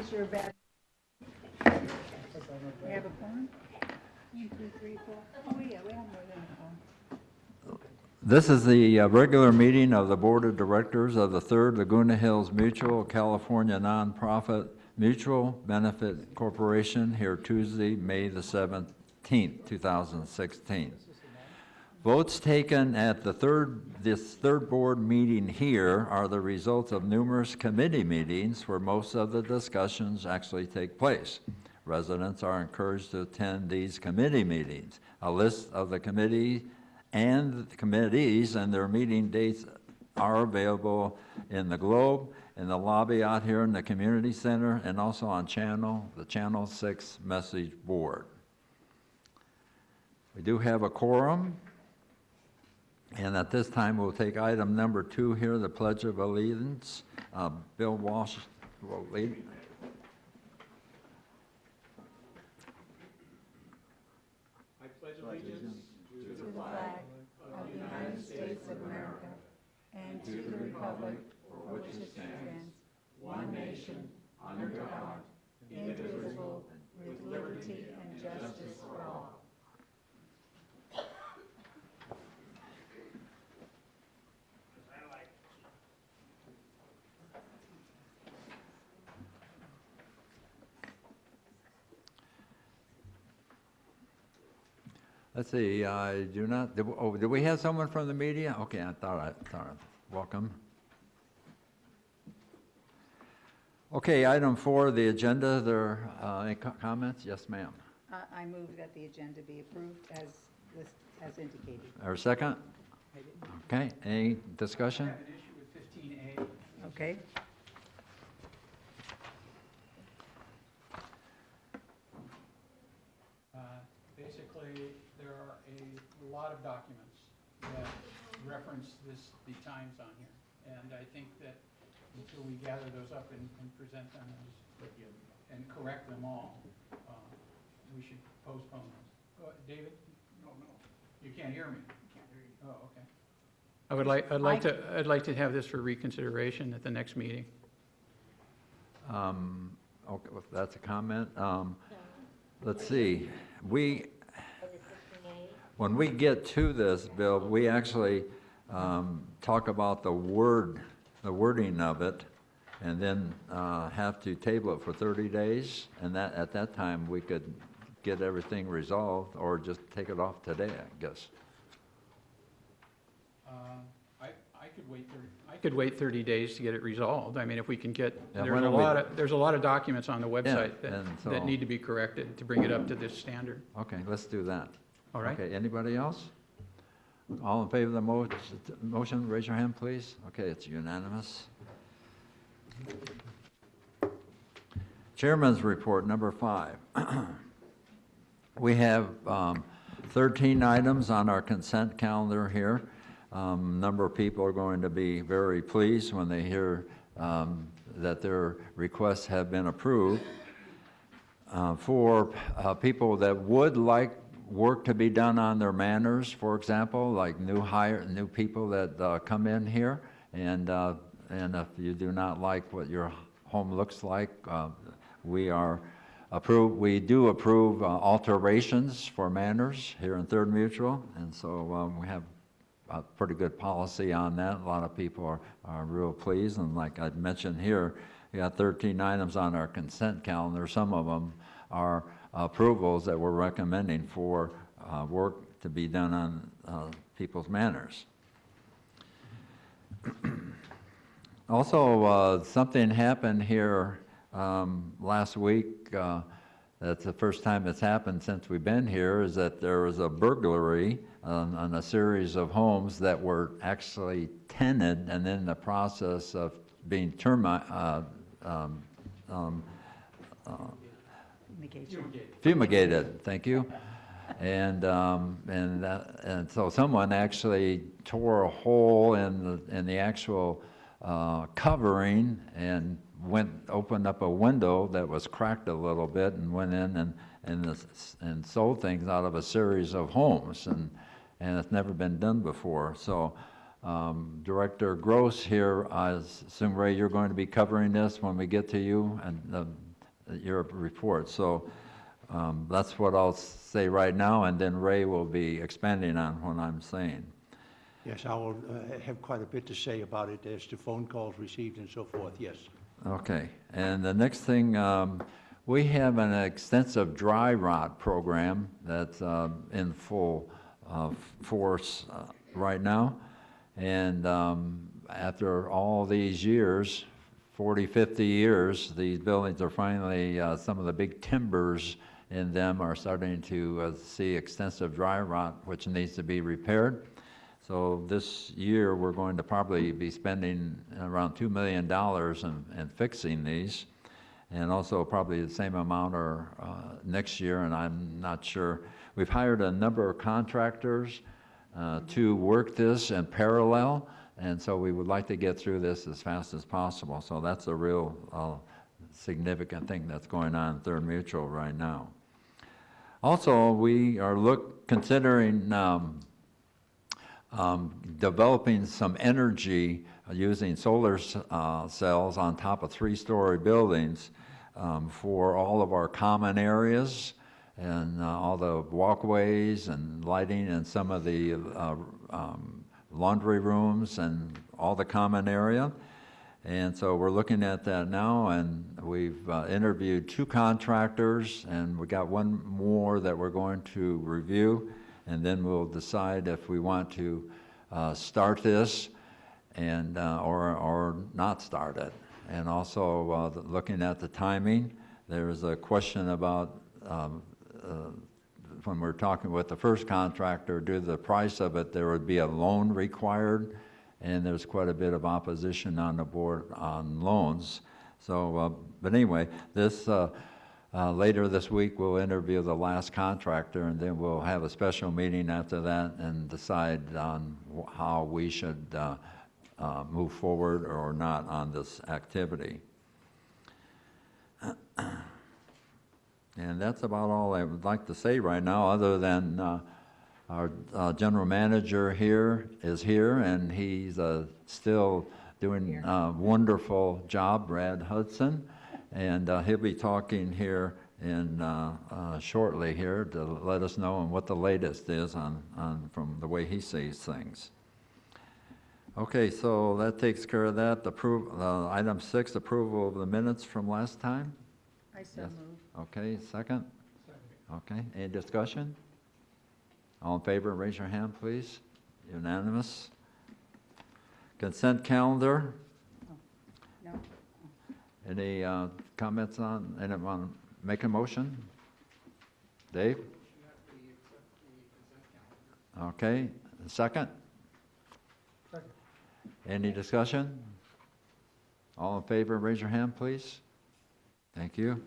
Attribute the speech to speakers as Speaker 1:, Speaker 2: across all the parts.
Speaker 1: case you're bad. We have a quorum? 1, 2, 3, 4. Oh, yeah, we have more than a quorum.
Speaker 2: This is the regular meeting of the Board of Directors of the Third Laguna Hills Mutual, California nonprofit mutual benefit corporation, here Tuesday, May the 17th, 2016. Votes taken at this third board meeting here are the results of numerous committee meetings where most of the discussions actually take place. Residents are encouraged to attend these committee meetings. A list of the committees and their meeting dates are available in the Globe, in the lobby out here in the community center, and also on the Channel 6 message board. We do have a quorum, and at this time we'll take item number 2 here, the Pledge of Allegiance. Bill Walsh will lead.
Speaker 3: I pledge allegiance to the flag of the United States of America and to the republic for which it stands, one nation, under God, indivisible, with liberty and justice for all.
Speaker 2: Let's see, do we have someone from the media? Okay, I thought welcome. Okay, item 4, the agenda, there any comments? Yes, ma'am.
Speaker 1: I move that the agenda be approved as indicated.
Speaker 2: Or second? Okay, any discussion?
Speaker 3: I have an issue with 15A.
Speaker 1: Okay.
Speaker 3: Basically, there are a lot of documents that reference the times on here. And I think that until we gather those up and present them and correct them all, we should postpone those. David? No. You can't hear me? Can't hear you. Oh, okay. I'd like to have this for reconsideration at the next meeting.
Speaker 2: Okay, well, that's a comment. Let's see. When we get to this, Bill, we actually talk about the wording of it, and then have to table it for 30 days, and that at that time we could get everything resolved, or just take it off today, I guess.
Speaker 3: I could wait 30 days to get it resolved. I mean, if we can get,
Speaker 2: Yeah,
Speaker 3: there's a lot of documents on the website
Speaker 2: and so-
Speaker 3: that need to be corrected to bring it up to this standard.
Speaker 2: Okay, let's do that.
Speaker 3: All right?
Speaker 2: Okay, anybody else? All in favor of the motion, raise your hand, please. Okay, it's unanimous. Chairman's report, number 5. We have 13 items on our consent calendar here. Number of people are going to be very pleased when they hear that their requests have been approved. For people that would like work to be done on their manners, for example, like new people that come in here, and if you do not like what your home looks like, we do approve alterations for manners here in Third Mutual, and so we have a pretty good policy on that. A lot of people are real pleased, and like I mentioned here, we got 13 items on our consent calendar. Some of them are approvals that we're recommending for work to be done on people's manners. Also, something happened here last week. That's the first time it's happened since we've been here, is that there was a burglary on a series of homes that were actually tenanted and in the process of being fumigated. Thank you. And so someone actually tore a hole in the actual covering and opened up a window that was cracked a little bit and went in and sold things out of a series of homes, and it's never been done before. So Director Gross here, I assume, Ray, you're going to be covering this when we get to you, and your report. So that's what I'll say right now, and then Ray will be expanding on what I'm saying.
Speaker 4: Yes, I will have quite a bit to say about it as to phone calls received and so forth, yes.
Speaker 2: Okay, and the next thing, we have an extensive dry rot program that's in full force right now. And after all these years, 40, 50 years, these buildings are finally, some of the big timbers in them are starting to see extensive dry rot, which needs to be repaired. So this year, we're going to probably be spending around $2 million in fixing these, and also probably the same amount or next year, and I'm not sure. We've hired a number of contractors to work this in parallel, and so we would like to get through this as fast as possible. So that's a real significant thing that's going on at Third Mutual right now. Also, we are considering developing some energy using solar cells on top of 3-story buildings for all of our common areas and all the walkways and lighting and some of the laundry rooms and all the common area. And so we're looking at that now, and we've interviewed 2 contractors, and we got one more that we're going to review, and then we'll decide if we want to start this and or not start it. And also looking at the timing, there was a question about when we're talking with the first contractor, due to the price of it, there would be a loan required, and there's quite a bit of opposition on the board on loans. So, but anyway, this later this week we'll interview the last contractor, and then we'll have a special meeting after that and decide on how we should move forward or not on this activity. And that's about all I would like to say right now, other than our general manager is here, and he's still doing a wonderful job, Brad Hudson, and he'll be talking here shortly here to let us know on what the latest is on from the way he sees things. Okay, so that takes care of that. Item 6, approval of the minutes from last time.
Speaker 1: I so
Speaker 2: Yes.
Speaker 1: move.
Speaker 2: Okay, second? Okay, any discussion? All in favor, raise your hand, please. Unanimous. Consent calendar.
Speaker 1: No,
Speaker 2: Any comments on, anyone make a motion? Dave? Okay, second?
Speaker 3: Second.
Speaker 2: Any discussion? All in favor, raise your hand, please. Thank you.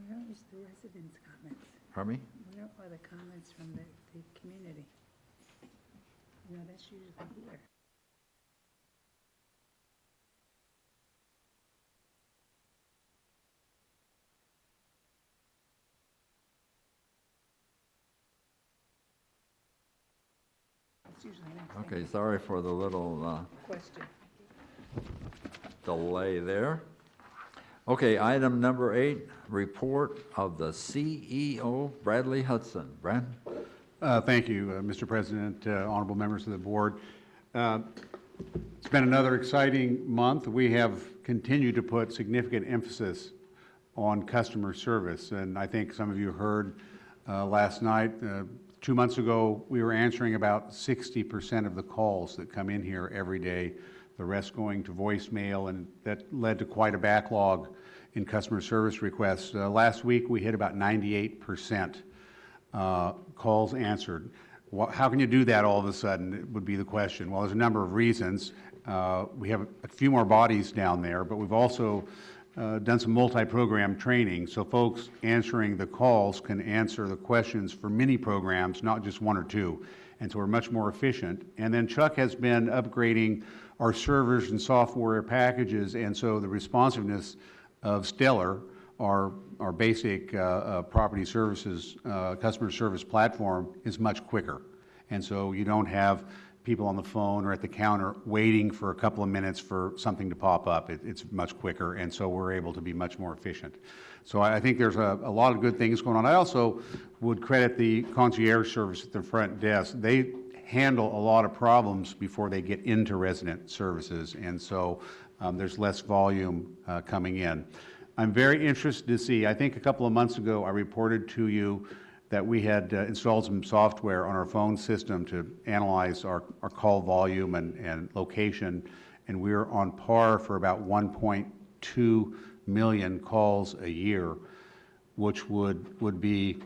Speaker 1: where is the residents' comments?
Speaker 2: Pardon me?
Speaker 1: Where are the comments from the community? You know, that's usually here. It's usually next thing.
Speaker 2: Okay, sorry for the little
Speaker 1: Question.
Speaker 2: delay there. Okay, item number 8, report of the CEO, Bradley Hudson. Brad?
Speaker 5: Thank you, Mr. President, honorable members of the board. It's been another exciting month. We have continued to put significant emphasis on customer service, and I think some of you heard last night, 2 months ago, we were answering about 60% of the calls that come in here every day, the rest going to voicemail, and that led to quite a backlog in customer service requests. Last week, we hit about 98% calls answered. How can you do that all of a sudden, it would be the question. Well, there's a number of reasons. We have a few more bodies down there, but we've also done some multi-program training, so folks answering the calls can answer the questions for many programs, not just 1 or 2, and so we're much more efficient. And then Chuck has been upgrading our servers and software packages, and so the responsiveness of Stellar, our basic property services, customer service platform, is much quicker. And so you don't have people on the phone or at the counter waiting for a couple of minutes for something to pop up. It's much quicker, and so we're able to be much more efficient. So I think there's a lot of good things going on. I also would credit the concierge service at the front desk. They handle a lot of problems before they get into resident services, and so there's less volume coming in. I'm very interested to see, I think a couple of months ago I reported to you that we had installed some software on our phone system to analyze our call volume and location, and we're on par for about 1.2 million calls a year, which would be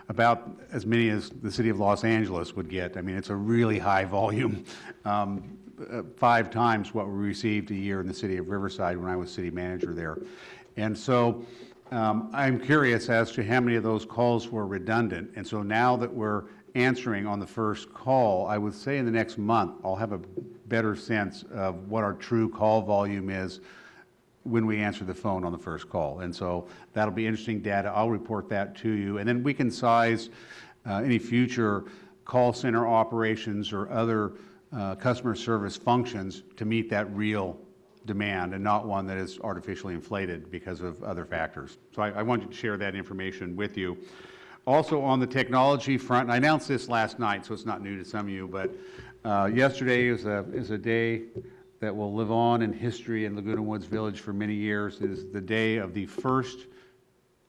Speaker 5: about as many as the city of Los Angeles would get. I mean, it's a really high volume, 5 times what we received a year in the city of Riverside when I was city manager there. And so I'm curious as to how many of those calls were redundant. And so now that we're answering on the first call, I would say in the next month, I'll have a better sense of what our true call volume is when we answer the phone on the first call. And so that'll be interesting data. I'll report that to you. And then we can size any future call center operations or other customer service functions to meet that real demand and not one that is artificially inflated because of other factors. So I wanted to share that information with you. Also on the technology front, and I announced this last night, so it's not new to some of you, but yesterday is a day that will live on in history in Laguna Woods Village for many years. It is the day of the first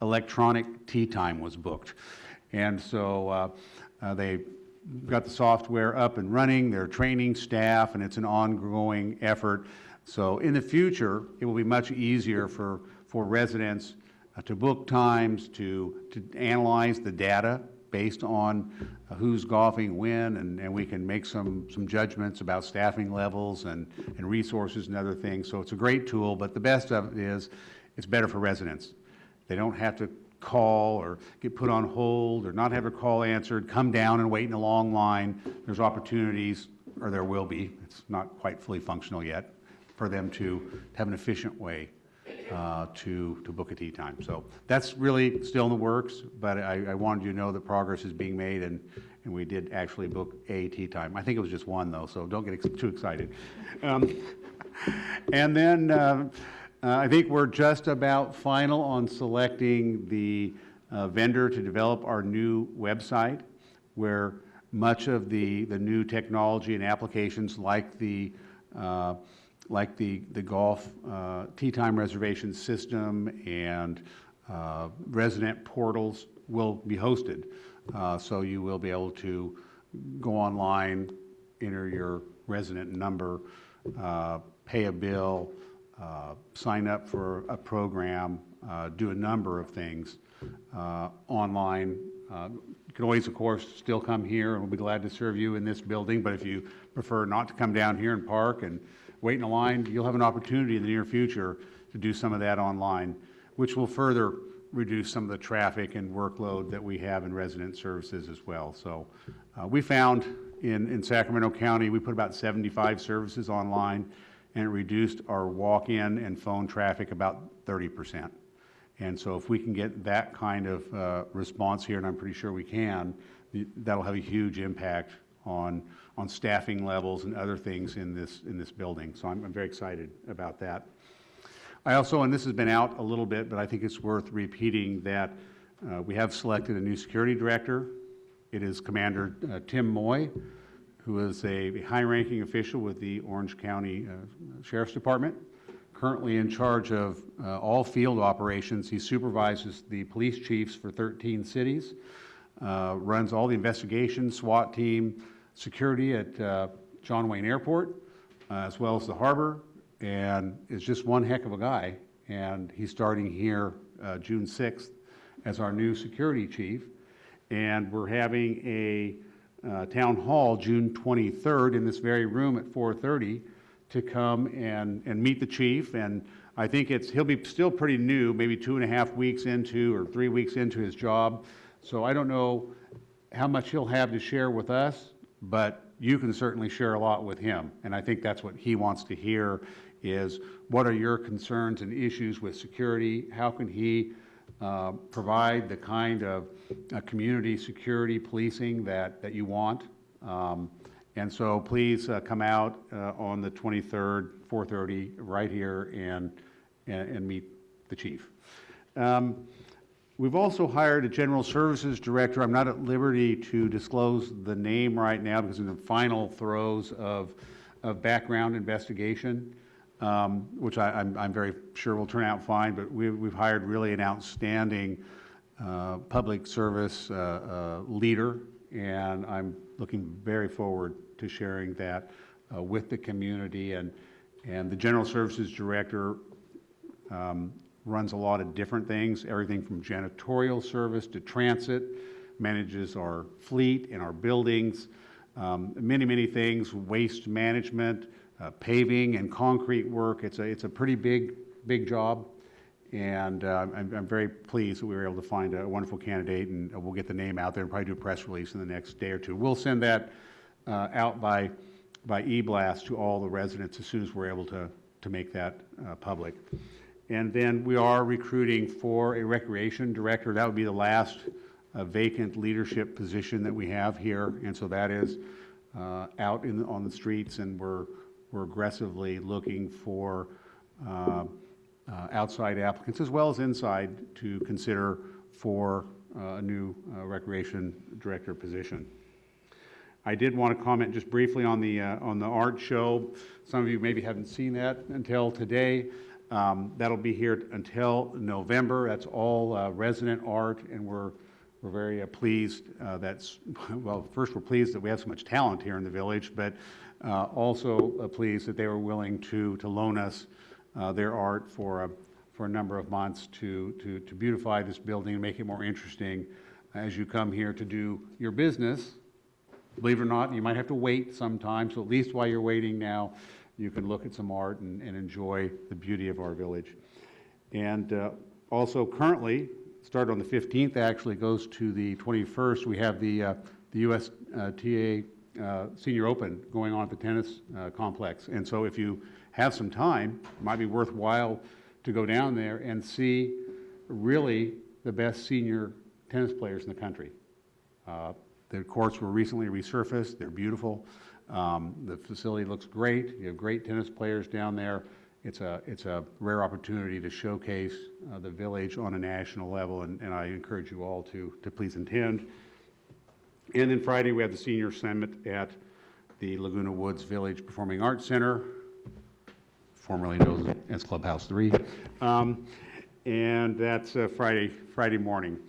Speaker 5: electronic tea time was booked. And so they got the software up and running, they're training staff, and it's an ongoing effort. So in the future, it will be much easier for residents to book times, to analyze the data based on who's golfing when, and we can make some judgments about staffing levels and resources and other things. So it's a great tool, but the best of it is it's better for residents. They don't have to call or get put on hold or not have their call answered, come down and wait in a long line. There's opportunities, or there will be, it's not quite fully functional yet, for them to have an efficient way to book a tea time. So that's really still in the works, but I wanted you to know that progress is being made, and we did actually book a tea time. I think it was just one, though, so don't get too excited. And then I think we're just about final on selecting the vendor to develop our new website, where much of the new technology and applications like the golf tee time reservation system and resident portals will be hosted. So you will be able to go online, enter your resident number, pay a bill, sign up for a program, do a number of things online. You can always, of course, still come here, and we'll be glad to serve you in this building, but if you prefer not to come down here and park and wait in a line, you'll have an opportunity in the near future to do some of that online, which will further reduce some of the traffic and workload that we have in resident services as well. So we found in Sacramento County, we put about 75 services online, and it reduced our walk-in and phone traffic about 30%. And so if we can get that kind of response here, and I'm pretty sure we can, that'll have a huge impact on staffing levels and other things in this building. So I'm very excited about that. I also, and this has been out a little bit, but I think it's worth repeating that we have selected a new security director. It is Commander Tim Moy, who is a high-ranking official with the Orange County Sheriff's Department, currently in charge of all field operations. He supervises the police chiefs for 13 cities, runs all the investigations, SWAT team, security at John Wayne Airport, as well as the harbor, and is just one heck of a guy. And he's starting here June 6th as our new security chief. And we're having a town hall June 23rd in this very room at 4:30 to come and meet the chief. And I think he'll be still pretty new, maybe 2.5 weeks into or 3 weeks into his job. So I don't know how much he'll have to share with us, but you can certainly share a lot with him. And I think that's what he wants to hear is what are your concerns and issues with security? How can he provide the kind of community security policing that you want? And so please come out on the 23rd, 4:30, right here, and meet the chief. We've also hired a general services director. I'm not at liberty to disclose the name right now because in the final throes of background investigation, which I'm very sure will turn out fine, but we've hired really an outstanding public service leader, and I'm looking very forward to sharing that with the community. And the general services director runs a lot of different things, everything from janitorial service to transit, manages our fleet and our buildings, many things, waste management, paving and concrete work. It's a pretty big job, and I'm very pleased that we were able to find a wonderful candidate, and we'll get the name out there and probably do a press release in the next day or two. We'll send that out by e-blast to all the residents as soon as we're able to make that public. And then we are recruiting for a recreation director. That would be the last vacant leadership position that we have here, and so that is out on the streets, and we're aggressively looking for outside applicants as well as inside to consider for a new recreation director position. I did want to comment just briefly on the art show. Some of you maybe haven't seen that until today. That'll be here until November. That's all resident art, and we're very pleased. Well, first we're pleased that we have so much talent here in the village, but also pleased that they were willing to loan us their art for a number of months to beautify this building and make it more interesting as you come here to do your business. Believe it or not, you might have to wait sometimes, so at least while you're waiting now, you can look at some art and enjoy the beauty of our village. And also currently, started on the 15th, actually goes to the 21st, we have the USTA Senior Open going on at the tennis complex. And so if you have some time, it might be worthwhile to go down there and see really the best senior tennis players in the country. The courts were recently resurfaced. They're beautiful. The facility looks great. You have great tennis players down there. It's a rare opportunity to showcase the village on a national level, and I encourage you all to please attend. And then Friday, we have the Senior Summit at the Laguna Woods Village Performing Arts Center, formerly known as Clubhouse 3. And that's Friday morning.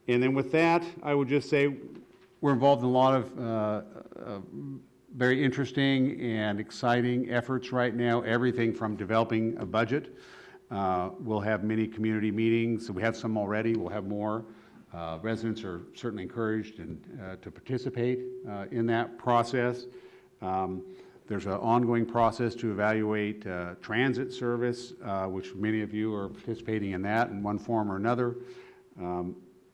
Speaker 5: And then with that, I would just say we're involved in a lot of very interesting and exciting efforts right now, everything from developing a budget. We'll have many community meetings. We have some already. We'll have more. Residents are certainly encouraged to participate in that process. There's an ongoing process to evaluate transit service, which many of you are participating in that in one form or another.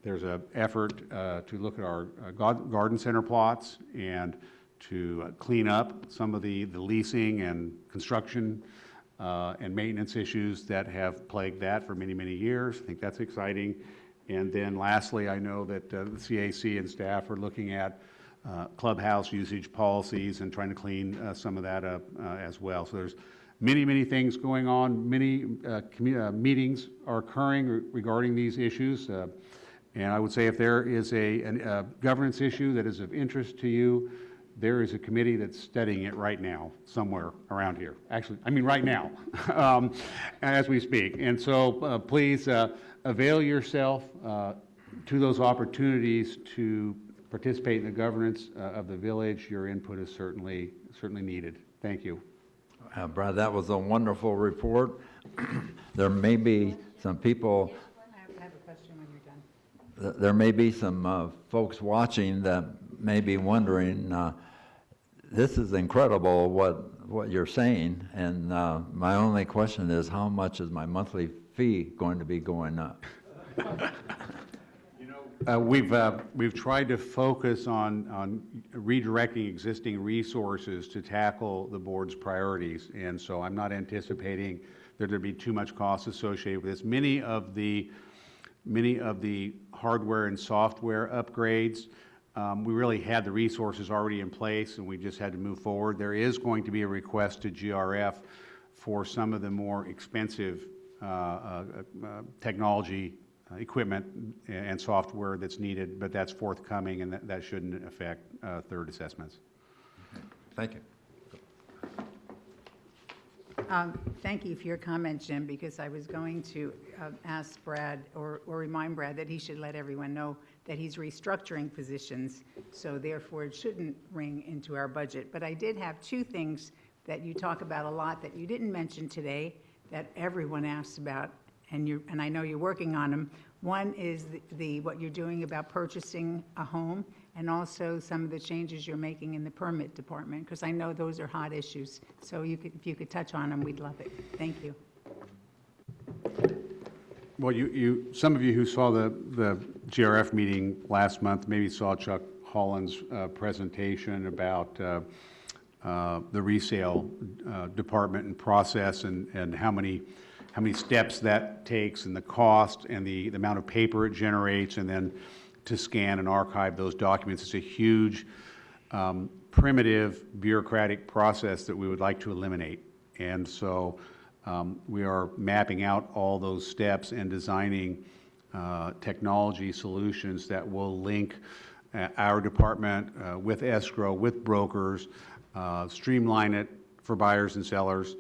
Speaker 5: There's an effort to look at our garden center plots and to clean up some of the leasing and construction and maintenance issues that have plagued that for many years. I think that's exciting. And then lastly, I know that the CAC and staff are looking at clubhouse usage policies and trying to clean some of that up as well. So there's many things going on. Many meetings are occurring regarding these issues. And I would say if there is a governance issue that is of interest to you, there is a committee that's studying it right now somewhere around here. Actually, I mean right now, as we speak. And so please avail yourself to those opportunities to participate in the governance of the village. Your input is certainly needed. Thank you.
Speaker 2: Brad, that was a wonderful report. There may be some people,
Speaker 1: I have a question when you're done.
Speaker 2: there may be some folks watching that may be wondering, this is incredible what you're saying, and my only question is, how much is my monthly fee going to be going up?
Speaker 5: We've tried to focus on redirecting existing resources to tackle the board's priorities, and so I'm not anticipating that there'd be too much cost associated with this. Many of the hardware and software upgrades we really had the resources already in place and we just had to move forward. There is going to be a request to GRF for some of the more expensive technology, equipment and software that's needed, but that's forthcoming and that shouldn't affect third assessments.
Speaker 2: Thank you.
Speaker 1: Thank you for your comment, Jim, because I was going to ask Brad or remind Brad that he should let everyone know that he's restructuring positions, so therefore it shouldn't ring into our budget. But I did have two things that you talk about a lot that you didn't mention today that everyone asks about, and I know you're working on them. One is what you're doing about purchasing a home, and also some of the changes you're making in the permit department, because I know those are hot issues. So if you could touch on them, we'd love it. Thank you.
Speaker 5: Well, some of you who saw the GRF meeting last month maybe saw Chuck Holland's presentation about the resale department and process and how many steps that takes and the cost and the amount of paper it generates, and then to scan and archive those documents. It's a huge, primitive, bureaucratic process that we would like to eliminate. And so we are mapping out all those steps and designing technology solutions that will link our department with escrow, with brokers, streamline it for buyers and sellers,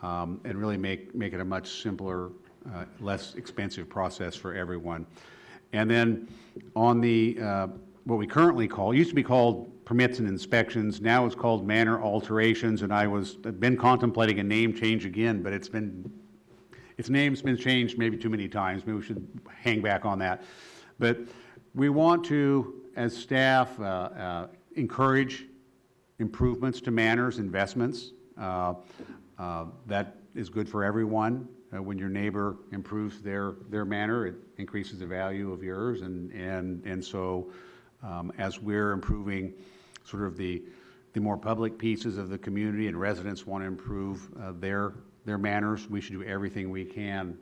Speaker 5: and really make it a much simpler, less expensive process for everyone. And then on the, what we currently call, it used to be called permits and inspections, now it's called manor alterations, and I've been contemplating a name change again, but its name's been changed maybe too many times. Maybe we should hang back on that. But we want to, as staff, encourage improvements to manors, investments. That is good for everyone. When your neighbor improves their manor, it increases the value of yours, and so as we're improving sort of the more public pieces of the community and residents want to improve their manners, we should do everything we can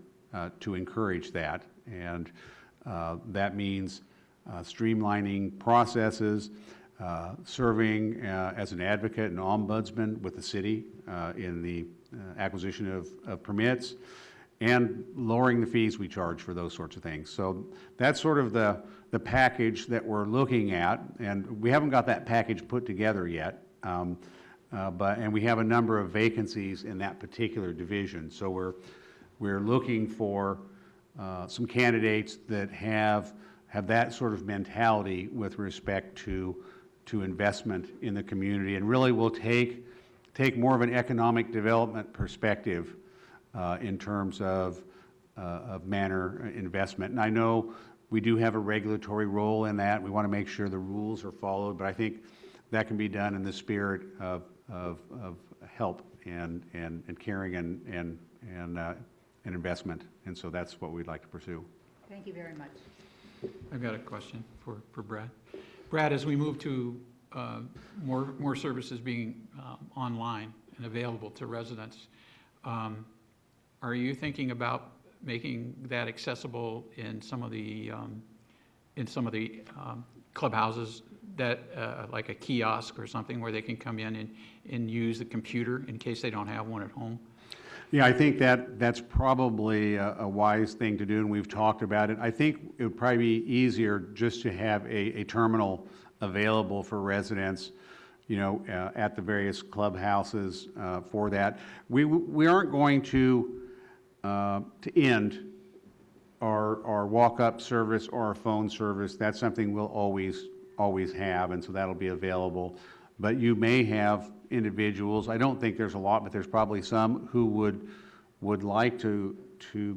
Speaker 5: to encourage that. And that means streamlining processes, serving as an advocate and ombudsman with the city in the acquisition of permits, and lowering the fees we charge for those sorts of things. So that's sort of the package that we're looking at, and we haven't got that package put together yet, and we have a number of vacancies in that particular division. So we're looking for some candidates that have that sort of mentality with respect to investment in the community, and really will take more of an economic development perspective in terms of manor investment. And I know we do have a regulatory role in that. We want to make sure the rules are followed, but I think that can be done in the spirit of help and caring and investment. And so that's what we'd like to pursue.
Speaker 1: Thank you very much.
Speaker 3: I've got a question for Brad. Brad, as we move to more services being online and available to residents, are you thinking about making that accessible in some of the clubhouses, that like a kiosk or something where they can come in and use the computer in case they don't have one at home?
Speaker 5: Yeah, I think that's probably a wise thing to do, and we've talked about it. I think it would probably be easier just to have a terminal available for residents, at the various clubhouses for that. We aren't going to end our walk-up service or our phone service. That's something we'll always have, and so that'll be available. But you may have individuals, I don't think there's a lot, but there's probably some who would like to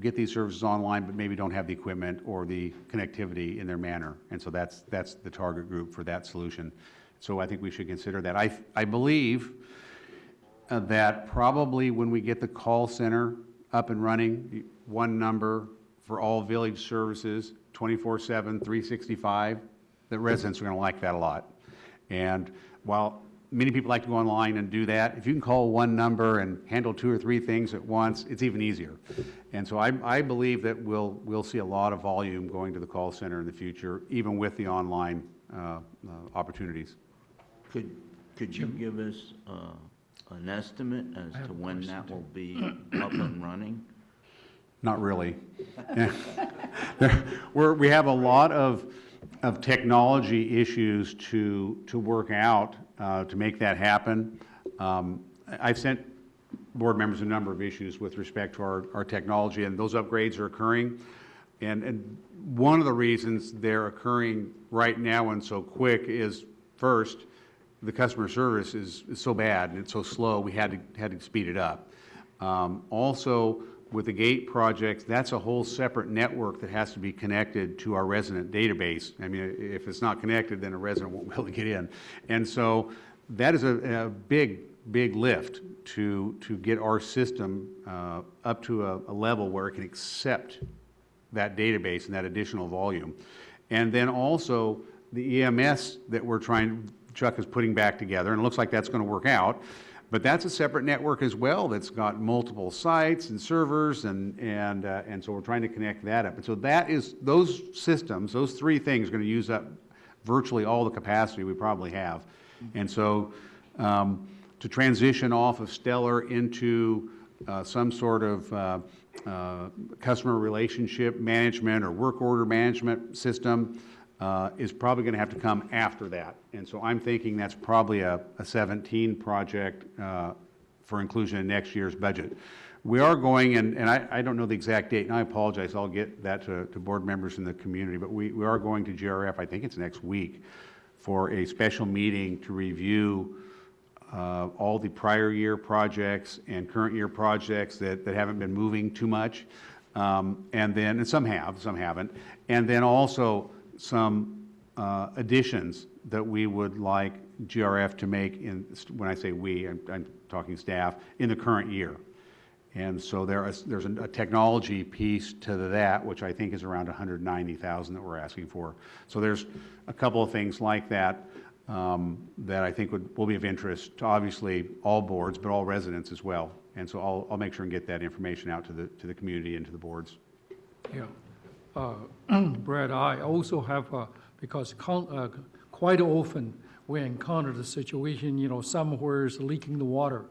Speaker 5: get these services online, but maybe don't have the equipment or the connectivity in their manor. And so that's the target group for that solution. So I think we should consider that. I believe that probably when we get the call center up and running, one number for all village services, 24/7, 365, the residents are going to like that a lot. And while many people like to go online and do that, if you can call one number and handle 2 or 3 things at once, it's even easier. And so I believe that we'll see a lot of volume going to the call center in the future, even with the online opportunities.
Speaker 6: Could you give us an estimate as to when that will be up and running?
Speaker 5: Not really. We have a lot of technology issues to work out to make that happen. I've sent board members a number of issues with respect to our technology, and those upgrades are occurring. And one of the reasons they're occurring right now and so quick is, first, the customer service is so bad and it's so slow, we had to speed it up. Also, with the GATE project, that's a whole separate network that has to be connected to our resident database. I mean, if it's not connected, then a resident won't be able to get in. And so that is a big lift to get our system up to a level where it can accept that database and that additional volume. And then also the EMS that Chuck is putting back together, and it looks like that's going to work out. But that's a separate network as well that's got multiple sites and servers, and so we're trying to connect that up. And so those systems, those three things are going to use up virtually all the capacity we probably have. And so to transition off of Stellar into some sort of customer relationship management or work order management system is probably going to have to come after that. And so I'm thinking that's probably a 17 project for inclusion in next year's budget. We are going, and I don't know the exact date, and I apologize, I'll get that to board members in the community, but we are going to GRF, I think it's next week, for a special meeting to review all the prior year projects and current year projects that haven't been moving too much. And some have, some haven't. And then also some additions that we would like GRF to make when I say we, I'm talking staff, in the current year. And so there's a technology piece to that, which I think is around $190,000 that we're asking for. So there's a couple of things like that that I think will be of interest to obviously all boards, but all residents as well. And so I'll make sure and get that information out to the community and to the boards.
Speaker 7: Yeah. Brad, I also have, because quite often we encounter the situation, somewhere is leaking the water.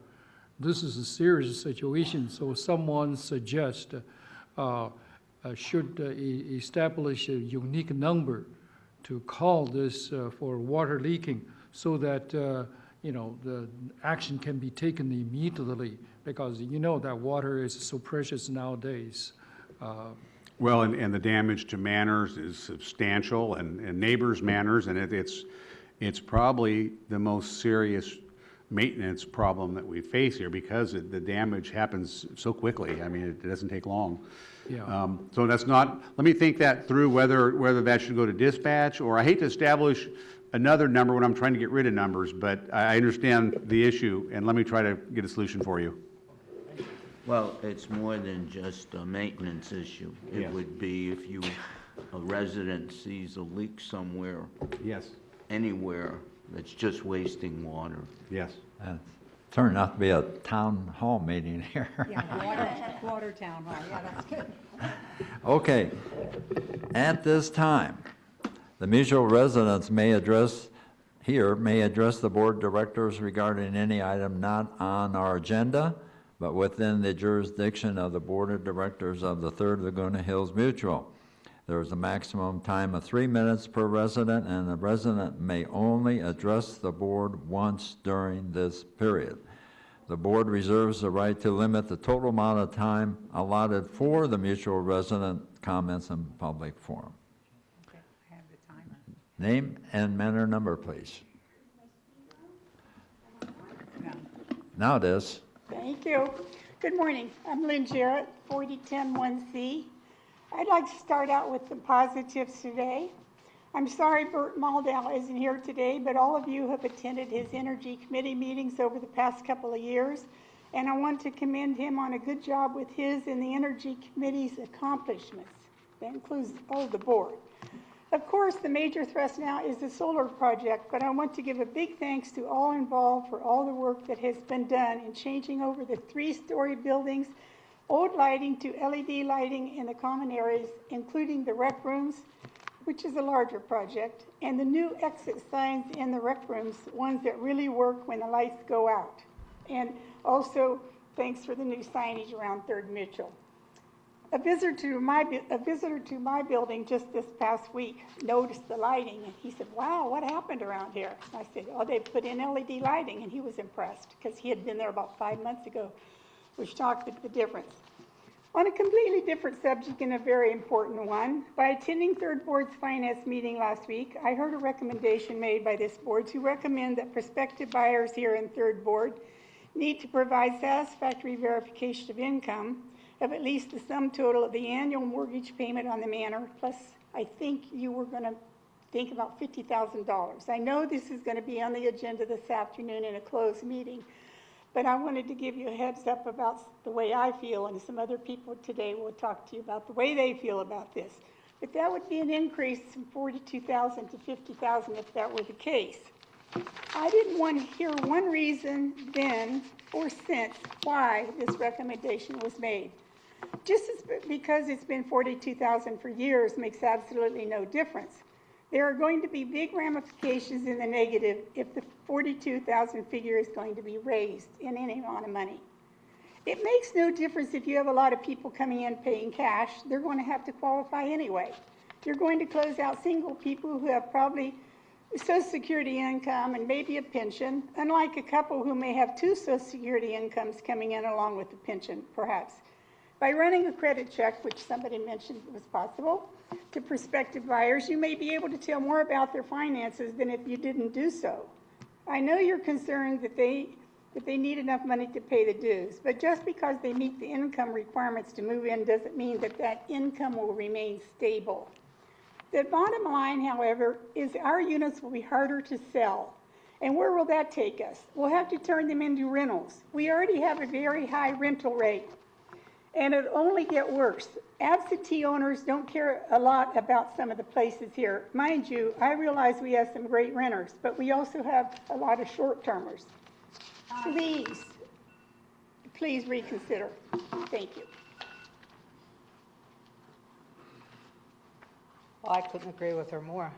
Speaker 7: This is a serious situation, so someone suggests should establish a unique number to call this for water leaking so that, the action can be taken immediately, because that water is so precious nowadays.
Speaker 5: Well, and the damage to Manners is substantial, and neighbors' Manners, and it's probably the most serious maintenance problem that we face here, because the damage happens so quickly. I mean, it doesn't take long.
Speaker 7: Yeah.
Speaker 5: So that's not, let me think that through, whether that should go to dispatch, or I hate to establish another number when I'm trying to get rid of numbers, but I understand the issue, and let me try to get a solution for you.
Speaker 6: Well, it's more than just a maintenance issue. It
Speaker 5: Yes.
Speaker 6: would be if a resident sees a leak somewhere,
Speaker 5: Yes.
Speaker 6: anywhere, that's just wasting water.
Speaker 5: Yes.
Speaker 2: It turned out to be a town hall meeting here.
Speaker 1: Yeah, water town hall, yeah, that's good.
Speaker 2: Okay. At this time, the mutual residents may address the board of directors regarding any item not on our agenda, but within the jurisdiction of the board of directors of the 3rd Laguna Hills Mutual. There is a maximum time of 3 minutes per resident, and the resident may only address the board once during this period. The board reserves the right to limit the total amount of time allotted for the mutual resident comments in public forum.
Speaker 1: Okay, I have the timer.
Speaker 2: Name and manner number, please.
Speaker 1: No.
Speaker 2: Now it is.
Speaker 8: Thank you. Good morning. I'm Lynn Jarrett, 40101C. I'd like to start out with the positives today. I'm sorry Bert Maldell isn't here today, but all of you have attended his Energy Committee meetings over the past couple of years, and I want to commend him on a good job with his and the Energy Committee's accomplishments. That includes all of the board. Of course, the major thrust now is the solar project, but I want to give a big thanks to all involved for all the work that has been done in changing over the 3-story buildings, old lighting to LED lighting in the common areas, including the rec rooms. which is a larger project, and the new exit signs in the rec rooms, ones that really work when the lights go out. And also, thanks for the new signage around 3rd Mitchell. A visitor to my building just this past week noticed the lighting, and he said, "Wow, what happened around here?" And I said, "Oh, they put in LED lighting," and he was impressed because he had been there about 5 months ago, which talked about the difference. On a completely different subject and a very important one, by attending Third Board's finance meeting last week, I heard a recommendation made by this board to recommend that prospective buyers here in Third Board need to provide satisfactory verification of income of at least the sum total of the annual mortgage payment on the manor, plus I think you were going to think about $50,000. I know this is going to be on the agenda this afternoon in a closed meeting, but I wanted to give you a heads up about the way I feel, and some other people today will talk to you about the way they feel about this. But that would be an increase from $42,000 to $50,000 if that were the case. I didn't want to hear one reason then or since why this recommendation was made. Just because it's been $42,000 for years makes absolutely no difference. There are going to be big ramifications in the negative if the $42,000 figure is going to be raised in any amount of money. It makes no difference if you have a lot of people coming in paying cash. They're going to have to qualify anyway. You're going to close out single people who have probably Social Security income and maybe a pension, unlike a couple who may have 2 Social Security incomes coming in along with the pension, perhaps. By running a credit check, which somebody mentioned was possible, to prospective buyers, you may be able to tell more about their finances than if you didn't do so. I know you're concerned that they need enough money to pay the dues, but just because they meet the income requirements to move in doesn't mean that that income will remain stable. The bottom line, however, is our units will be harder to sell. And where will that take us? We'll have to turn them into rentals. We already have a very high rental rate, and it'll only get worse. Absentee owners don't care a lot about some of the places here. Mind you, I realize we have some great renters, but we also have a lot of short-termers. Please reconsider. Thank you.
Speaker 9: Well, I couldn't agree with her more.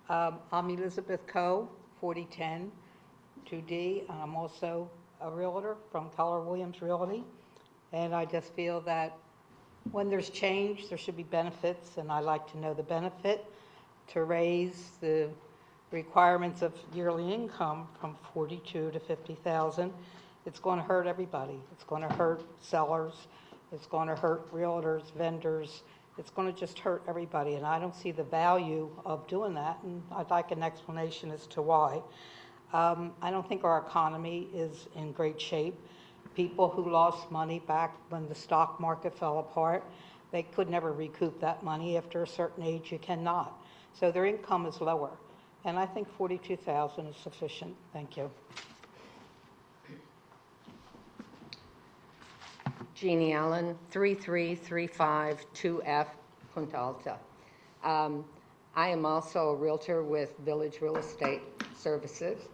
Speaker 9: I'm Elizabeth Coe, 4010 2D. I'm also a realtor from Keller Williams Realty. And I just feel that when there's change, there should be benefits, and I like to know the benefit to raise the requirements of yearly income from $42,000 to $50,000. It's going to hurt everybody. It's going to hurt sellers. It's going to hurt realtors, vendors. It's going to just hurt everybody, and I don't see the value of doing that, and I'd like an explanation as to why. I don't think our economy is in great shape. People who lost money back when the stock market fell apart, they could never recoup that money. After a certain age, you cannot. So their income is lower, and I think $42,000 is sufficient. Thank you.
Speaker 10: Jeannie Allen, 33352F, Punta Alta. I am also a realtor with Village Real Estate Services,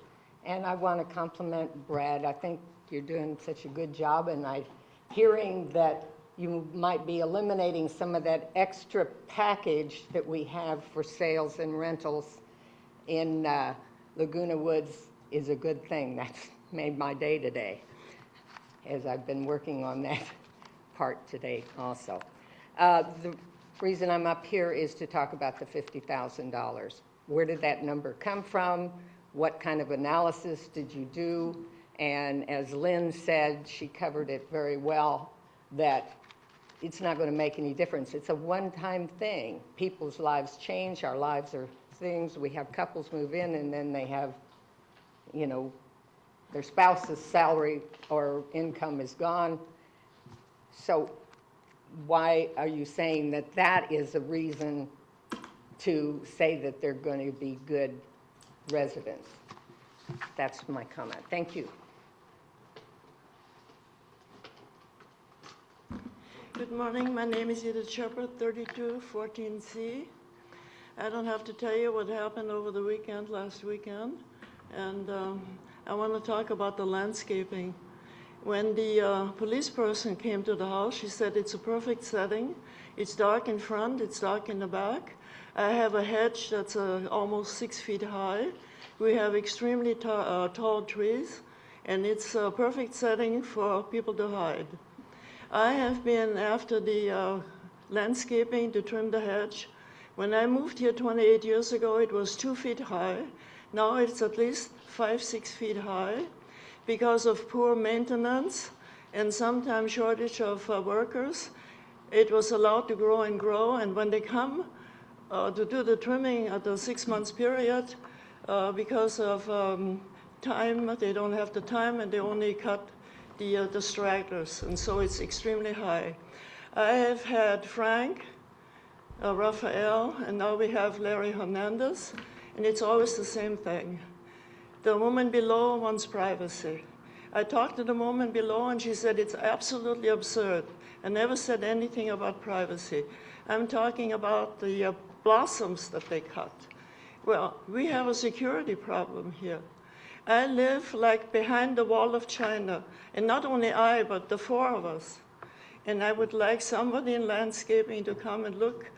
Speaker 10: and I want to compliment Brad. I think you're doing such a good job, and I'm hearing that you might be eliminating some of that extra package that we have for sales and rentals in Laguna Woods is a good thing. That's made my day today, as I've been working on that part today also. The reason I'm up here is to talk about the $50,000. Where did that number come from? What kind of analysis did you do? And as Lynn said, she covered it very well, that it's not going to make any difference. It's a one-time thing. People's lives change. Our lives are things. We have couples move in, and then they have, you know, their spouse's salary or income is gone. So why are you saying that that is a reason to say that they're going to be good residents? That's my comment. Thank you.
Speaker 11: Good morning. My name is Edith Shepard, 3214C. I don't have to tell you what happened over the weekend, last weekend. And I want to talk about the landscaping. When the police person came to the house, she said it's a perfect setting. It's dark in front, it's dark in the back. I have a hedge that's almost 6 feet high. We have extremely tall trees, and it's a perfect setting for people to hide. I have been after the landscaping to trim the hedge. When I moved here 28 years ago, it was 2 feet high. Now it's at least 5-6 feet high because of poor maintenance and sometimes shortage of workers. It was allowed to grow and grow, and when they come to do the trimming at the 6 months period, because of time, they don't have the time, and they only cut the stragglers, and so it's extremely high. I have had Frank, Raphael, and now we have Larry Hernandez, and it's always the same thing. The woman below wants privacy. I talked to the woman below, and she said it's absolutely absurd. I never said anything about privacy. I'm talking about the blossoms that they cut. Well, we have a security problem here. I live like behind the wall of China, and not only I, but the 4 of us. And I would like somebody in landscaping to come and look,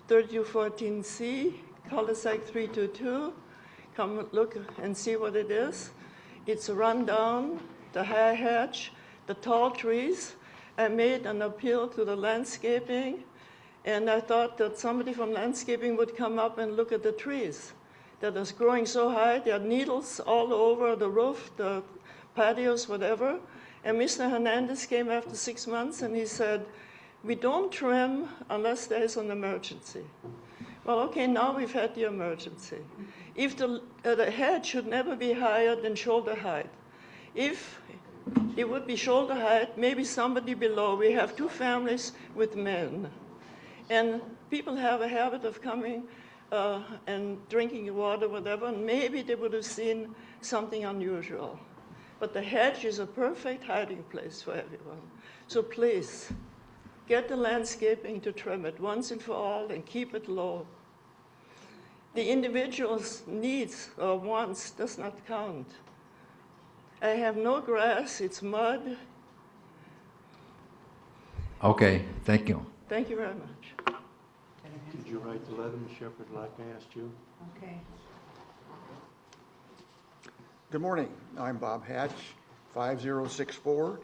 Speaker 11: 3214C, cul-de-sac 322, come look and see what it is. It's run down, the high hedge, the tall trees. I made an appeal to the landscaping, and I thought that somebody from landscaping would come up and look at the trees that is growing so high. There are needles all over the roof, the patios, whatever. And Mr. Hernandez came after 6 months, and he said, we don't trim unless there is an emergency. Well, okay, now we've had the emergency. If the hedge should never be higher than shoulder height. If it would be shoulder height, maybe somebody below. We have 2 families with men. And people have a habit of coming and drinking water, whatever, and maybe they would have seen something unusual. But the hedge is a perfect hiding place for everyone. So please, get the landscaping to trim it once and for all and keep it low. The individual's needs or wants does not count. I have no grass, it's mud.
Speaker 2: Okay, thank you.
Speaker 11: Thank you very much.
Speaker 4: Did you write the letter, Ms. Shepherd, like I asked you?
Speaker 1: Okay.
Speaker 12: Good morning. I'm Bob Hatch, 5064.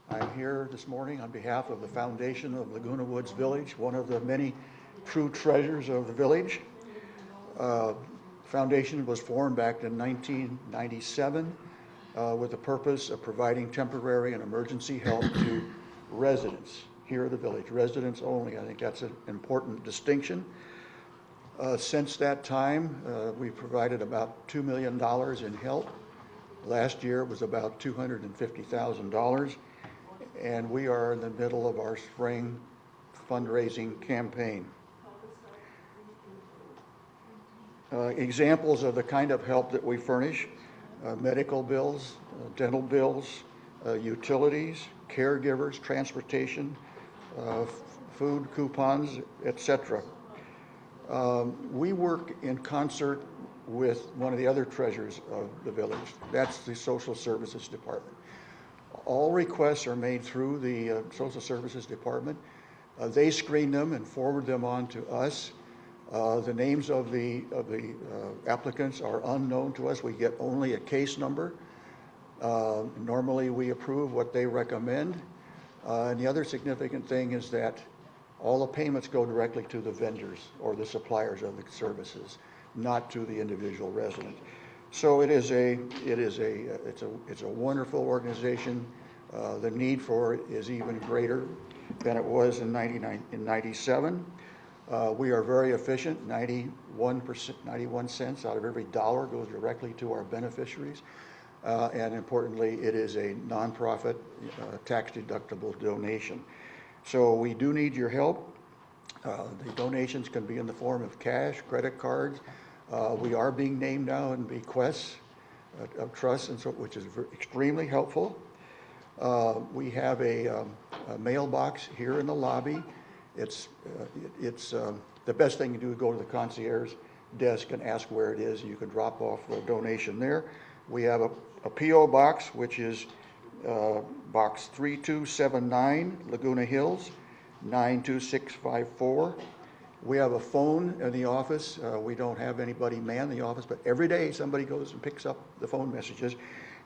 Speaker 12: I'm here this morning on behalf of the foundation of Laguna Woods Village, one of the many true treasures of the village. Foundation was formed back in 1997 with the purpose of providing temporary and emergency help to residents here at the village, residents only. I think that's an important distinction. Since that time, we provided about $2 million in help. Last year it was about $250,000, and we are in the middle of our spring fundraising campaign. Examples of the kind of help that we furnish: medical bills, dental bills, utilities, caregivers, transportation, food coupons, etc. We work in concert with one of the other treasures of the village. That's the Social Services Department. All requests are made through the Social Services Department. They screen them and forward them on to us. The names of the applicants are unknown to us. We get only a case number. Normally we approve what they recommend. And the other significant thing is that all the payments go directly to the vendors or the suppliers of the services, not to the individual resident. So it's a wonderful organization. The need for it is even greater than it was in 97. We are very efficient. 91 cents out of every dollar goes directly to our beneficiaries. And importantly, it is a nonprofit, tax-deductible donation. So we do need your help. The donations can be in the form of cash, credit cards. We are being named now in bequests of trusts, and so, which is extremely helpful. We have a mailbox here in the lobby. It's the best thing you do is go to the concierge desk and ask where it is. You can drop off a donation there. We have a P.O. box, which is Box 3279, Laguna Hills, 92654. We have a phone in the office. We don't have anybody man the office, but every day somebody goes and picks up the phone messages.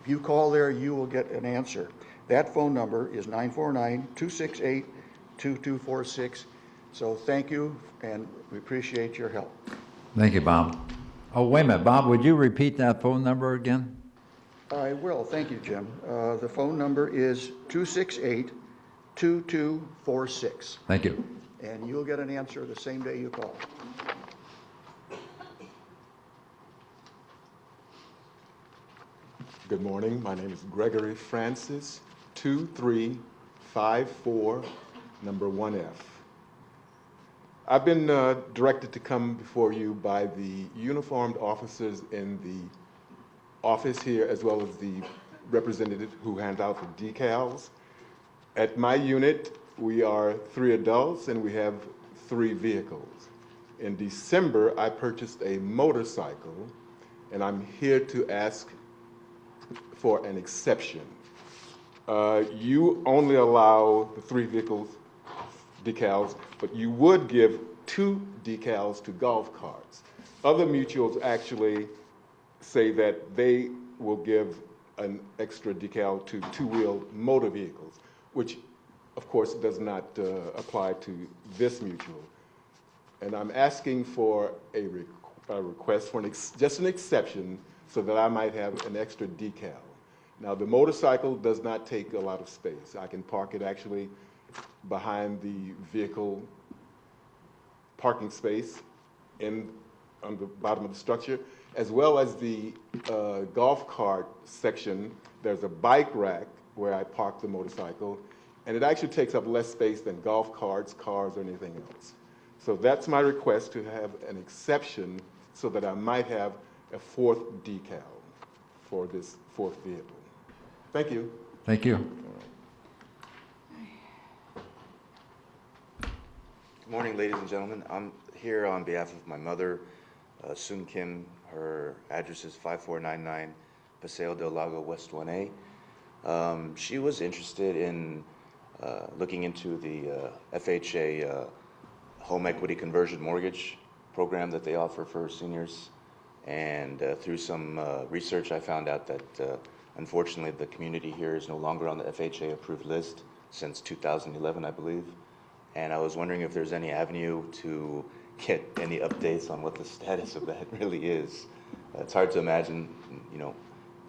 Speaker 12: If you call there, you will get an answer. That phone number is 949-268-2246. So thank you, and we appreciate your help.
Speaker 2: Thank you, Bob. Oh, wait a minute, Bob, would you repeat that phone number again?
Speaker 12: I will. Thank you, Jim. The phone number is 268-2246.
Speaker 2: Thank you.
Speaker 12: And you'll get an answer the same day you call.
Speaker 13: Good morning. My name is Gregory Francis, 2354, number 1F. I've been directed to come before you by the uniformed officers in the office here, as well as the representative who hand out the decals. At my unit, we are 3 adults and we have 3 vehicles. In December, I purchased a motorcycle, and I'm here to ask for an exception. You only allow the 3 vehicles decals, but you would give 2 decals to golf carts. Other mutuals actually say that they will give an extra decal to 2-wheeled motor vehicles, which of course does not apply to this mutual. And I'm asking for a request for just an exception so that I might have an extra decal. Now, the motorcycle does not take a lot of space. I can park it actually behind the vehicle parking space on the bottom of the structure, as well as the golf cart section. There's a bike rack where I park the motorcycle, and it actually takes up less space than golf carts, cars, or anything else. So that's my request, to have an exception so that I might have a 4th decal for this 4th vehicle. Thank you.
Speaker 2: Thank you.
Speaker 14: Good morning, ladies and gentlemen. I'm here on behalf of my mother, Soon Kim. Her address is 5499 Paseo del Lago West 1A. She was interested in looking into the FHA home equity conversion mortgage program that they offer for seniors. And through some research, I found out that unfortunately the community here is no longer on the FHA approved list since 2011, I believe. And I was wondering if there's any avenue to get any updates on what the status of that really is. It's hard to imagine, you know,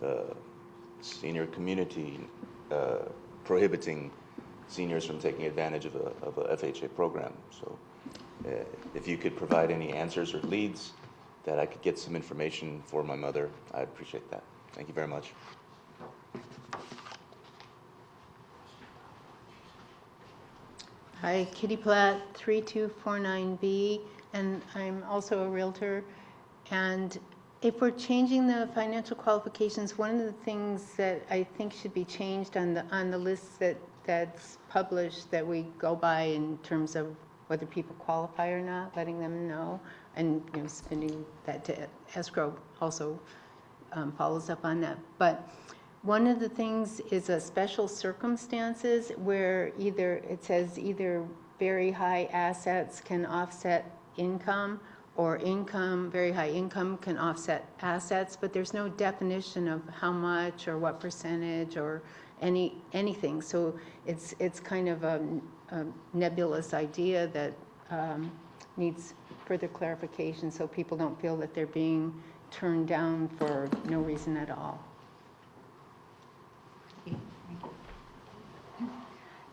Speaker 14: the senior community prohibiting seniors from taking advantage of a FHA program. So if you could provide any answers or leads that I could get some information for my mother, I'd appreciate that. Thank you very much.
Speaker 15: Hi, Kitty Platt, 3249B, and I'm also a realtor. And if we're changing the financial qualifications, one of the things that I think should be changed on the list that's published that we go by in terms of whether people qualify or not, letting them know, and submitting that to escrow also follows up on that. But one of the things is a special circumstances where it says either very high assets can offset income, or very high income can offset assets, but there's no definition of how much or what percentage or anything. So it's kind of a nebulous idea that needs further clarification so people don't feel that they're being turned down for no reason at all.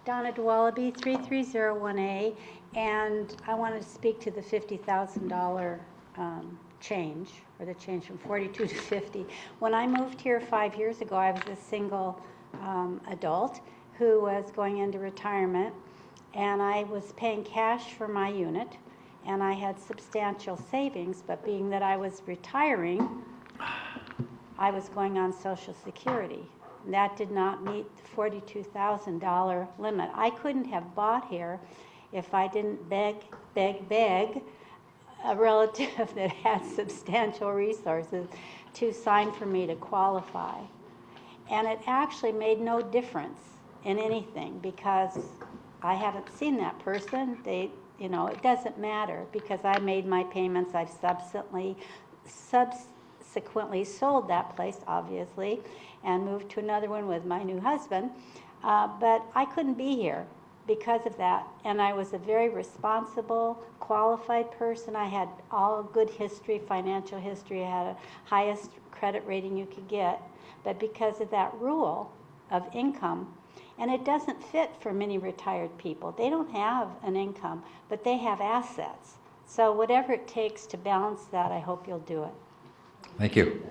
Speaker 16: Donna Dwalaby, 3301A, and I wanted to speak to the $50,000 change, or the change from 42 to 50. When I moved here 5 years ago, I was a single adult who was going into retirement, and I was paying cash for my unit, and I had substantial savings, but being that I was retiring, I was going on Social Security. That did not meet the $42,000 limit. I couldn't have bought here if I didn't beg a relative that had substantial resources to sign for me to qualify. And it actually made no difference in anything because I haven't seen that person. They, you know, it doesn't matter because I made my payments. I've subsequently sold that place, obviously, and moved to another one with my new husband. But I couldn't be here because of that. And I was a very responsible, qualified person. I had all good history, financial history. I had a highest credit rating you could get. But because of that rule of income, and it doesn't fit for many retired people. They don't have an income, but they have assets. So whatever it takes to balance that, I hope you'll do it.
Speaker 2: Thank you.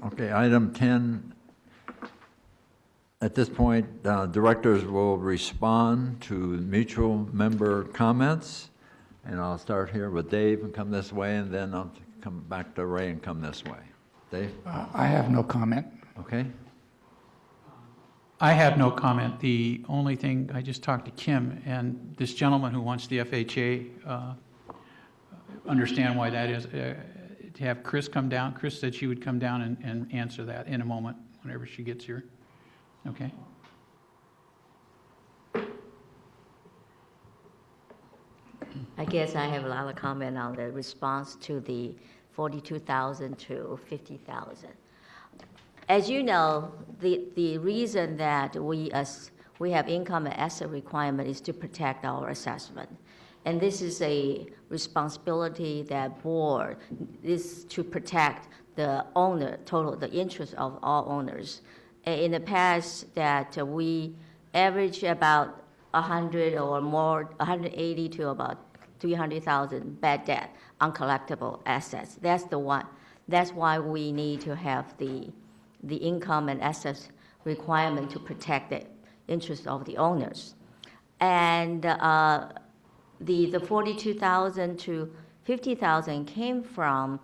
Speaker 2: Okay, item 10. At this point, directors will respond to mutual member comments. And I'll start here with Dave and come this way, and then I'll come back to Ray and come this way. Dave?
Speaker 3: I have no comment.
Speaker 2: Okay.
Speaker 3: I have no comment. The only thing, I just talked to Kim, and this gentleman who wants the FHA, understand why that is. To have Chris come down, Chris said she would come down and answer that in a moment, whenever she gets here. Okay?
Speaker 17: I guess I have a lot of comment on the response to the 42,000 to 50,000. As you know, the reason that we have income and asset requirement is to protect our assessment. And this is a responsibility that board is to protect the owner, the interest of all owners. In the past that we average about 100 or more, 180 to about 300,000 bad debt, uncollectible assets. That's the one. That's why we need to have the income and assets requirement to protect the interest of the owners. And the 42,000 to 50,000 came from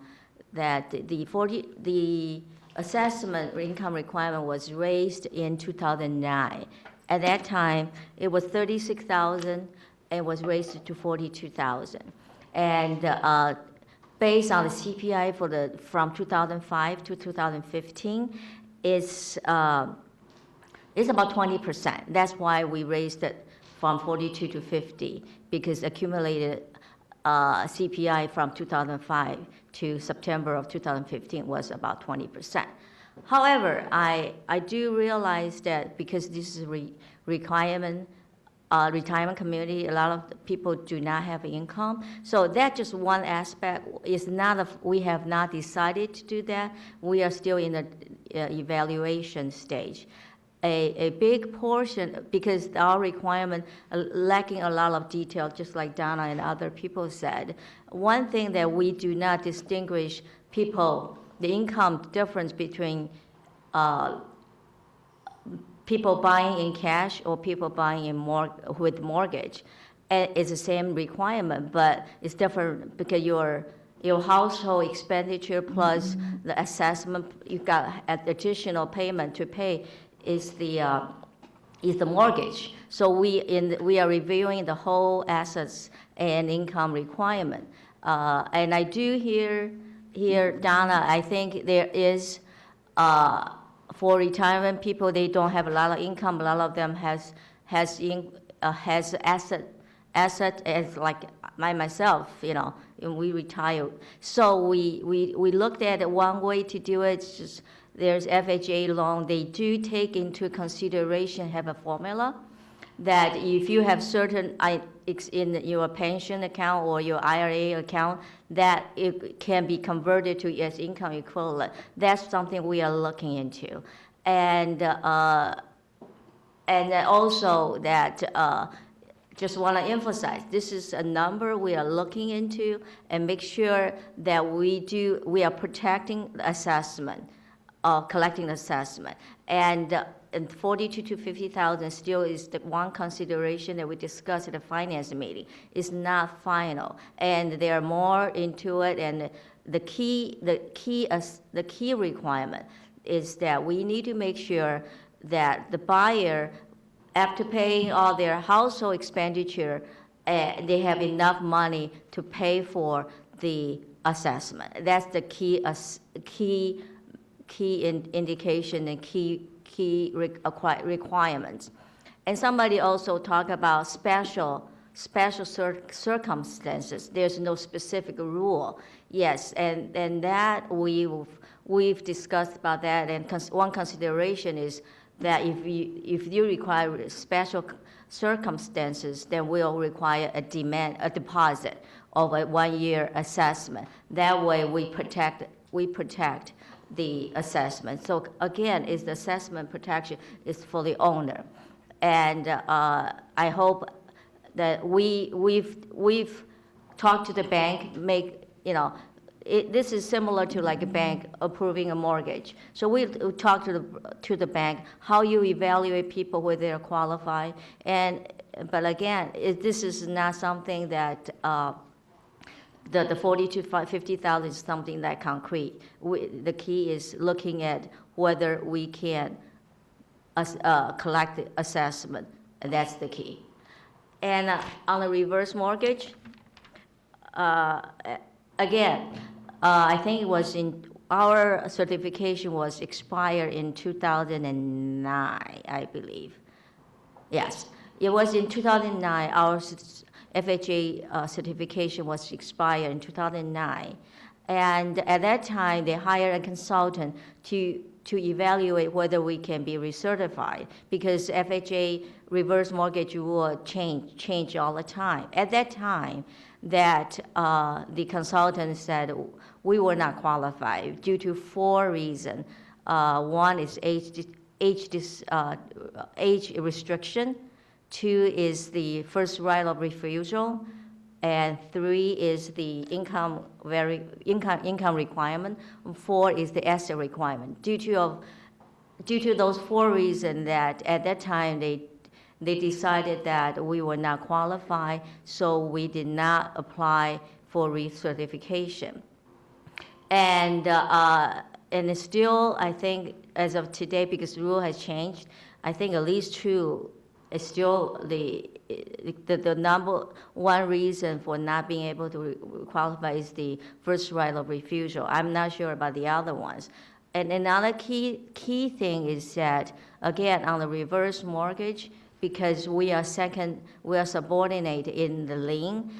Speaker 17: that the assessment income requirement was raised in 2009. At that time, it was 36,000 and was raised to 42,000. And based on the CPI from 2005 to 2015, it's about 20%. That's why we raised it from 42 to 50, because accumulated CPI from 2005 to September of 2015 was about 20%. However, I do realize that because this is a retirement community, a lot of people do not have income. So that's just one aspect. It's not we have not decided to do that. We are still in the evaluation stage. A big portion, because our requirement lacking a lot of detail, just like Donna and other people said. One thing that we do not distinguish people, the income difference between people buying in cash or people buying with mortgage. It's the same requirement, but it's different because your household expenditure plus the assessment, you've got an additional payment to pay is the mortgage. So we are reviewing the whole assets and income requirement. And I do hear Donna, I think there is for retirement people, they don't have a lot of income. A lot of them has asset as like myself, you know, and we retired. So we looked at one way to do it. It's just there's FHA loan. They do take into consideration, have a formula that if you have certain in your pension account or your IRA account, that it can be converted to as income equivalent. That's something we are looking into. And also that just want to emphasize, this is a number we are looking into and make sure that we are protecting the assessment, collecting assessment. And 42 to 50,000 still is the one consideration that we discussed at the finance meeting. It's not final, and there are more into it. And the key requirement is that we need to make sure that the buyer, after paying all their household expenditure, they have enough money to pay for the assessment. That's the key indication and key requirements. And somebody also talked about special circumstances. There's no specific rule. Yes, and that we've discussed about that. And one consideration is that if you require special circumstances, then we'll require a deposit of a 1-year assessment. That way, we protect the assessment. So again, is the assessment protection is for the owner, and I hope that we've talked to the bank. This is similar to like a bank approving a mortgage. So we talk to the bank how you evaluate people whether they're qualified. But again, this is not something that the 40 to 50,000 is something that concrete. The key is looking at whether we can collect the assessment, and that's the key. And on a reverse mortgage, again, I think it was our certification was expired in 2009, I believe. Yes, it was in 2009. Our FHA certification was expired in 2009. And at that time, they hired a consultant to evaluate whether we can be recertified, because FHA reverse mortgage rule change all the time. At that time, that the consultant said we were not qualified due to 4 reasons. One is age restriction. 2 is the first right of refusal, and 3 is the income requirement. 4 is the asset requirement. Due to those 4 reasons, that at that time they decided that we were not qualified, so we did not apply for recertification. And it's still, I think, as of today, because the rule has changed, I think at least 2 is still the number one reason for not being able to qualify is the first right of refusal. I'm not sure about the other ones. And another key thing is that, again, on the reverse mortgage, because we are subordinate in the lien,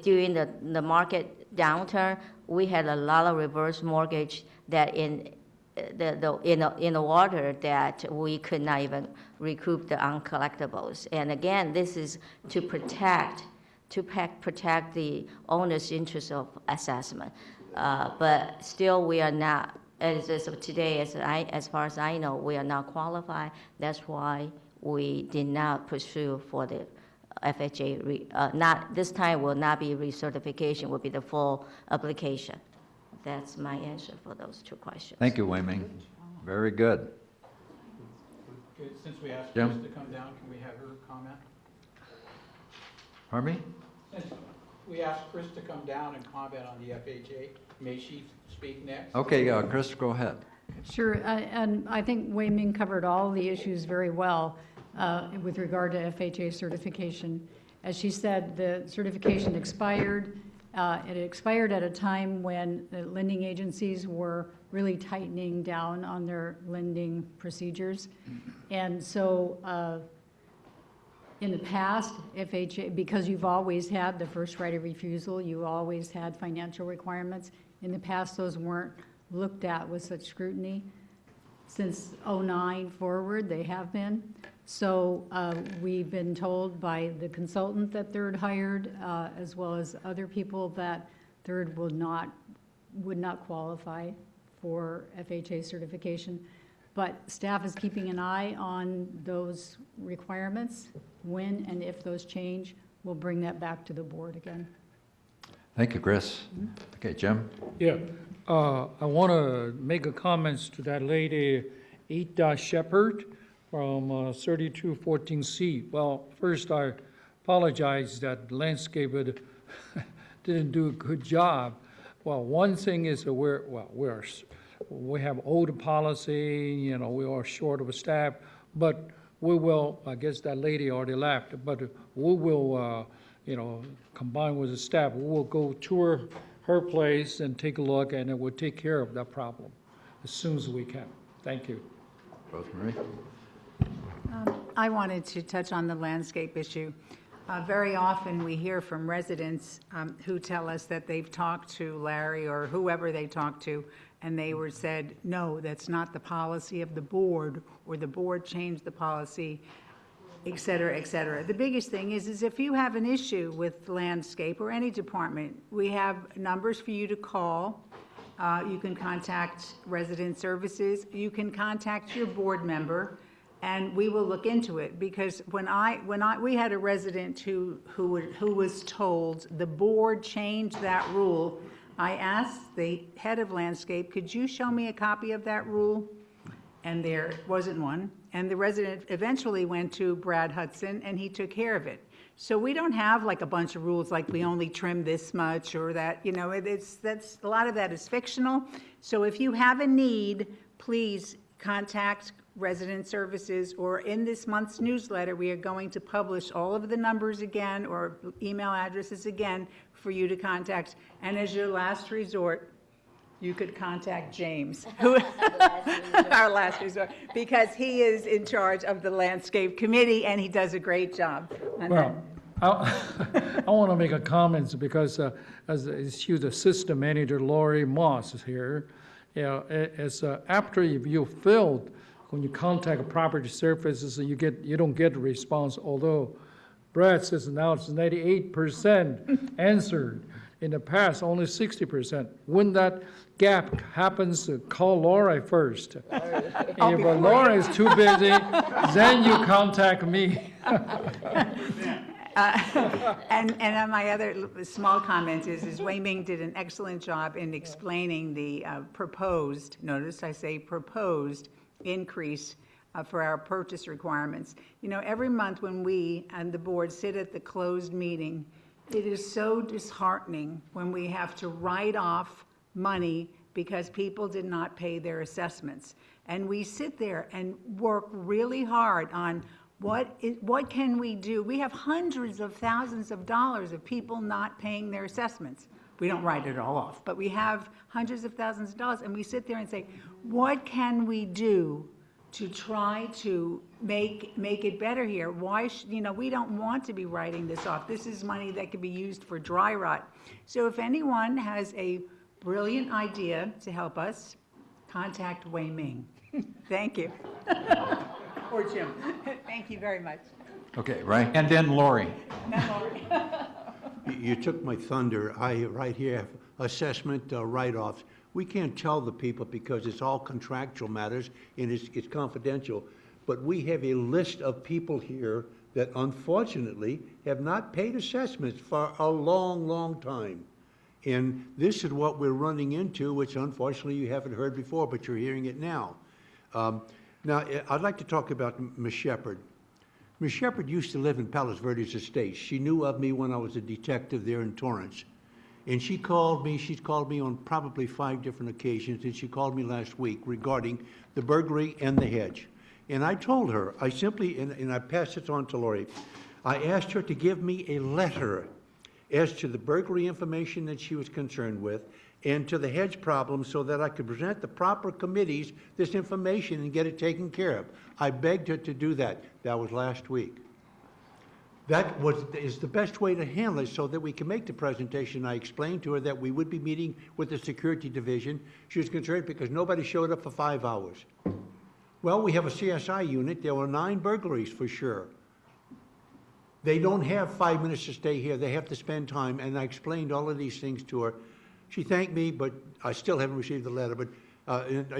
Speaker 17: during the market downturn, we had a lot of reverse mortgage that in the water that we could not even recoup the uncollectibles. And again, this is to protect the owner's interest of assessment. But still, we are not, as of today, as far as I know, we are not qualified. That's why we did not pursue for the FHA. Not this time will not be recertification, will be the full application. That's my answer for those 2 questions.
Speaker 2: Thank you, Wei Ming. Very good.
Speaker 3: Okay, since we asked
Speaker 2: Jim?
Speaker 3: Chris to come down, can we have her comment?
Speaker 2: Pardon me?
Speaker 3: Since we asked Chris to come down and comment on the FHA, may she speak next?
Speaker 2: Okay, Chris, go ahead.
Speaker 18: Sure, and I think Wei Ming covered all the issues very well with regard to FHA certification. As she said, the certification expired. It expired at a time when the lending agencies were really tightening down on their lending procedures. And so in the past, FHA, because you've always had the first right of refusal, you always had financial requirements. In the past, those weren't looked at with such scrutiny. Since '09 forward, they have been. So we've been told by the consultant that Third hired, as well as other people, that Third would not qualify for FHA certification. But staff is keeping an eye on those requirements. When and if those change, we'll bring that back to the board again.
Speaker 2: Thank you, Chris. Okay, Jim?
Speaker 7: Yeah, I want to make a comments to that lady, Ada Shepherd from 3214C. Well, first I apologize that landscaper didn't do a good job. Well, one thing is that we have old policy, we are short of a staff, but we will, I guess that lady already left, but we will combined with the staff, we will go tour her place and take a look, and it will take care of that problem as soon as we can. Thank you.
Speaker 2: Rosemary?
Speaker 1: I wanted to touch on the landscape issue. Very often, we hear from residents who tell us that they've talked to Larry or whoever they talked to, and they were said, no, that's not the policy of the board, or the board changed the policy, et cetera, et cetera. The biggest thing is if you have an issue with landscape or any department, we have numbers for you to call. You can contact Resident Services. You can contact your board member, and we will look into it. Because we had a resident who was told the board changed that rule. I asked the head of landscape, could you show me a copy of that rule? And there wasn't one. And the resident eventually went to Brad Hudson, and he took care of it. So we don't have like a bunch of rules like we only trim this much or that, that's a lot of that is fictional. So if you have a need, please contact Resident Services, or in this month's newsletter, we are going to publish all of the numbers again or email addresses again for you to contact. And as your last resort, you could contact James, our last resort, because he is in charge of the landscape committee, and he does a great job.
Speaker 7: Well, I want to make a comment because as she's the assistant manager, Lori Moss is here. After you filled, when you contact property services, you don't get a response. Although Brad says now it's 98% answered. In the past, only 60%. When that gap happens, call Laura first. If Laura is too busy, then you contact me.
Speaker 1: And my other small comment is Wei Ming did an excellent job in explaining the proposed, notice I say proposed, increase for our purchase requirements. Every month when we and the board sit at the closed meeting, it is so disheartening when we have to write off money because people did not pay their assessments. And we sit there and work really hard on what can we do. We have hundreds of thousands of dollars of people not paying their assessments. We don't write it all off, but we have hundreds of thousands of dollars, and we sit there and say, what can we do to try to make it better here? Why, we don't want to be writing this off. This is money that could be used for dry rot. So if anyone has a brilliant idea to help us, contact Wei Ming. Thank you. Or Jim. Thank you very much.
Speaker 2: Okay, right.
Speaker 3: And then Lori.
Speaker 4: You took my thunder. I right here have assessment write-offs. We can't tell the people because it's all contractual matters and it's confidential. But we have a list of people here that unfortunately have not paid assessments for a long, long time. And this is what we're running into, which unfortunately you haven't heard before, but you're hearing it now. Now, I'd like to talk about Ms. Shepard. Ms. Shepard used to live in Palos Verdes Estates. She knew of me when I was a detective there in Torrance. And she's called me on probably 5 different occasions, and she called me last week regarding the burglary and the hedge. And I told her, I simply, and I passed it on to Lori, I asked her to give me a letter as to the burglary information that she was concerned with and to the hedge problem so that I could present the proper committees this information and get it taken care of. I begged her to do that. That was last week. That is the best way to handle it so that we can make the presentation. I explained to her that we would be meeting with the security division. She was concerned because nobody showed up for 5 hours. Well, we have a CSI unit. There were 9 burglaries for sure. They don't have 5 minutes to stay here. They have to spend time, and I explained all of these things to her. She thanked me, but I still haven't received the letter. But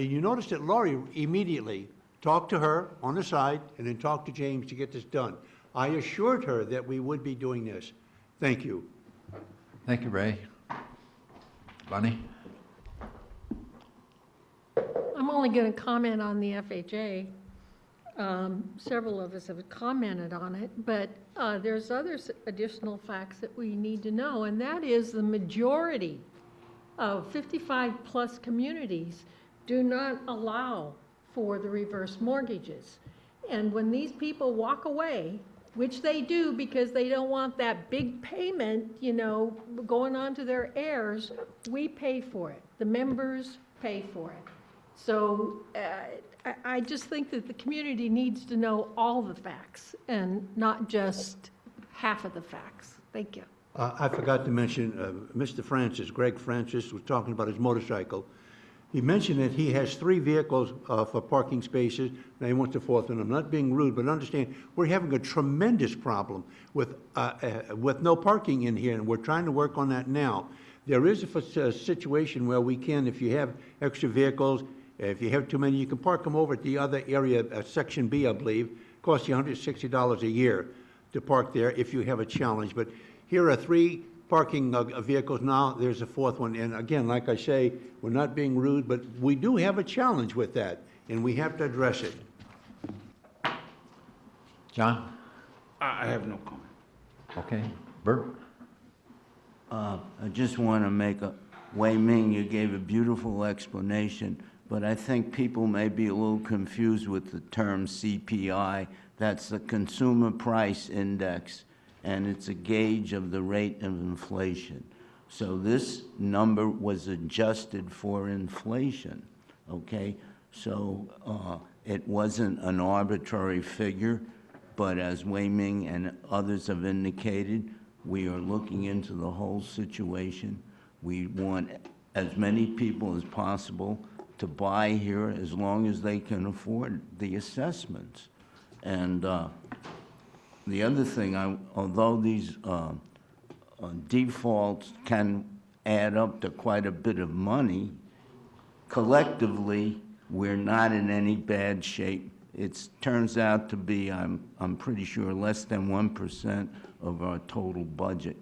Speaker 4: you notice that Lori immediately talked to her on the side and then talked to James to get this done. I assured her that we would be doing this. Thank you.
Speaker 2: Thank you, Ray. Bonnie?
Speaker 19: I'm only going to comment on the FHA. Several of us have commented on it, but there's other additional facts that we need to know, and that is the majority of 55-plus communities do not allow for the reverse mortgages. And when these people walk away, which they do because they don't want that big payment, you know, going on to their heirs, we pay for it. The members pay for it. So I just think that the community needs to know all the facts and not just half of the facts. Thank you.
Speaker 4: I forgot to mention, Mr. Francis, Greg Francis, was talking about his motorcycle. He mentioned that he has 3 vehicles for parking spaces, and he wants a 4th one. I'm not being rude, but understand, we're having a tremendous problem with no parking in here, and we're trying to work on that now. There is a situation where we can, if you have extra vehicles, if you have too many, you can park them over at the other area, Section B, I believe. Costs you $160 a year to park there if you have a challenge. But here are 3 parking vehicles now. There's a 4th one. And again, like I say, we're not being rude, but we do have a challenge with that, and we have to address it.
Speaker 2: John?
Speaker 6: I have no comment.
Speaker 2: Okay. Bert?
Speaker 6: I just want to make a, Wei Ming, you gave a beautiful explanation, but I think people may be a little confused with the term CPI. That's the Consumer Price Index, and it's a gauge of the rate of inflation. So this number was adjusted for inflation, okay? So it wasn't an arbitrary figure, but as Wei Ming and others have indicated, we are looking into the whole situation. We want as many people as possible to buy here as long as they can afford the assessments. And the other thing, although these defaults can add up to quite a bit of money, collectively, we're not in any bad shape. It turns out to be, I'm pretty sure, less than 1% of our total budget.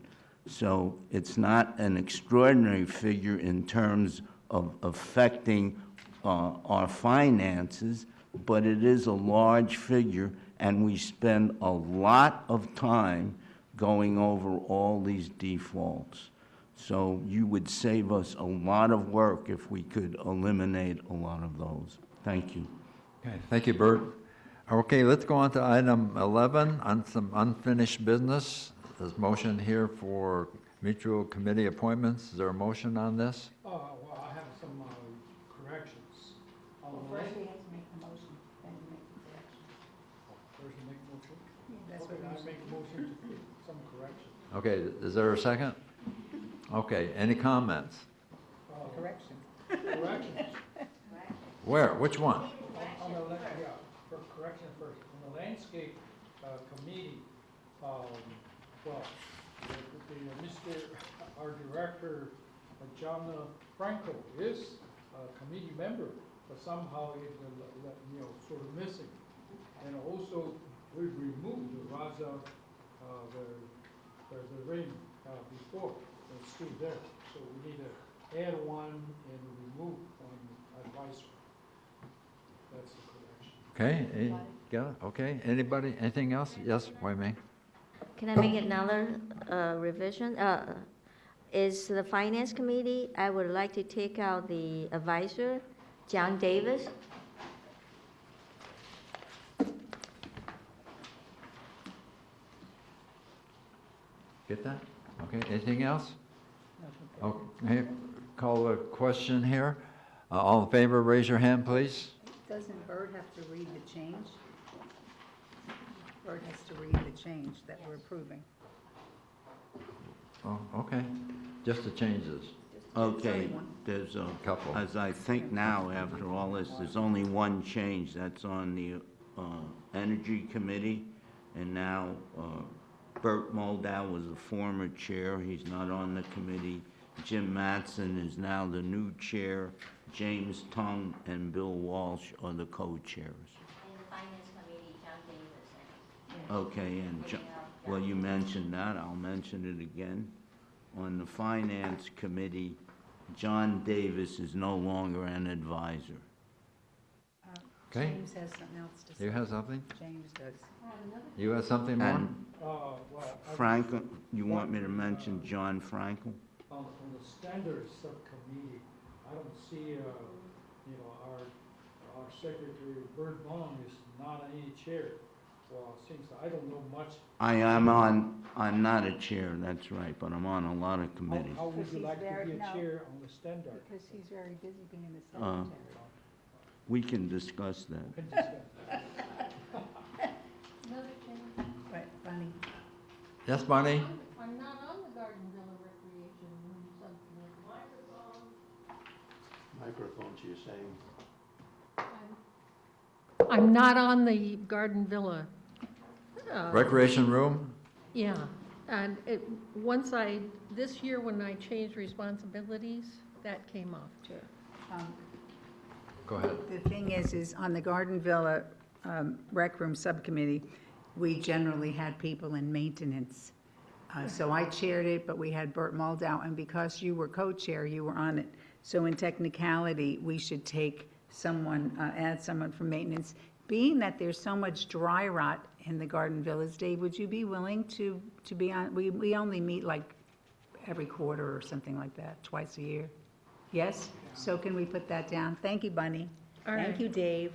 Speaker 6: So it's not an extraordinary figure in terms of affecting our finances, but it is a large figure, and we spend a lot of time going over all these defaults. So you would save us a lot of work if we could eliminate a lot of those. Thank you.
Speaker 2: Okay, thank you, Bert. Okay, let's go on to item 11, on some unfinished business. There's motion here for mutual committee appointments. Is there a motion on this?
Speaker 7: Well, I have some corrections.
Speaker 1: First, we have to make the motion, then you make the correction.
Speaker 7: First, you make a motion?
Speaker 1: That's
Speaker 7: Okay,
Speaker 1: what
Speaker 7: I
Speaker 1: we
Speaker 7: make a motion to put some corrections.
Speaker 2: Okay, is there a second? Okay, any comments?
Speaker 1: Correction.
Speaker 7: Corrections.
Speaker 2: Where, which one?
Speaker 7: On the, for correction first, on the landscape committee, well, our director, John Franco, is a committee member, but somehow he's, sort of missing. And also, we've removed the Raza, the ring before, it's still there. So we need to add one and remove one advisor. That's the correction.
Speaker 2: Okay, got it, okay. Anybody, anything else? Yes, Wei Ming?
Speaker 17: Can I make another revision? Is the Finance Committee, I would like to take out the advisor, John Davis.
Speaker 2: Get that? Okay, anything else? Okay, call a question here. All in favor, raise your hand, please.
Speaker 1: Doesn't Bert have to read the change? Bert has to read the change that we're approving.
Speaker 2: Oh, okay, just the changes.
Speaker 6: Okay, there's a
Speaker 2: couple.
Speaker 6: As I think now, after all this, there's only one change. That's on the Energy Committee, and now Bert Moldow was the former chair. He's not on the committee. Jim Mattson is now the new chair. James Tung and Bill Walsh are the co-chairs.
Speaker 17: And the Finance Committee, John Davis.
Speaker 6: Okay, and well, you mentioned that. I'll mention it again. On the Finance Committee, John Davis is no longer an advisor.
Speaker 2: Okay.
Speaker 1: James has something else to say.
Speaker 2: You have something?
Speaker 1: James does.
Speaker 2: You have something more?
Speaker 6: And Frankel, you want me to mention John Frankel?
Speaker 7: On the standards subcommittee, I don't see, our secretary, Bert Long, is not any chair. Well, since I don't know much,
Speaker 6: I'm not a chair, that's right, but I'm on a lot of committees.
Speaker 7: how would you like to be a
Speaker 1: No.
Speaker 7: chair on the standard?
Speaker 1: Because he's very busy being the
Speaker 6: Uh,
Speaker 1: secretary.
Speaker 6: We can discuss that.
Speaker 7: Can discuss.
Speaker 1: Right, Bonnie?
Speaker 2: Yes, Bonnie?
Speaker 19: I'm not on the Garden Villa Recreation Subcommittee.
Speaker 4: Microphones, you're saying?
Speaker 19: I'm not on the Garden Villa.
Speaker 2: Recreation room?
Speaker 19: Yeah, and this year when I changed responsibilities, that came off too.
Speaker 2: Go ahead.
Speaker 1: The thing is on the Garden Villa Rec Room Subcommittee, we generally had people in maintenance. So I chaired it, but we had Bert Moldow, and because you were co-chair, you were on it. So in technicality, we should take someone, add someone from maintenance. Being that there's so much dry rot in the Garden Villas, Dave, would you be willing to be on? We only meet like every quarter or something like that, twice a year. Yes? So can we put that down? Thank you, Bunny.
Speaker 19: All
Speaker 1: Thank
Speaker 19: right.
Speaker 1: you, Dave.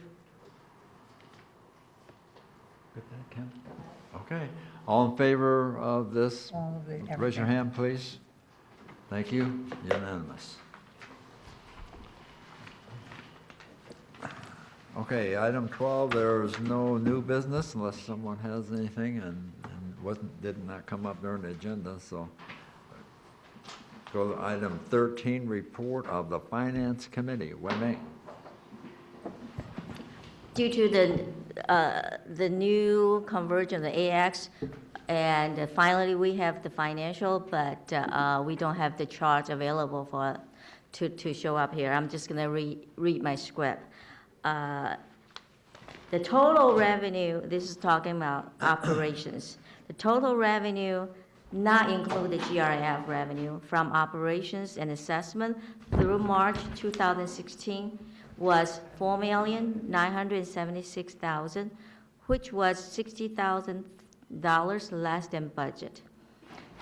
Speaker 2: Okay. All in favor of this?
Speaker 1: All of it,
Speaker 2: Raise your
Speaker 1: everything.
Speaker 2: hand, please. Thank you. Unanimous. Okay, item 12, there is no new business unless someone has anything and did not come up during the agenda, so. Go to item 13, report of the Finance Committee. Wei-Ming.
Speaker 17: Due to the new conversion of the AX, and finally we have the financial, but we don't have the chart available to show up here. I'm just going to read my script. The total revenue, this is talking about operations. The total revenue, not include the GRF revenue from operations and assessment through March 2016 was $4,976,000, which was $60,000 less than budget.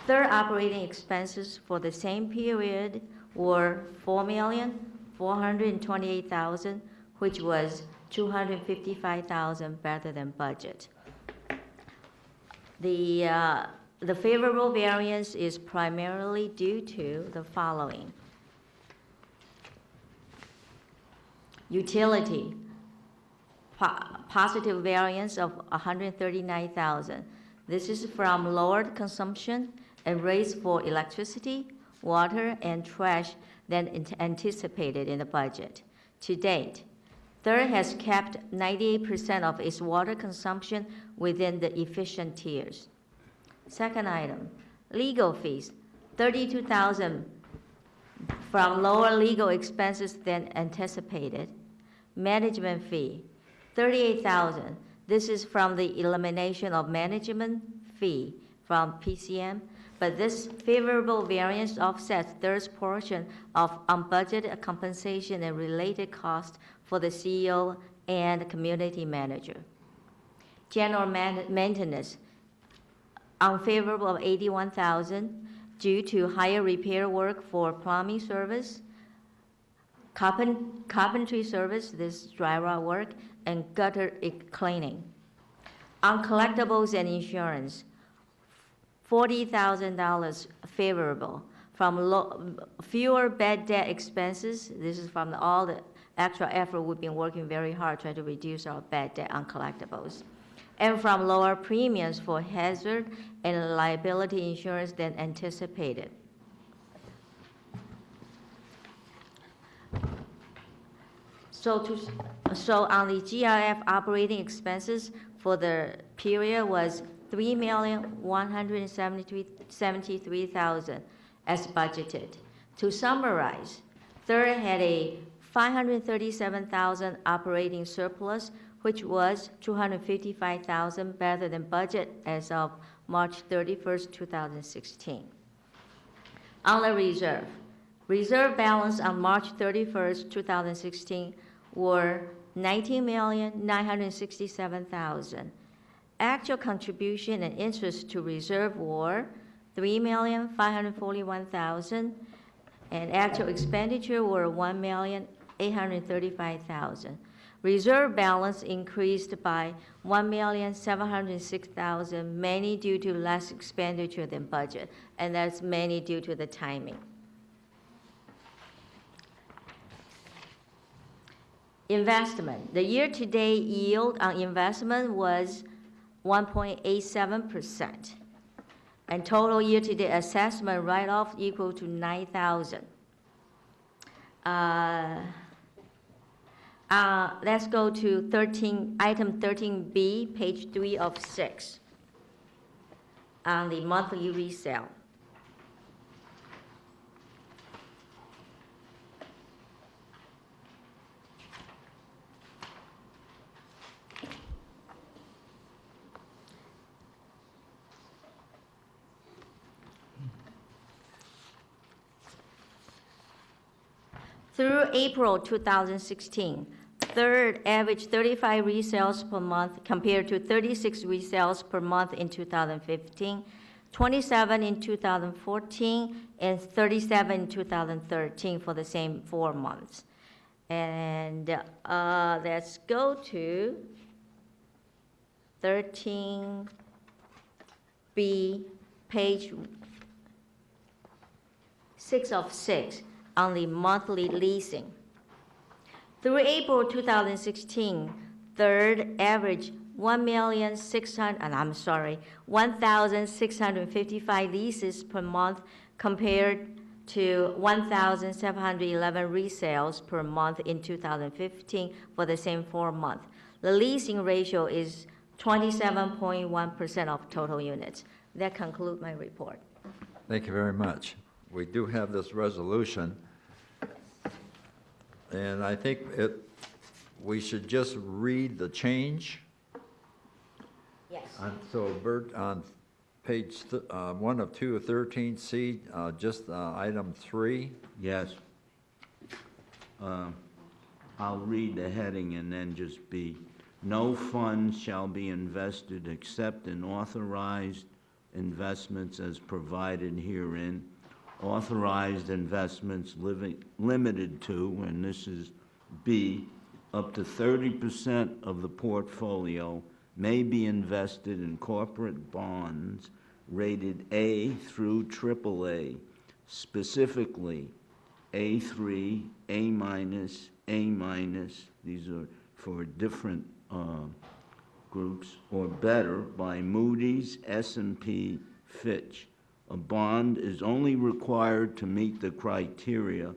Speaker 17: Third operating expenses for the same period were $4,428,000, which was $255,000 better than budget. The favorable variance is primarily due to the following. Utility, positive variance of $139,000. This is from lowered consumption and rates for electricity, water, and trash than anticipated in the budget. To date, Third has kept 98% of its water consumption within the efficient tiers. Second item, legal fees, $32,000 from lower legal expenses than anticipated. Management fee, $38,000. This is from the elimination of management fee from PCM, but this favorable variance offsets Third's portion of unbudgeted compensation and related costs for the CEO and community manager. General maintenance, unfavorable of $81,000 due to higher repair work for plumbing service, carpentry service, this dry rot work, and gutter cleaning. Uncollectibles and insurance, $40,000 favorable from fewer bad debt expenses. This is from all the extra effort we've been working very hard trying to reduce our bad debt uncollectibles. And from lower premiums for hazard and liability insurance than anticipated. So on the GRF operating expenses for the period was $3,173,000 as budgeted. To summarize, Third had a $537,000 operating surplus, which was $255,000 better than budget as of March 31st, 2016. On the reserve balance on March 31st, 2016 were $19,967,000. Actual contribution and interest to reserve were $3,541,000, and actual expenditure were $1,835,000. Reserve balance increased by $1,706,000, mainly due to less expenditure than budget, and that's mainly due to the timing. Investment. The year-to-date yield on investment was 1.87%, and total year-to-date assessment write-off equal to $9,000. Let's go to item 13B, page 3 of 6, on the monthly resale. Through April 2016, third average 35 resales per month compared to 36 resales per month in 2015, 27 in 2014, and 37 in 2013 for the same 4 months. And let's go to 13B, page 6 of 6. On the monthly leasing. Through April 2016, third average 1,655 leases per month compared to 1,711 resales per month in 2015 for the same 4 months. The leasing ratio is 27.1% of total units. That concludes my report.
Speaker 2: Thank you very much. We do have this resolution, and I think we should just read the change.
Speaker 17: Yes.
Speaker 2: So Bert, on page 1 of 2 of 13C, just item 3.
Speaker 6: Yes. I'll read the heading and then just be, no funds shall be invested except in authorized investments as provided herein. Authorized investments limited to, and this is B, up to 30% of the portfolio may be invested in corporate bonds rated A through AAA, specifically A3, A minus, A minus, these are for different groups, or better by Moody's, S&P, Fitch. A bond is only required to meet the criteria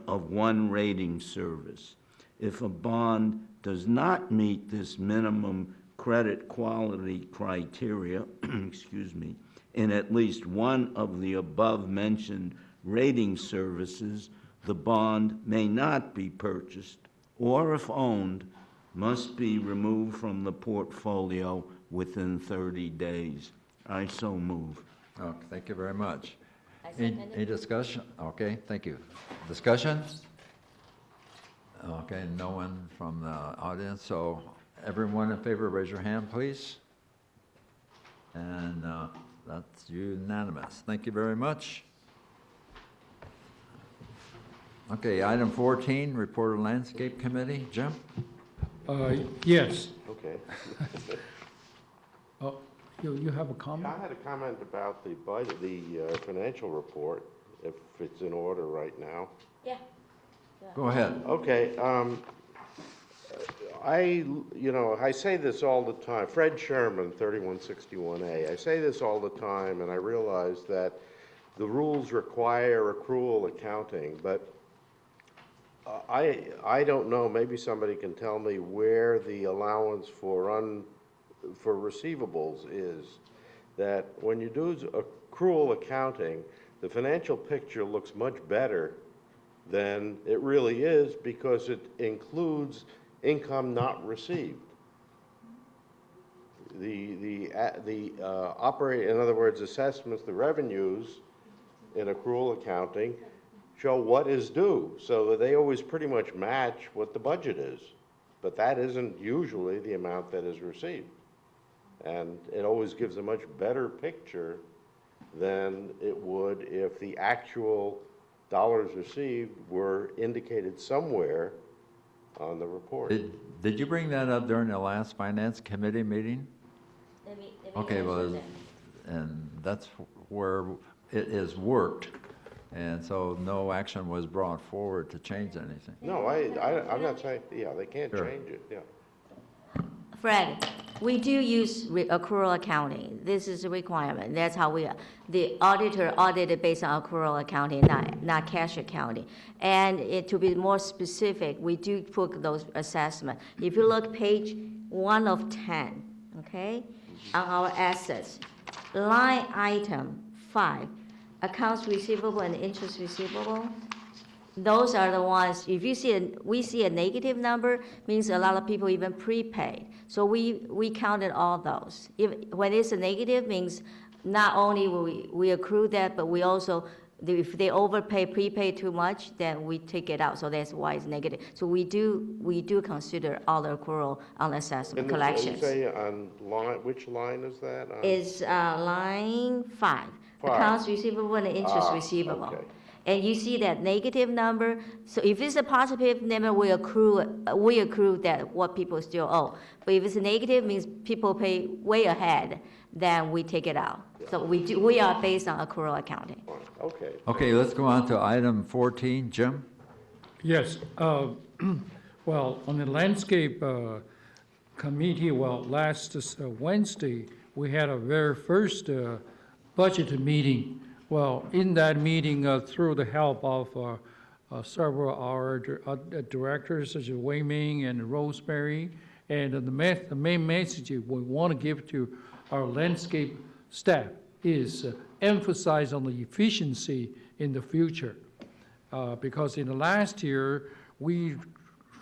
Speaker 6: of one rating service. If a bond does not meet this minimum credit quality criteria, excuse me, in at least one of the above-mentioned rating services, the bond may not be purchased, or if owned, must be removed from the portfolio within 30 days. I so move.
Speaker 2: Okay, thank you very much.
Speaker 17: I second
Speaker 2: Any discussion? Okay, thank you. Discussion? Okay, no one from the audience, so everyone in favor, raise your hand, please. And that's unanimous. Thank you very much. Okay, item 14, report of Landscape Committee. Jim?
Speaker 7: Yes.
Speaker 13: Okay.
Speaker 7: Oh, you have a comment?
Speaker 20: I had a comment about the budget, the financial report, if it's in order right now.
Speaker 17: Yeah.
Speaker 2: Go ahead.
Speaker 20: Okay, I say this all the time. Fred Sherman, 3161A. I say this all the time, and I realize that the rules require accrual accounting, but I don't know, maybe somebody can tell me where the allowance for receivables is. That when you do accrual accounting, the financial picture looks much better than it really is because it includes income not received. The in other words, assessments, the revenues in accrual accounting show what is due, so that they always pretty much match what the budget is. But that isn't usually the amount that is received. And it always gives a much better picture than it would if the actual dollars received were indicated somewhere on the report.
Speaker 2: Did you bring that up during the last Finance Committee meeting? Okay, well, and that's where it is worked, and so no action was brought forward to change anything.
Speaker 20: No, I'm not saying, yeah, they can't
Speaker 2: Sure.
Speaker 20: change it, yeah.
Speaker 17: Fred, we do use accrual accounting. This is a requirement. That's how the auditor audited based on accrual accounting, not cash accounting. And to be more specific, we do put those assessments. If you look page 1 of 10, okay, on our assets, line item 5, accounts receivable and interest receivable. Those are the ones, if you see we see a negative number, means a lot of people even prepaid. So we counted all those. When it's a negative, means not only will we accrue that, but we also, if they overpay, prepay too much, then we take it out. So that's why it's negative. So we do consider all the accrual on assessment collections.
Speaker 20: You say on line, which line is that?
Speaker 17: It's line 5, accounts receivable and interest receivable.
Speaker 20: Okay.
Speaker 17: And you see that negative number. So if it's a positive number, we accrue that what people still owe. But if it's a negative, means people pay way ahead, then we take it out. So we are based on accrual accounting.
Speaker 20: Okay.
Speaker 2: Okay, let's go on to item 14. Jim?
Speaker 7: Yes, well, on the landscape committee, well, last Wednesday, we had a very first budget meeting. Well, in that meeting, through the help of several of our directors, such as Wei Ming and Rosemary, and the main message we want to give to our landscape staff is emphasize on the efficiency in the future. Because in the last year, we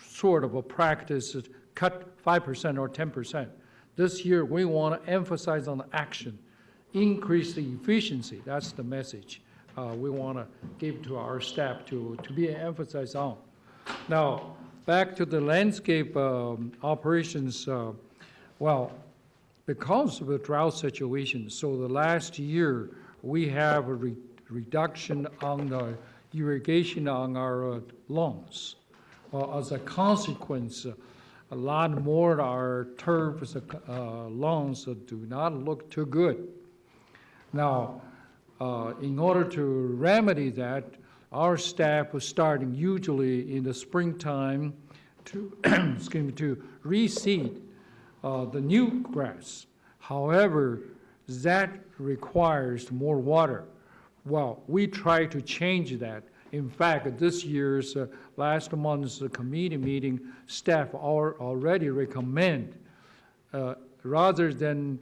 Speaker 7: sort of practiced cut 5% or 10%. This year, we want to emphasize on action. Increase the efficiency, that's the message we want to give to our staff to be emphasized on. Now, back to the landscape operations, well, because of the drought situation, so the last year we have a reduction on the irrigation on our lawns. As a consequence, a lot more of our turf lawns do not look too good. Now, in order to remedy that, our staff was starting usually in the springtime to, to reseed the new grass. However, that requires more water. Well, we try to change that. In fact, this year's, last month's committee meeting, staff already recommend, rather than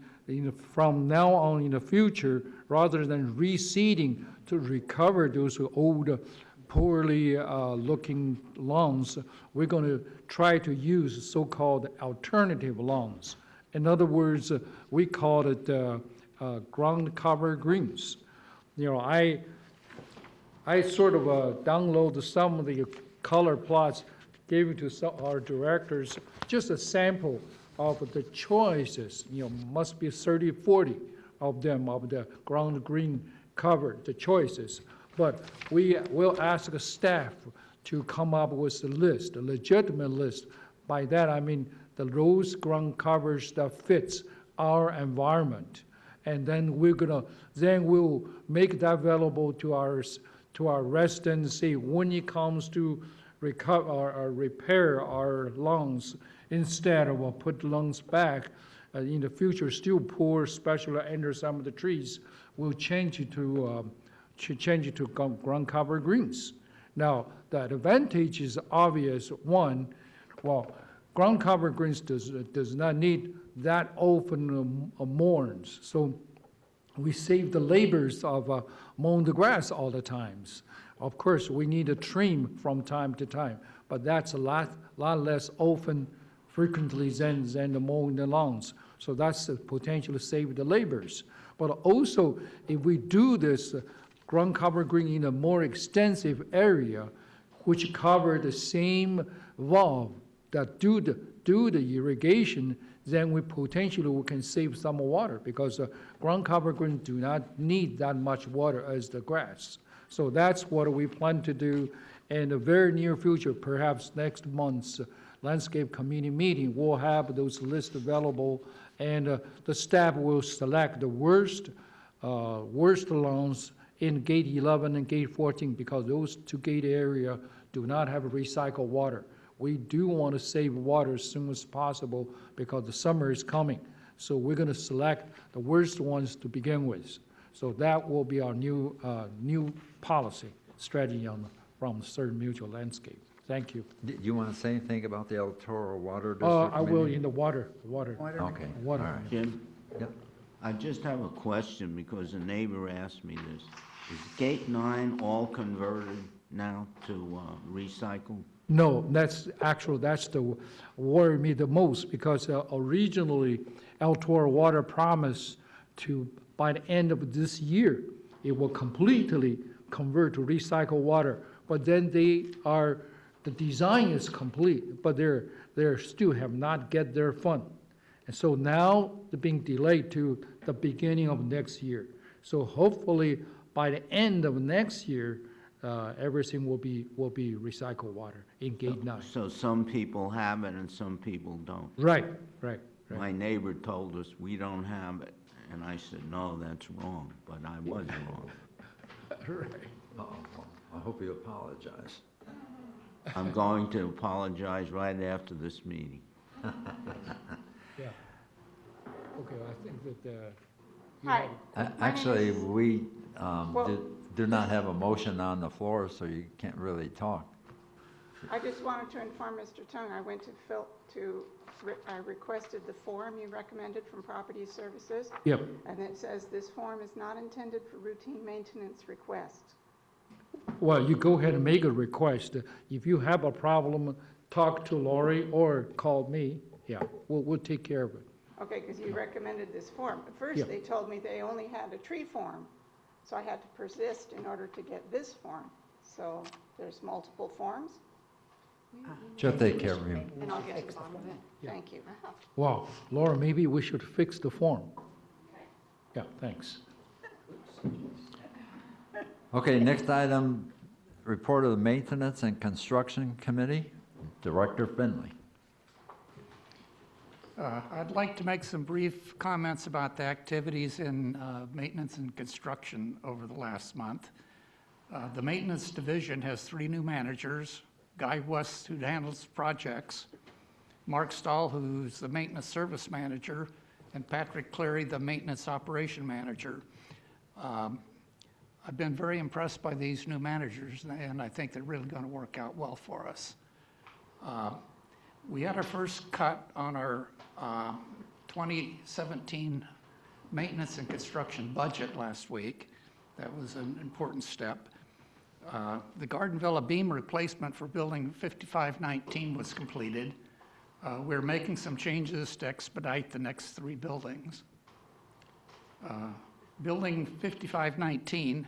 Speaker 7: from now on in the future, rather than reseeding to recover those old, poorly looking lawns, we're going to try to use so-called alternative lawns. In other words, we call it ground cover greens. You know, I sort of downloaded some of the color plots, gave it to our directors, just a sample of the choices, must be 30, 40 of them, of the ground green cover, the choices. But we will ask the staff to come up with a list, a legitimate list. By that, I mean those ground covers that fits our environment. And then we'll make that available to our residents, see when it comes to recover or repair our lawns, instead of put lawns back in the future, still poor, especially under some of the trees, we'll change it to ground cover greens. Now, the advantage is obvious. One, well, ground cover greens does not need that often mourns, so we save the labors of mowing the grass all the times. Of course, we need to trim from time to time, but that's a lot less often, frequently than the mowing the lawns. So that's potentially save the labors. But also, if we do this ground cover green in a more extensive area, which cover the same valve that do the irrigation, then we can save some water, because ground cover greens do not need that much water as the grass. So that's what we plan to do in the very near future, perhaps next month's landscape committee meeting, we'll have those lists available, and the staff will select the worst lawns in Gate 11 and Gate 14, because those two gate area do not have recycled water. We do want to save water as soon as possible because the summer is coming. So we're going to select the worst ones to begin with. So that will be our new policy strategy from Third Mutual Landscape. Thank you.
Speaker 2: Do you want to say anything about the El Toro Water District?
Speaker 7: I will
Speaker 2: Committee?
Speaker 7: in the water.
Speaker 2: Okay.
Speaker 7: Water.
Speaker 2: All right.
Speaker 6: Jim?
Speaker 2: Yep.
Speaker 6: I just have a question because a neighbor asked me this. Is Gate 9 all converted now to recycle?
Speaker 7: No, that's the worry me the most, because originally El Toro Water promised to, by the end of this year, it will completely convert to recycled water. But then the design is complete, but they still have not get their fund. And so now they're being delayed to the beginning of next year. So hopefully by the end of next year, everything will be recycled water in Gate 9.
Speaker 6: So some people have it and some people don't.
Speaker 7: Right.
Speaker 6: My neighbor told us we don't have it, and I said, no, that's wrong, but I was wrong.
Speaker 7: Right.
Speaker 2: Uh-oh. I hope you apologize.
Speaker 6: I'm going to apologize right after this meeting.
Speaker 7: Yeah. Okay, I think that
Speaker 8: Hi.
Speaker 2: Actually, we do not have a motion on the floor, so you can't really talk.
Speaker 8: I just wanted to inform Mr. Tung, I went I requested the form you recommended from Property Services.
Speaker 7: Yep.
Speaker 8: And it says this form is not intended for routine maintenance requests.
Speaker 7: Well, you go ahead and make a request. If you have a problem, talk to Lori or call me. Yeah, we'll take care of it.
Speaker 8: Okay, because you recommended this form. At first,
Speaker 7: Yeah.
Speaker 8: they told me they only had a tree form, so I had to persist in order to get this form. So there's multiple forms,
Speaker 2: She'll take care of you.
Speaker 8: and I'll get to the bottom of it. Thank you.
Speaker 7: Wow, Laura, maybe we should fix the form. Yeah, thanks.
Speaker 2: Okay, next item, report of the Maintenance and Construction Committee, Director Finley.
Speaker 3: I'd like to make some brief comments about the activities in maintenance and construction over the last month. The Maintenance Division has 3 new managers: Guy West, who handles projects, Mark Stahl, who's the Maintenance Service Manager, and Patrick Cleary, the Maintenance Operation Manager. I've been very impressed by these new managers, and I think they're really going to work out well for us. We had our first cut on our 2017 maintenance and construction budget last week. That was an important step. The Garden Villa beam replacement for building 5519 was completed. We're making some changes to expedite the next 3 buildings. Building 5519,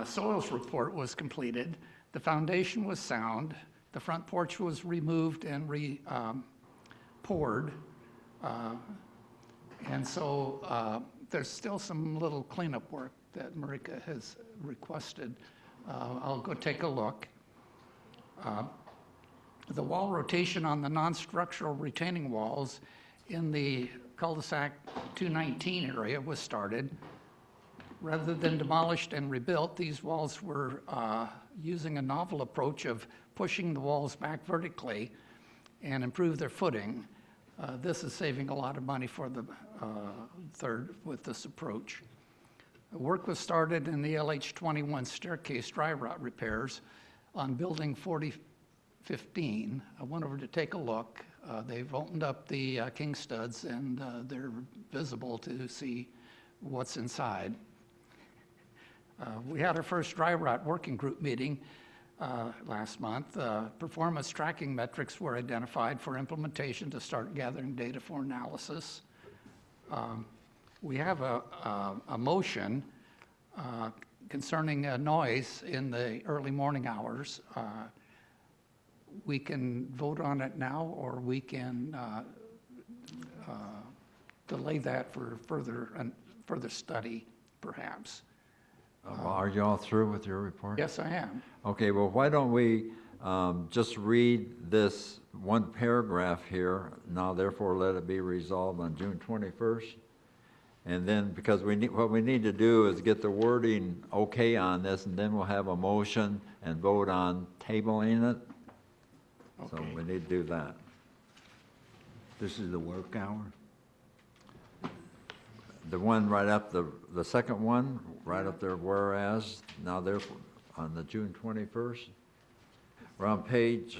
Speaker 3: soils report was completed. The foundation was sound. The front porch was removed and poured. And so there's still some little cleanup work that Marika has requested. I'll go take a look. The wall rotation on the non-structural retaining walls in the cul-de-sac 219 area was started. Rather than demolished and rebuilt, these walls were using a novel approach of pushing the walls back vertically and improve their footing. This is saving a lot of money for the third with this approach. Work was started in the LH21 staircase dry rot repairs on building 4015. I went over to take a look. They've opened up the king studs and they're visible to see what's inside. We had our first dry rot working group meeting last month. Performance tracking metrics were identified for implementation to start gathering data for analysis. We have a motion concerning noise in the early morning hours. We can vote on it now, or we can delay that for further study, perhaps.
Speaker 2: Are you all through with your report?
Speaker 3: Yes, I am.
Speaker 2: Okay, well, why don't we Just read this one paragraph here, now therefore let it be resolved on June 21st. And then, because what we need to do is get the wording okay on this, and then we'll have a motion and vote on tabling it. So we need to do that.
Speaker 6: This is the work hour?
Speaker 2: The one right up, the second one, right up there, whereas, now therefore, on the June 21st. We're on page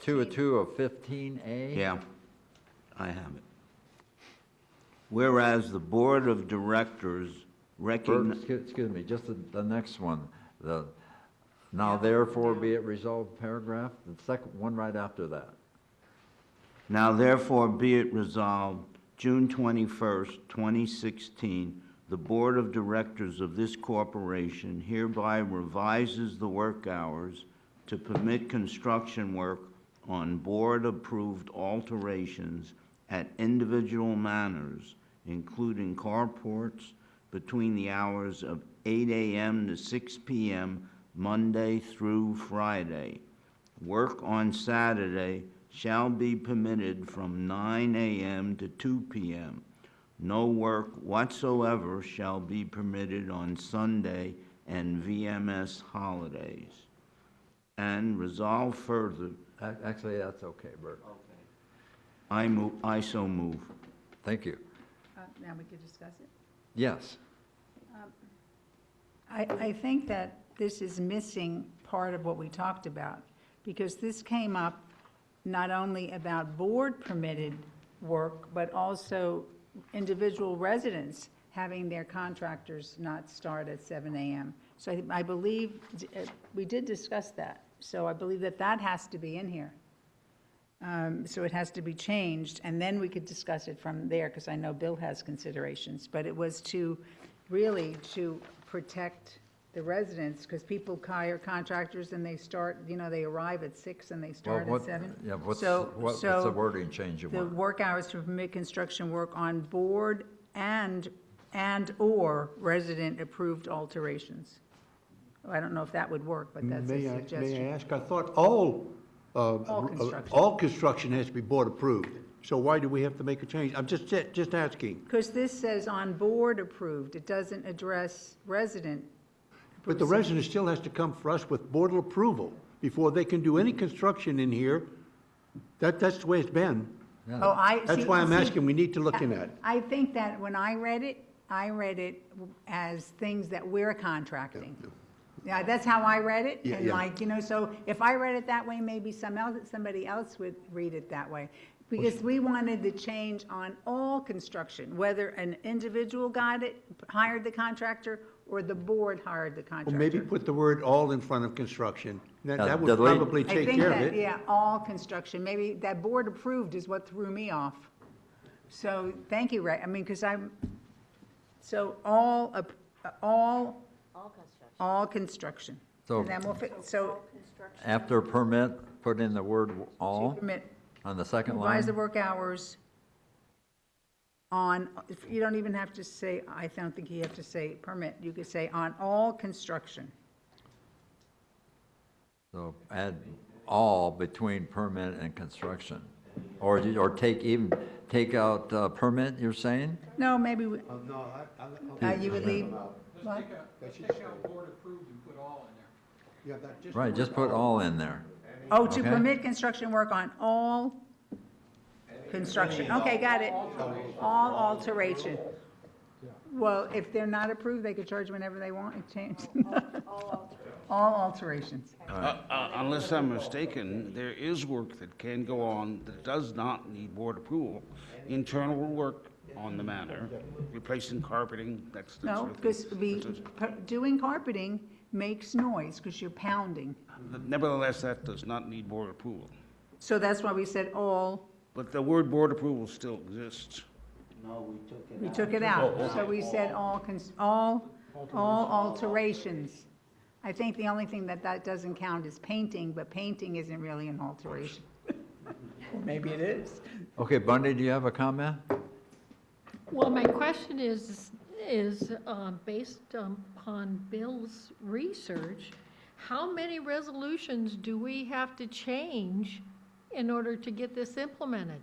Speaker 2: 202 of 15A.
Speaker 6: Yeah, I have it. Whereas the Board of Directors recognize...
Speaker 2: Excuse me, just the next one. Now therefore be it resolved paragraph, the second one right after that.
Speaker 6: Now therefore be it resolved, June 21st, 2016, the Board of Directors of this corporation hereby revises the work hours to permit construction work on board-approved alterations at individual manors, including carports, between the hours of 8 a.m. to 6 p.m., Monday through Friday. Work on Saturday shall be permitted from 9 a.m. to 2 p.m. No work whatsoever shall be permitted on Sunday and VMS holidays. And resolve further.
Speaker 2: Actually, that's okay, Bert.
Speaker 6: I so move.
Speaker 2: Thank you.
Speaker 1: Now we could discuss it.
Speaker 2: Yes.
Speaker 1: I think that this is missing part of what we talked about, because this came up not only about board-permitted work, but also individual residents having their contractors not start at 7 a.m. So I believe we did discuss that. So I believe that that has to be in here. So it has to be changed, and then we could discuss it from there, because I know Bill has considerations. But it was to protect the residents, because people hire contractors and they start, they arrive at 6 and they start at 7.
Speaker 2: Yeah, what's
Speaker 1: So
Speaker 2: the wording change you
Speaker 1: the
Speaker 2: want?
Speaker 1: work hours to permit construction work on board and/or resident-approved alterations. I don't know if that would work, but that's a suggestion.
Speaker 4: May I ask, I thought all construction has to be board approved. So why do we have to make a change? I'm just asking.
Speaker 1: Because this says on board approved, it doesn't address resident.
Speaker 4: But the resident still has to come for us with board approval before they can do any construction in here. That's the way it's been.
Speaker 1: Oh,
Speaker 4: That's why I'm asking, we need to look in at it.
Speaker 1: I think that when I read it as things that we're contracting. Yeah, that's how I read it.
Speaker 4: Yeah,
Speaker 1: And
Speaker 4: yeah.
Speaker 1: like, so if I read it that way, maybe somebody else would read it that way. Because we wanted the change on all construction, whether an individual hired the contractor, or the board hired the contractor.
Speaker 4: Well, maybe put the word "all" in front of construction. That would
Speaker 2: delete.
Speaker 4: probably take care of it.
Speaker 1: Yeah, all construction, maybe that board approved is what threw me off. So, thank you, Ray, so all construction.
Speaker 2: So-
Speaker 1: And then so,
Speaker 2: After permit, put in the word all
Speaker 1: permit,
Speaker 2: on the second
Speaker 1: revise the
Speaker 2: line?
Speaker 1: work hours on, you don't even have to say, I don't think you have to say permit, you could say on all construction.
Speaker 2: So add all between permit and construction. Or take out permit, you're saying?
Speaker 1: No, maybe,
Speaker 4: No,
Speaker 1: you would leave, what?
Speaker 3: Take out board approved and put all in there.
Speaker 2: Right, just put all in there.
Speaker 1: Oh, to
Speaker 2: Okay.
Speaker 1: permit construction work on all construction. Okay, got it. All alteration. Well, if they're not approved, they could charge whenever they want and change. All alterations.
Speaker 21: Unless I'm mistaken, there is work that can go on that does not need board approval. Internal work on the manor, replacing carpeting, that's the
Speaker 1: No,
Speaker 21: sort of
Speaker 1: because
Speaker 21: thing.
Speaker 1: doing carpeting makes noise because you're pounding.
Speaker 21: Nevertheless, that does not need board approval.
Speaker 1: So that's why we said all,
Speaker 21: But the word board approval still exists.
Speaker 6: No,
Speaker 1: we took it out. So we said all alterations. I think the only thing that doesn't count is painting, but painting isn't really an alteration. Or maybe it is.
Speaker 2: Okay, Bundy, do you have a comment?
Speaker 19: Well, my question is based upon Bill's research, how many resolutions do we have to change in order to get this implemented?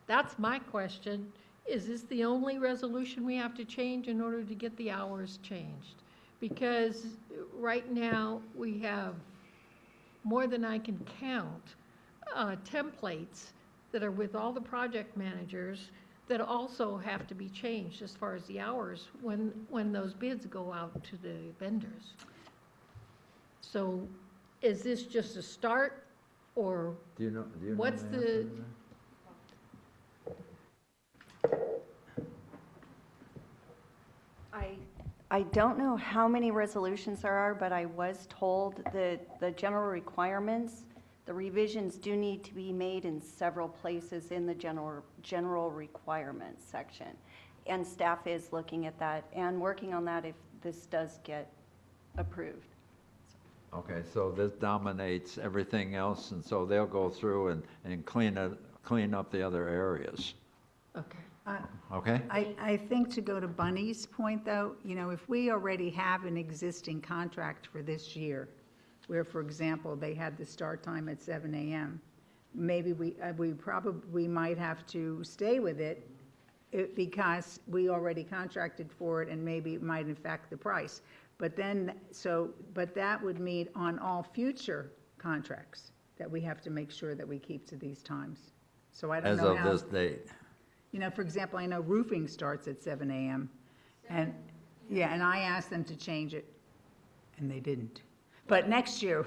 Speaker 19: That's my question. Is this the only resolution we have to change in order to get the hours changed? Because right now, we have more than I can count templates that are with all the project managers that also have to be changed as far as the hours when those bids go out to the vendors. So is this just a start, or
Speaker 2: Do you know
Speaker 19: what's
Speaker 2: the
Speaker 19: the,
Speaker 2: answer to that?
Speaker 5: I don't know how many resolutions there are, but I was told that the general requirements, the revisions do need to be made in several places in the general requirements section. And staff is looking at that and working on that if this does get approved.
Speaker 2: Okay, so this dominates everything else, and so they'll go through and clean up the other areas.
Speaker 19: okay.
Speaker 2: Okay?
Speaker 1: I think to go to Bunny's point, though, you know, if we already have an existing contract for this year, where, for example, they had the start time at 7 a.m., maybe we might have to stay with it because we already contracted for it, and maybe it might affect the price. But that would mean on all future contracts that we have to make sure that we keep to these times. So I don't know how.
Speaker 2: As of this date.
Speaker 1: You know, for example, I know roofing starts at 7 a.m. And, yeah, and I asked them to change it, and they didn't. But next year,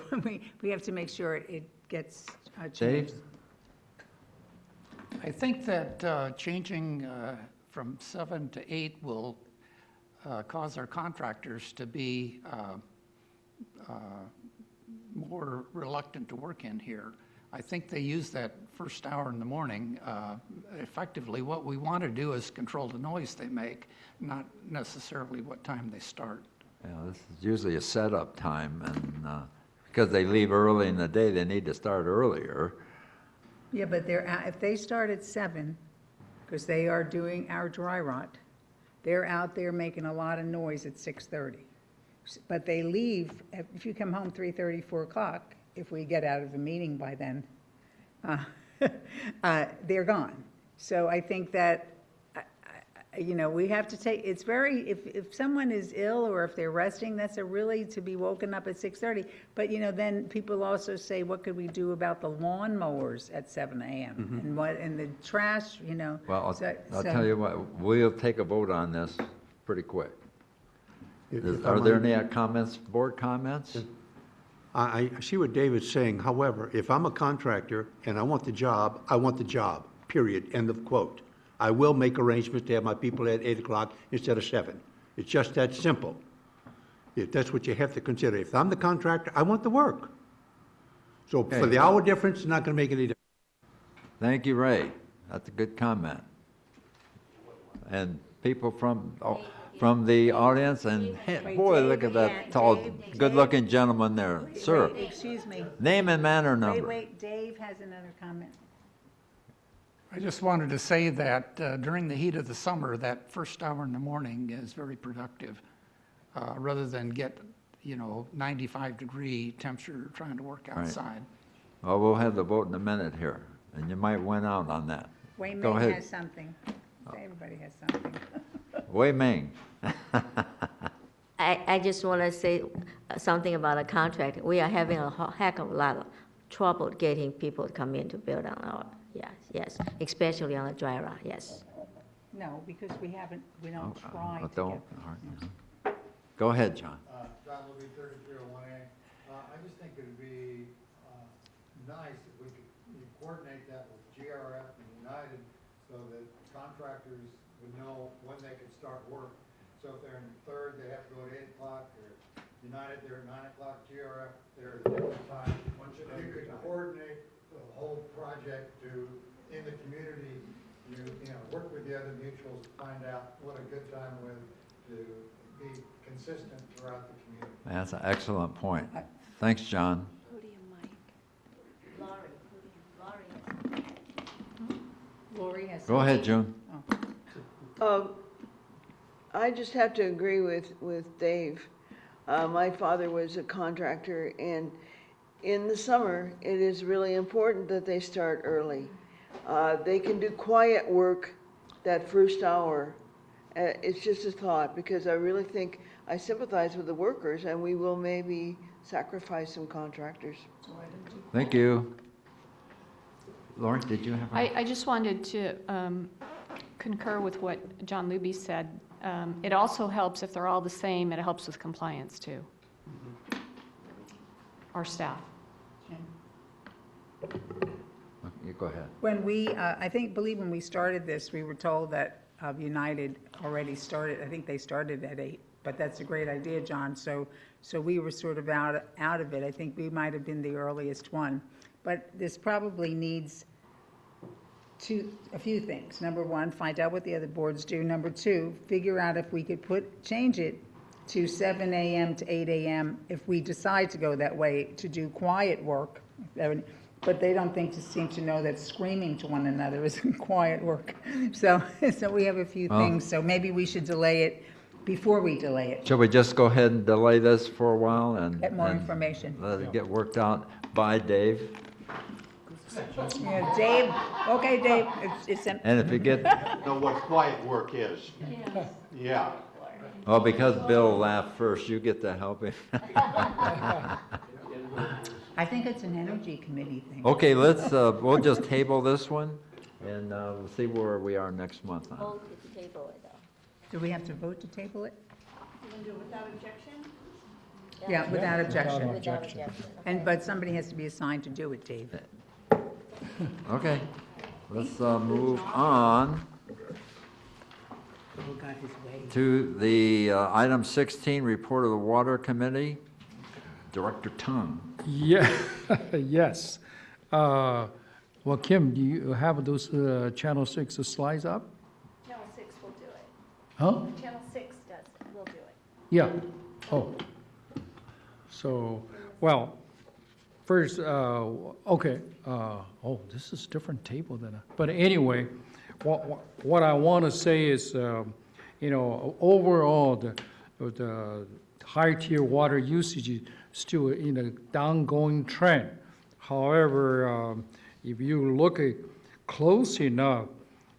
Speaker 1: we have to make sure it gets changed.
Speaker 2: Dave?
Speaker 3: I think that changing from 7 to 8 will cause our contractors to be more reluctant to work in here. I think they use that first hour in the morning effectively. What we want to do is control the noise they make, not necessarily what time they start.
Speaker 2: Yeah, this is usually a setup time, and because they leave early in the day, they need to start earlier.
Speaker 1: Yeah, but if they start at 7, because they are doing our dry rot, they're out there making a lot of noise at 6:30. But they leave, if you come home 3:30, 4 o'clock, if we get out of the meeting by then, they're gone. So I think that, you know, we have to take, it's very, if someone is ill or if they're resting, that's a really to be woken up at 6:30. But, you know, then people also say, what could we do about the lawn mowers at 7 a.m.? And the trash, you know.
Speaker 2: Well, I'll tell you what, we'll take a vote on this pretty quick. Are there any comments, board comments?
Speaker 4: I see what David's saying. However, if I'm a contractor and I want the job, I want the job, period, end of quote. I will make arrangements to have my people at 8 o'clock instead of 7. It's just that simple. If that's what you have to consider. If I'm the contractor, I want the work. So for the hour difference, it's not going to make any difference.
Speaker 2: Thank you, Ray. That's a good comment. And people from the audience, and boy, look at that tall, good-looking gentleman there. Sir,
Speaker 1: Excuse me.
Speaker 2: name and manner number.
Speaker 1: Wait, Dave has another comment.
Speaker 3: I just wanted to say that during the heat of the summer, that first hour in the morning is very productive, rather than get, 95-degree temperature trying to work outside.
Speaker 2: Well, we'll have the vote in a minute here, and you might win out on that.
Speaker 1: Wei
Speaker 2: Go
Speaker 1: Ming
Speaker 2: ahead.
Speaker 1: has something. Everybody has something.
Speaker 2: Wei Ming.
Speaker 17: I just want to say something about a contract. We are having a heck of a lot of trouble getting people to come in to build on our, yes, especially on the dry rot, yes.
Speaker 1: No, because we don't try to
Speaker 2: Don't.
Speaker 1: get.
Speaker 2: All right. Go ahead, John.
Speaker 22: John Levy, 3301A. I just think it'd be nice if we could coordinate that with GRF and United so that contractors would know when they could start work. So if they're in third, they have to go at 8 o'clock, or United, they're at 9 o'clock, GRF, they're at different time. If you could coordinate the whole project in the community, work with the other mutuals, find out what a good time was to be consistent throughout the community.
Speaker 2: That's an excellent point. Thanks, John.
Speaker 1: Lori has.
Speaker 2: Go ahead, June.
Speaker 11: I just have to agree with Dave.
Speaker 9: My father was a contractor, and in the summer, it is really important that they start early. They can do quiet work that first hour. It's just a thought, because I really think I sympathize with the workers, and we will maybe sacrifice some contractors.
Speaker 2: Thank you. Lauren, did you have?
Speaker 10: I just wanted to concur with what John Luby said. It also helps if they're all the same, it helps with compliance too. Our staff.
Speaker 2: You go ahead.
Speaker 1: When we, believe when we started this, we were told that United already started, I think they started at 8, but that's a great idea, John. So we were sort of out of it. I think we might have been the earliest one. But this probably needs a few things. Number one, find out what the other boards do. Number two, figure out if we could change it to 7 a.m. to 8 a.m. if we decide to go that way to do quiet work. But they don't seem to know that screaming to one another isn't quiet work. So we have a few things. So maybe we should delay it before we delay it.
Speaker 2: Shall we just go ahead and delay this for a while and
Speaker 1: Get more information.
Speaker 2: let it get worked out? Bye, Dave.
Speaker 1: Yeah, Dave. Okay, Dave.
Speaker 2: And if you get,
Speaker 20: Know what quiet work is. Yeah.
Speaker 2: oh, because Bill laughed first, you get to help him.
Speaker 1: I think it's an energy committee thing.
Speaker 2: Okay, we'll just table this one, and we'll see where we are next month on it.
Speaker 17: Vote to table it, though.
Speaker 1: Do we have to vote to table it?
Speaker 16: You want to do it without objection?
Speaker 1: Yeah, without objection.
Speaker 17: Without objection.
Speaker 1: But somebody has to be assigned to do it, Dave.
Speaker 2: Okay, let's move on
Speaker 1: Who got his way?
Speaker 2: to the item 16, report of the Water Committee. Director Tung.
Speaker 7: Yeah, yes. Well, Kim, do you have those Channel 6 slides up?
Speaker 16: Channel 6 will do it.
Speaker 7: Huh?
Speaker 16: Channel 6 will do it.
Speaker 7: Yeah. Oh. So, well, first, okay. Oh, this is a different table than. But anyway, what I want to say is, overall, the high-tier water usage is still in a downgoing trend. However, if you look at close enough,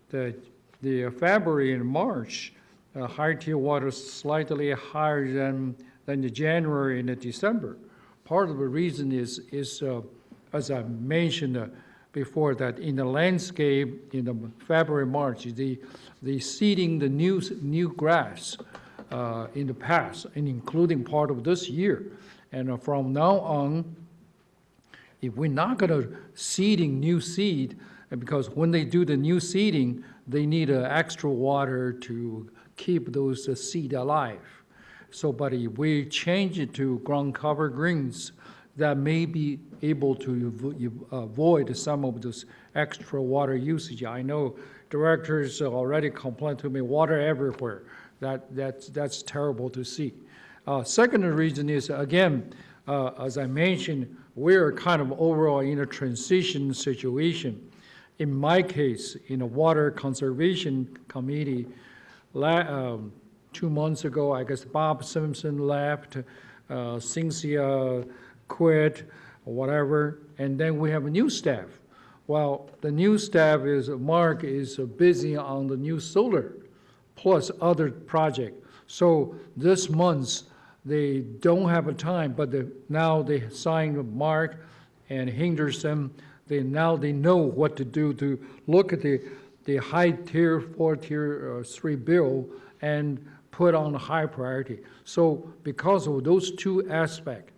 Speaker 7: the February and March, high-tier water is slightly higher than the January and the December. Part of the reason is as I mentioned before, that in the landscape in the February, March, the seeding the new grass in the past, and including part of this year. And from now on, if we're not going to seeding new seed, because when they do the new seeding, they need extra water to keep those seed alive. So, but if we change it to ground cover greens, that may be able to avoid some of this extra water usage. I know directors already complain to me, water everywhere. That's terrible to see. Second reason is, again, as I mentioned, we're kind of overall in a transition situation. In my case, in a water conservation committee, 2 months ago, I guess Bob Simpson left, Cynthia quit, or whatever, and then we have a new staff. Well, the new staff is, Mark is busy on the new solar, plus other project. So this month, they don't have a time, but now they signed Mark and Henderson. Now they know what to do to look at the high tier, 4 tier 3 bill and put on a high priority. So because of those two aspects,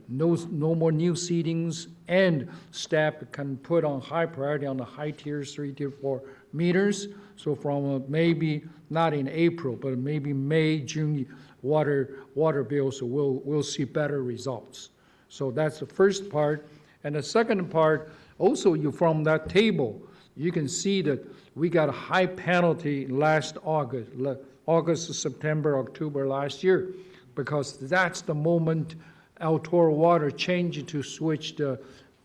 Speaker 7: no more new seedings, and staff can put on high priority on the high tier 3, tier 4 meters. So from maybe not in April, but maybe May, June, water bills, so we'll see better results. So that's the first part. And the second part, also from that table, you can see that we got a high penalty last August, September, October last year, because that's the moment Altor Water changed to switch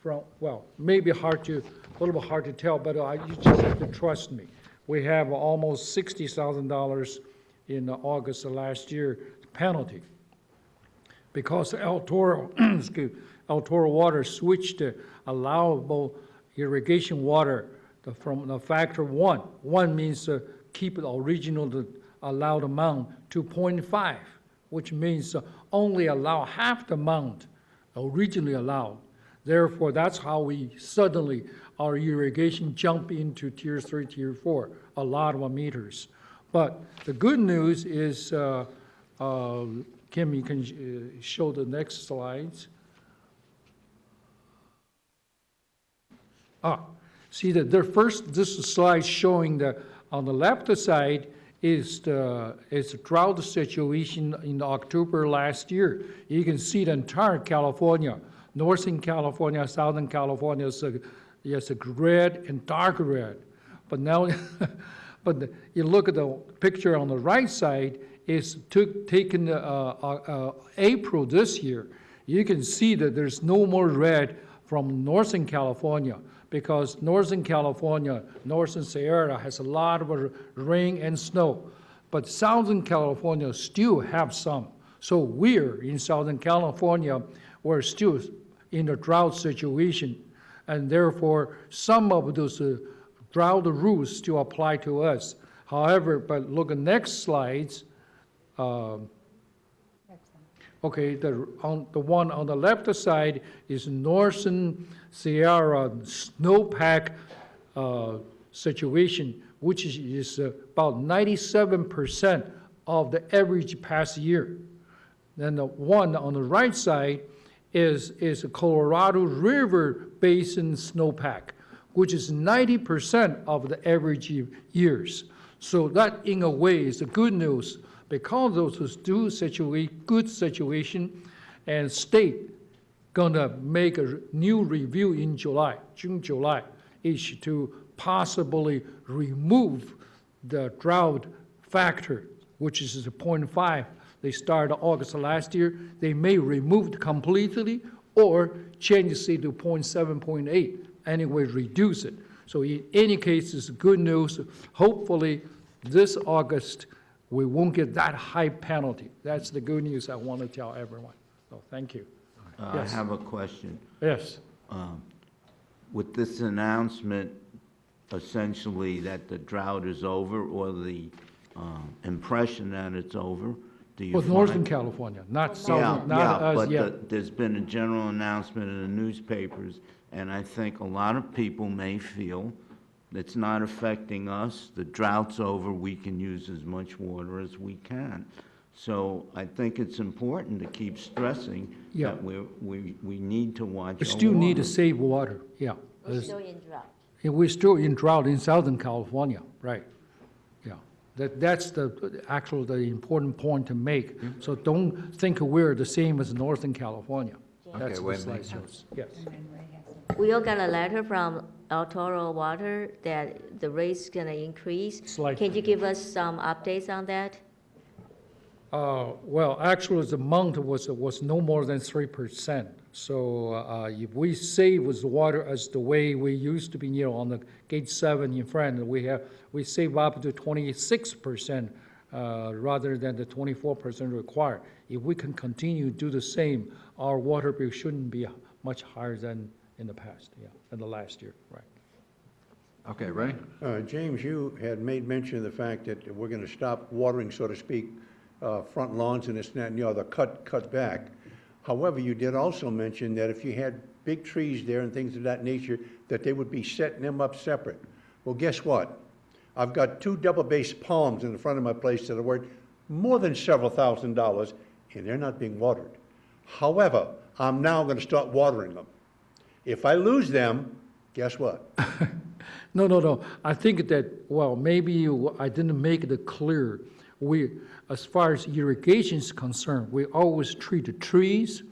Speaker 7: from, well, maybe a little bit hard to tell, but you just have to trust me. We have almost $60,000 in August of last year penalty. because El Toro, El Toro water switched to allowable irrigation water from the factor 1. 1 means keep the original allowed amount to 0.5, which means only allow half the amount originally allowed. Therefore, that's how we suddenly, our irrigation jump into tier 3, tier 4, a lot of meters. But the good news is, Kim, you can show the next slides. See that there first, this slide showing that on the left side is the drought situation in October last year. You can see the entire California, Northern California, Southern California is a red and dark red. But now, you look at the picture on the right side, is taken April this year. You can see that there's no more red from Northern California, because Northern California, Northern Sierra has a lot of rain and snow, but Southern California still have some. So we're in Southern California, we're still in a drought situation, and therefore some of those drought rules still apply to us. However, but look at next slides. Okay, the one on the left side is Northern Sierra snowpack situation, which is about 97% of the average past year. Then the one on the right side is a Colorado River Basin snowpack, which is 90% of the average years. So that, in a way, is the good news, because those do good situation, and state gonna make a new review in June, July, is to possibly remove the drought factor, which is a 0.5. They started August of last year. They may remove it completely or change it to 0.7, 0.8, anyway, reduce it. So in any case, it's good news. Hopefully, this August, we won't get that high penalty. That's the good news I want to tell everyone. So thank you. Yes.
Speaker 6: I have a question.
Speaker 7: Yes.
Speaker 6: With this announcement, essentially that the drought is over, or the impression that it's over, do you
Speaker 7: With Northern California, not Southern, not us yet.
Speaker 6: But there's been a general announcement in the newspapers, and I think a lot of people may feel it's not affecting us. The drought's over. We can use as much water as we can. So I think it's important to keep stressing that we need to watch our
Speaker 7: We still
Speaker 6: water.
Speaker 7: need to save water, yeah.
Speaker 17: We're still in drought.
Speaker 7: Yeah, we're still in drought in Southern California, right? Yeah, that's the important point to make. So don't think we're the same as Northern California. That's what the slide shows. Yes.
Speaker 17: We all got a letter from El Toro Water that the rate's gonna increase.
Speaker 7: Slightly.
Speaker 17: Can you give us some updates on that?
Speaker 7: Well, actually, the amount was no more than 3%. So if we save with water as the way we used to be, on the gate 7 in front, we save up to 26% rather than the 24% required. If we can continue to do the same, our water bill shouldn't be much higher than in the past, than the last year, right?
Speaker 2: Okay, Ray?
Speaker 4: James, you had made mention of the fact that we're going to stop watering, so to speak, front lawns and this and that, and the other, cut back. However, you did also mention that if you had big trees there and things of that nature, that they would be setting them up separate. Well, guess what? I've got 2 double-based palms in the front of my place that are worth more than several $1,000s, and they're not being watered. However, I'm now going to start watering them. If I lose them, guess what?
Speaker 7: No. I think that, well, maybe I didn't make it clear. As far as irrigation is concerned, we always treat the trees,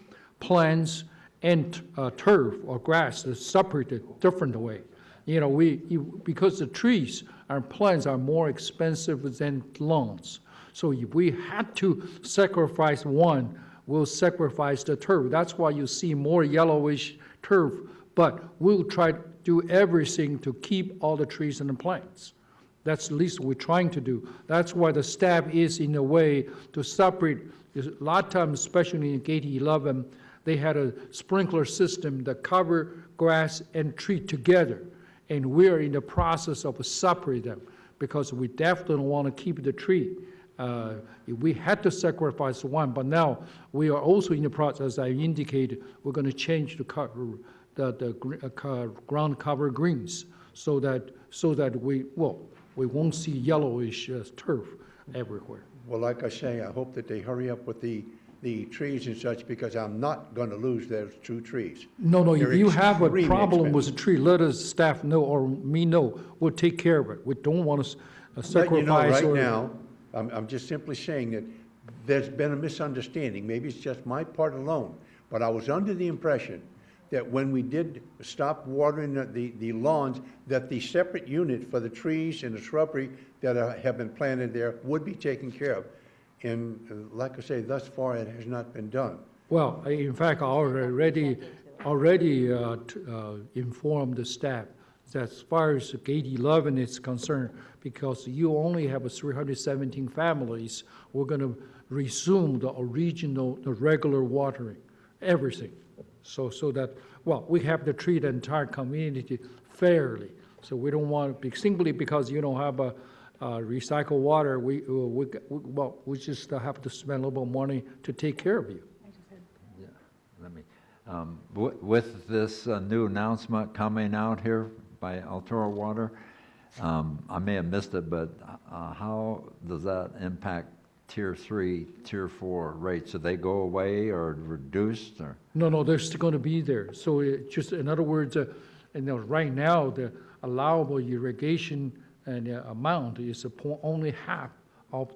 Speaker 7: plants, and turf or grass separated different way. Because the trees and plants are more expensive than lawns. So if we had to sacrifice one, we'll sacrifice the turf. That's why you see more yellowish turf, but we'll try to do everything to keep all the trees and the plants. That's at least we're trying to do. That's why the staff is in a way to separate. A lot of times, especially in Gate 11, they had a sprinkler system that cover grass and tree together. And we're in the process of separating them because we definitely want to keep the tree. We had to sacrifice one, but now we are also in the process, as I indicated, we're going to change the ground cover greens so that we won't see yellowish turf everywhere.
Speaker 4: Well, like I say, I hope that they hurry up with the trees and such, because I'm not going to lose those 2 trees.
Speaker 7: No,
Speaker 4: They're
Speaker 7: if you have a
Speaker 4: extremely
Speaker 7: problem with
Speaker 4: expensive.
Speaker 7: a tree, let us staff know or me know. We'll take care of it. We don't want to sacrifice.
Speaker 4: But you know, right
Speaker 7: or-
Speaker 4: now, I'm just simply saying that there's been a misunderstanding. Maybe it's just my part alone, but I was under the impression that when we did stop watering the lawns, that the separate unit for the trees and the shrubbery that have been planted there would be taken care of. And like I say, thus far, it has not been done.
Speaker 7: Well, in fact, I already informed the staff that as far as Gate 11 is concerned, because you only have 317 families, we're going to resume the regular watering, everything. So that, well, we have to treat the entire community fairly. So we don't want, simply because you don't have recycled water, we just have to spend a little bit money to take care of you.
Speaker 2: Yeah, let me, with this new announcement coming out here by Altura Water, I may have missed it, but how does that impact Tier 3, Tier 4 rates? Do they go away or reduced, or?
Speaker 7: No, they're still going to be there. So just, in other words, right now, the allowable irrigation and amount is only half of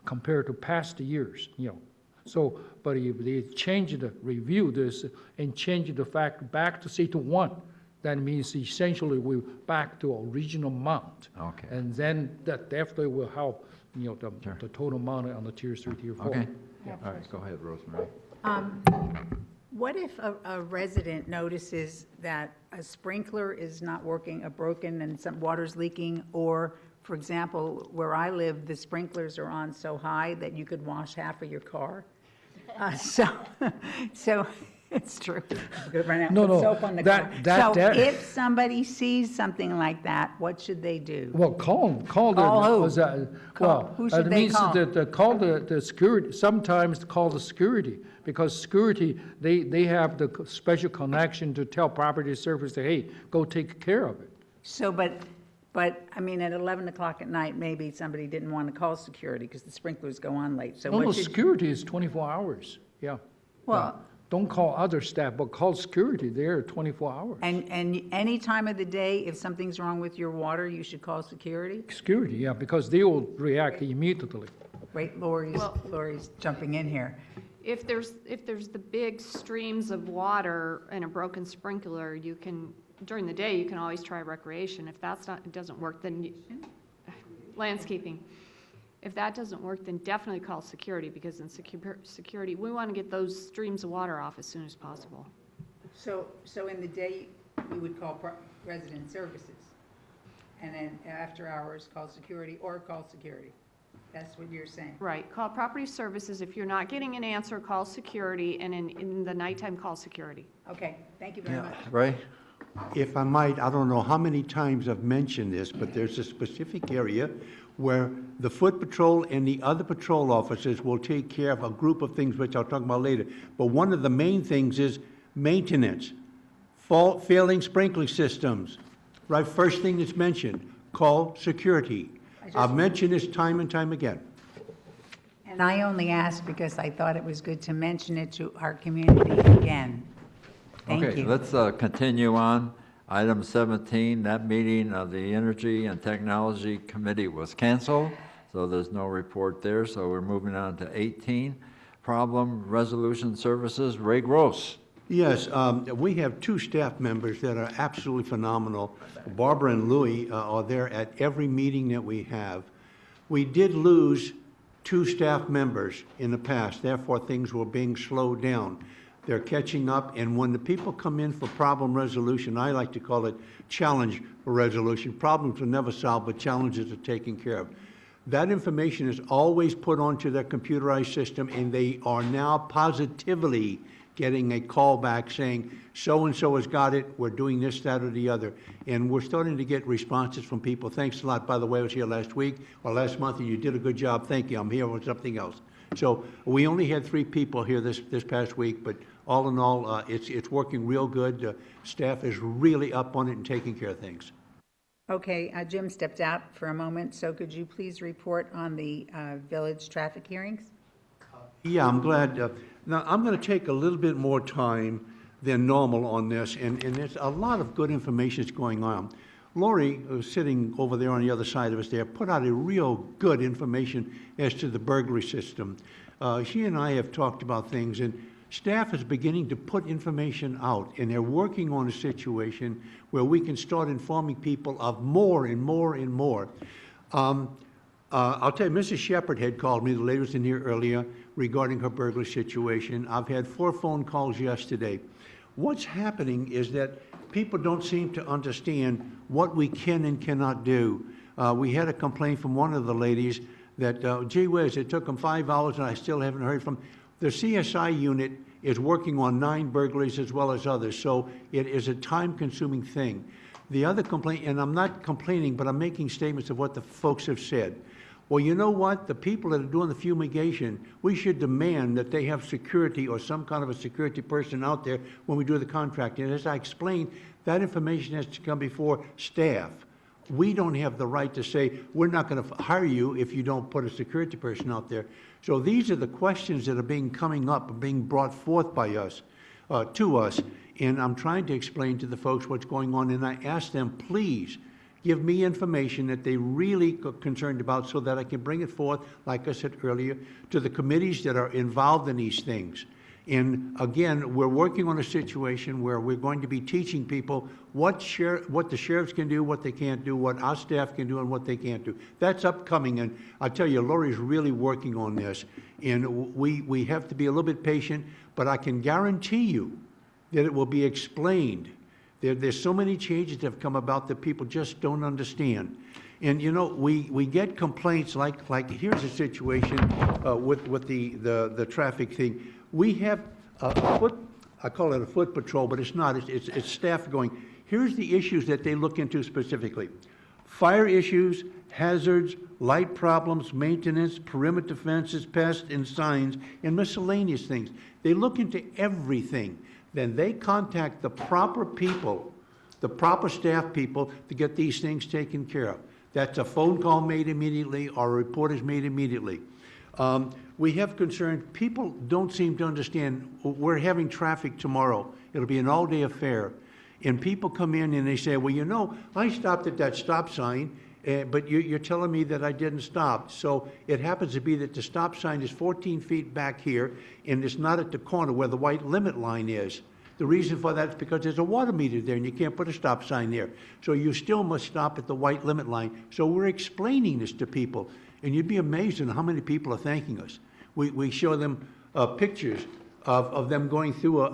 Speaker 7: compared to past years, So, but if they review this and change the fact back to say to 1, that means essentially we're back to original amount.
Speaker 2: Okay.
Speaker 7: And then that definitely will help, the total amount on the Tier 3, Tier 4.
Speaker 2: Okay. All right, go ahead, Rosemary.
Speaker 1: What if a resident notices that a sprinkler is not working, broken, and some water's leaking, or, for example, where I live, the sprinklers are on so high that you could wash half of your car? So it's true. You could run out
Speaker 7: No,
Speaker 1: with soap on the car.
Speaker 7: that-
Speaker 1: If somebody sees something like that, what should they do?
Speaker 7: Well, call the.
Speaker 1: Call who? Who should
Speaker 7: It
Speaker 1: they
Speaker 7: means
Speaker 1: call?
Speaker 7: that call the security, sometimes call the security, because security, they have the special connection to tell property service, hey, go take care of it.
Speaker 1: So, but, I mean, at 11 o'clock at night, maybe somebody didn't want to call security because the sprinklers go on late. So
Speaker 7: No,
Speaker 1: what should,
Speaker 7: security is 24 hours, yeah.
Speaker 1: well,
Speaker 7: Don't call other staff, but call security, they're 24 hours.
Speaker 1: and any time of the day, if something's wrong with your water, you should call security?
Speaker 7: Security, yeah, because they will react immediately.
Speaker 1: Wait, Lori's jumping in here.
Speaker 10: If there's the big streams of water and a broken sprinkler, you can, during the day, you can always try recreation. If it doesn't work, then landscaping. If that doesn't work, then definitely call security, because in security, we want to get those streams of water off as soon as possible.
Speaker 1: So in the day, you would call resident services, and then after hours, call security, or call security. That's what you're saying?
Speaker 10: Right, call property services. If you're not getting an answer, call security, and in the nighttime, call security.
Speaker 1: Okay, thank you very much.
Speaker 2: Ray?
Speaker 4: If I might, I don't know how many times I've mentioned this, but there's a specific area where the foot patrol and the other patrol officers will take care of a group of things, which I'll talk about later. But one of the main things is maintenance, failing sprinkler systems. Right, first thing that's mentioned, call security. I've mentioned this time and time again.
Speaker 1: And I only asked because I thought it was good to mention it to our community again. Thank
Speaker 2: Okay,
Speaker 1: you.
Speaker 2: let's continue on. Item 17, that meeting of the Energy and Technology Committee was canceled, so there's no report there. So we're moving on to 18, Problem Resolution Services, Ray Gross.
Speaker 4: Yes, we have 2 staff members that are absolutely phenomenal. Barbara and Louie are there at every meeting that we have. We did lose 2 staff members in the past, therefore things were being slowed down. They're catching up, and when the people come in for problem resolution, I like to call it challenge resolution. Problems are never solved, but challenges are taken care of. That information is always put onto their computerized system, and they are now positively getting a call back saying, so-and-so has got it, we're doing this, that, or the other. And we're starting to get responses from people. Thanks a lot. By the way, I was here last week or last month, and you did a good job. Thank you. I'm here with something else. So we only had 3 people here this past week, but all in all, it's working real good. Staff is really up on it and taking care of things.
Speaker 1: Okay, Jim stepped out for a moment, so could you please report on the village traffic hearings?
Speaker 4: Yeah, I'm glad. Now, I'm going to take a little bit more time than normal on this, and there's a lot of good information that's going on. Lori, who's sitting over there on the other side of us there, put out a real good information as to the burglary system. She and I have talked about things, and staff is beginning to put information out, and they're working on a situation where we can start informing people of more and more and more. I'll tell you, Mrs. Shepherd had called me, the lady was in here earlier, regarding her burglary situation. I've had 4 phone calls yesterday. What's happening is that people don't seem to understand what we can and cannot do. We had a complaint from one of the ladies that, gee whiz, it took them 5 hours and I still haven't heard from. The CSI unit is working on 9 burglaries as well as others, so it is a time-consuming thing. The other complaint, and I'm not complaining, but I'm making statements of what the folks have said. Well, you know what? The people that are doing the fumigation, we should demand that they have security or some kind of a security person out there when we do the contract. And as I explained, that information has to come before staff. We don't have the right to say, we're not going to hire you if you don't put a security person out there. So these are the questions that are coming up, being brought forth by us, to us. And I'm trying to explain to the folks what's going on. And I ask them, please, give me information that they really are concerned about so that I can bring it forth, like I said earlier, to the committees that are involved in these things. And again, we're working on a situation where we're going to be teaching people what the sheriffs can do, what they can't do, what our staff can do, and what they can't do. That's upcoming, and I tell you, Lori's really working on this. And we have to be a little bit patient, but I can guarantee you that it will be explained. There's so many changes that have come about that people just don't understand. And you know, we get complaints like here's a situation with the traffic thing. We have I call it a foot patrol, but it's not. It's staff going, here's the issues that they look into specifically. Fire issues, hazards, light problems, maintenance, perimeter fences, pests, and signs, and miscellaneous things. They look into everything. Then they contact the proper people, the proper staff people, to get these things taken care of. That's a phone call made immediately or a report is made immediately. We have concern. People don't seem to understand. We're having traffic tomorrow. It'll be an all-day affair. And people come in and they say, well, you know, I stopped at that stop sign, but you're telling me that I didn't stop. So it happens to be that the stop sign is 14 feet back here, and it's not at the corner where the white limit line is. The reason for that is because there's a water meter there, and you can't put a stop sign there. So you still must stop at the white limit line. So we're explaining this to people, and you'd be amazed at how many people are thanking us. We show them pictures of them going through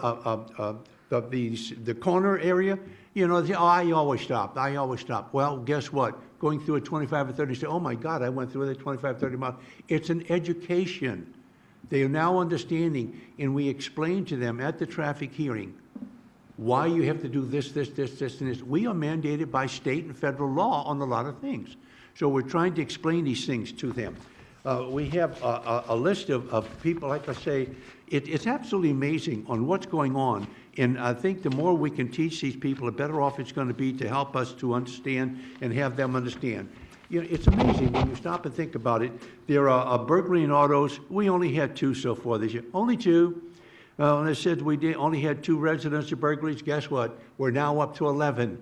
Speaker 4: the corner area. You know, I always stop. I always stop. Well, guess what? Going through a 25 or 30, say, oh my God, I went through the 25, 30 miles. It's an education. They are now understanding, and we explain to them at the traffic hearing why you have to do this, and this. We are mandated by state and federal law on a lot of things. So we're trying to explain these things to them. We have a list of people, like I say, it's absolutely amazing on what's going on. And I think the more we can teach these people, the better off it's going to be to help us to understand and have them understand. You know, it's amazing when you stop and think about it. There are burglary in autos. We only had 2 so far this year. Only 2. When I said we only had 2 residential burglaries, guess what? We're now up to 11.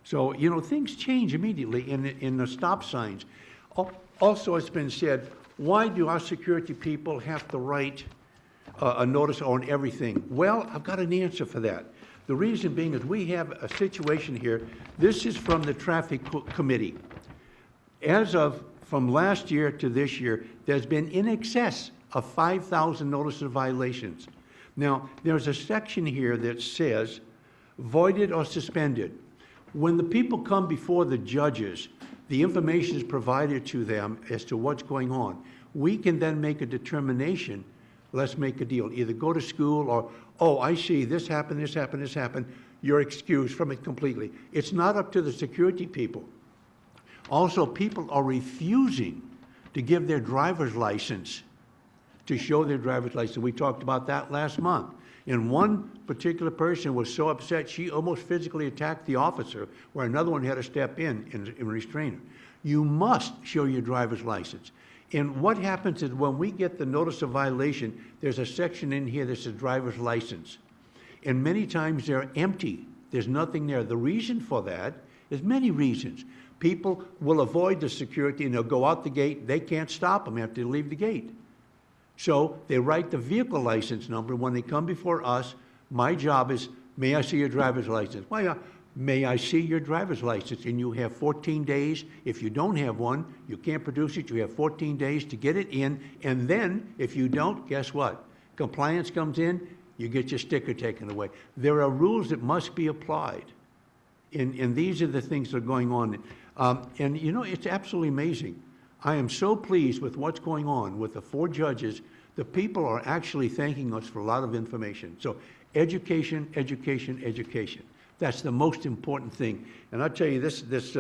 Speaker 4: So, you know, things change immediately in the stop signs. Also, it's been said, why do our security people have to write a notice on everything? Well, I've got an answer for that. The reason being is we have a situation here. This is from the traffic committee. From last year to this year, there's been in excess of 5,000 notices of violations. Now, there's a section here that says voided or suspended. When the people come before the judges, the information is provided to them as to what's going on. We can then make a determination, let's make a deal. Either go to school or, oh, I see, this happened, this happened, this happened. You're excused from it completely. It's not up to the security people. Also, people are refusing to give their driver's license, to show their driver's license. We talked about that last month. And one particular person was so upset, she almost physically attacked the officer, where another one had to step in and restrain her. You must show your driver's license. And what happens is when we get the notice of violation, there's a section in here that says driver's license. And many times they're empty. There's nothing there. The reason for that is many reasons. People will avoid the security and they'll go out the gate. They can't stop them after they leave the gate. So they write the vehicle license number. When they come before us, my job is, may I see your driver's license? Why, may I see your driver's license? And you have 14 days. If you don't have one, you can't produce it. You have 14 days to get it in. And then, if you don't, guess what? Compliance comes in, you get your sticker taken away. There are rules that must be applied. And these are the things that are going on. And you know, it's absolutely amazing. I am so pleased with what's going on with the 4 judges. The people are actually thanking us for a lot of information. So education, education, education. That's the most important thing. And I'll tell you, this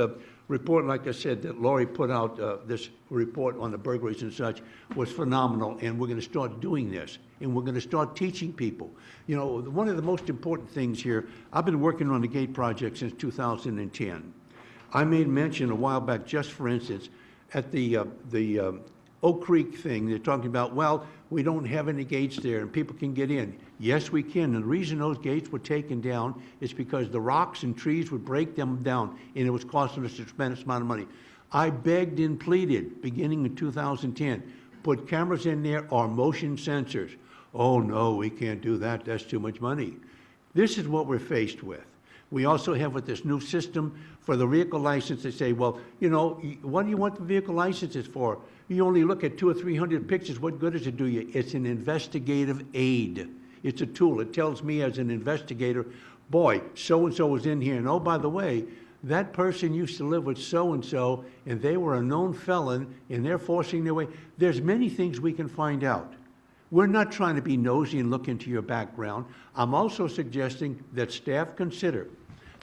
Speaker 4: report, like I said, that Lori put out, this report on the burglaries and such, was phenomenal. And we're going to start doing this. And we're going to start teaching people. You know, one of the most important things here, I've been working on the gate project since 2010. I made mention a while back, just for instance, at the Oak Creek thing, they're talking about, well, we don't have any gates there and people can get in. Yes, we can. And the reason those gates were taken down is because the rocks and trees would break them down and it was costing us a tremendous amount of money. I begged and pleaded, beginning in 2010, put cameras in there or motion sensors. Oh, no, we can't do that. That's too much money. This is what we're faced with. We also have with this new system for the vehicle license, they say, well, you know, what do you want the vehicle licenses for? You only look at 200 or 300 pictures. What good does it do you? It's an investigative aid. It's a tool. It tells me as an investigator, boy, so-and-so was in here. And oh, by the way, that person used to live with so-and-so, and they were a known felon, and they're forcing their way. There's many things we can find out. We're not trying to be nosy and look into your background. I'm also suggesting that staff consider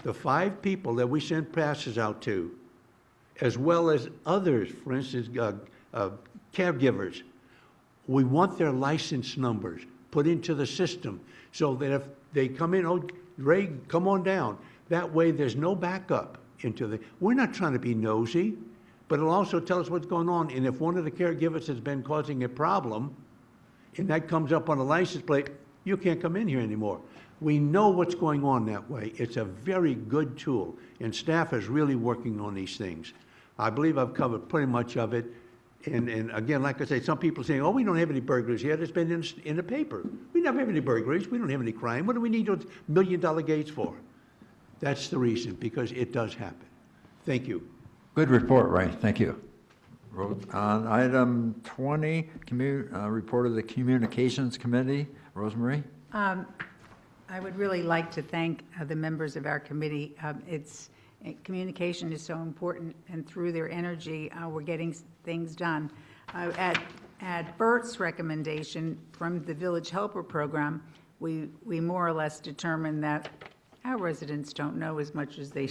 Speaker 4: the 5 people that we sent passes out to, as well as others, for instance, caregivers. We want their license numbers put into the system so that if they come in, oh, Ray, come on down. That way there's no backup into the, we're not trying to be nosy, but it'll also tell us what's going on. And if one of the caregivers has been causing a problem, and that comes up on a license plate, you can't come in here anymore. We know what's going on that way. It's a very good tool, and staff is really working on these things. I believe I've covered pretty much of it. And again, like I say, some people saying, oh, we don't have any burglaries yet. It's been in the paper. We never have any burglaries. We don't have any crime. What do we need those $1 million gates for? That's the reason, because it does happen. Thank you.
Speaker 2: Good report, Ray. Thank you. On item 20, report of the Communications Committee. Rosemary?
Speaker 1: I would really like to thank the members of our committee. Communication is so important, and through their energy, we're getting things done. At Bert's recommendation from the Village Helper Program, we more or less determined that our residents don't know as much as they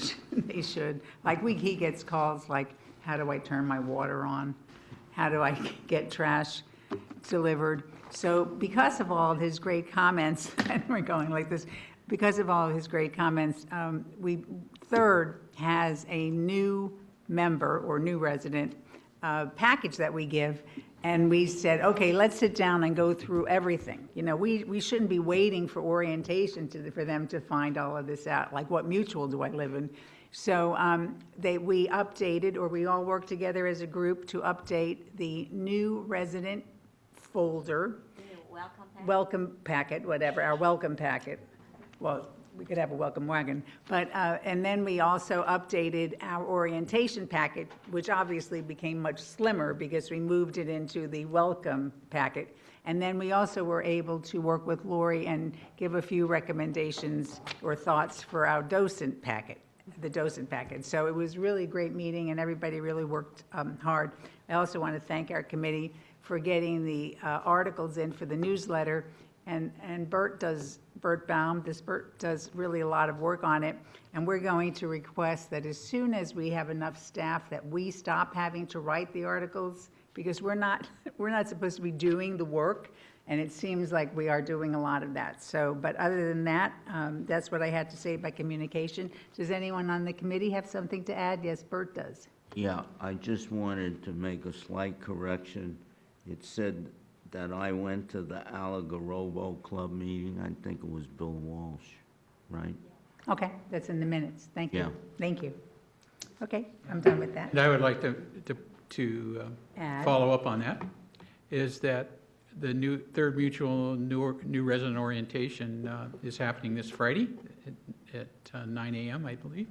Speaker 1: should. Like he gets calls like, how do I turn my water on? How do I get trash delivered? So because of all of his great comments, and we're going like this, because of all of his great comments, Third has a new member or new resident package that we give, and we said, okay, let's sit down and go through everything. You know, we shouldn't be waiting for orientation for them to find all of this out, like what mutual do I live in? So we updated, or we all worked together as a group to update the new resident folder. Welcome packet, whatever, our welcome packet. Well, we could have a welcome wagon, but, and then we also updated our orientation packet, which obviously became much slimmer because we moved it into the welcome packet. And then we also were able to work with Lori and give a few recommendations or thoughts for our docent packet, the docent packet. So it was really a great meeting, and everybody really worked hard. I also want to thank our committee for getting the articles in for the newsletter. And Bert Baum does really a lot of work on it. And we're going to request that as soon as we have enough staff that we stop having to write the articles, because we're not supposed to be doing the work, and it seems like we are doing a lot of that. So, but other than that, that's what I had to say by communication. Does anyone on the committee have something to add? Yes, Bert does.
Speaker 6: Yeah, I just wanted to make a slight correction. It said that I went to the Algarrobo Club meeting. I think it was Bill Walsh, right?
Speaker 1: Okay, that's in the minutes. Thank you.
Speaker 6: Yeah.
Speaker 1: Thank you. Okay, I'm done with that.
Speaker 3: And I would like to
Speaker 1: Add.
Speaker 3: follow up on that, is that the Third Mutual new resident orientation is happening this Friday at 9 a.m., I believe,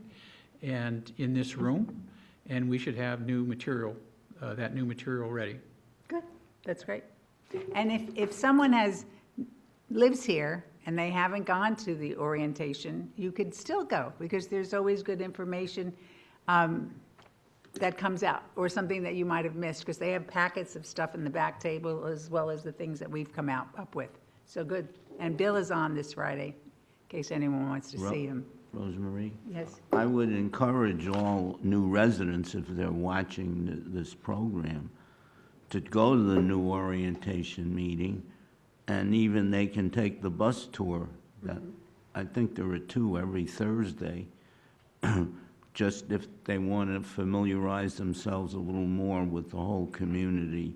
Speaker 3: and in this room, and we should have new material, that new material ready.
Speaker 1: Good, that's great. And if someone lives here and they haven't gone to the orientation, you could still go, because there's always good information that comes out, or something that you might have missed, because they have packets of stuff in the back table as well as the things that we've come up with. So good. And Bill is on this Friday, in case anyone wants to see him.
Speaker 6: Rosemary?
Speaker 1: Yes.
Speaker 6: I would encourage all new residents, if they're watching this program, to go to the new orientation meeting, and even they can take the bus tour. That I think there are 2 every Thursday, just if they want to familiarize themselves a little more with the whole community.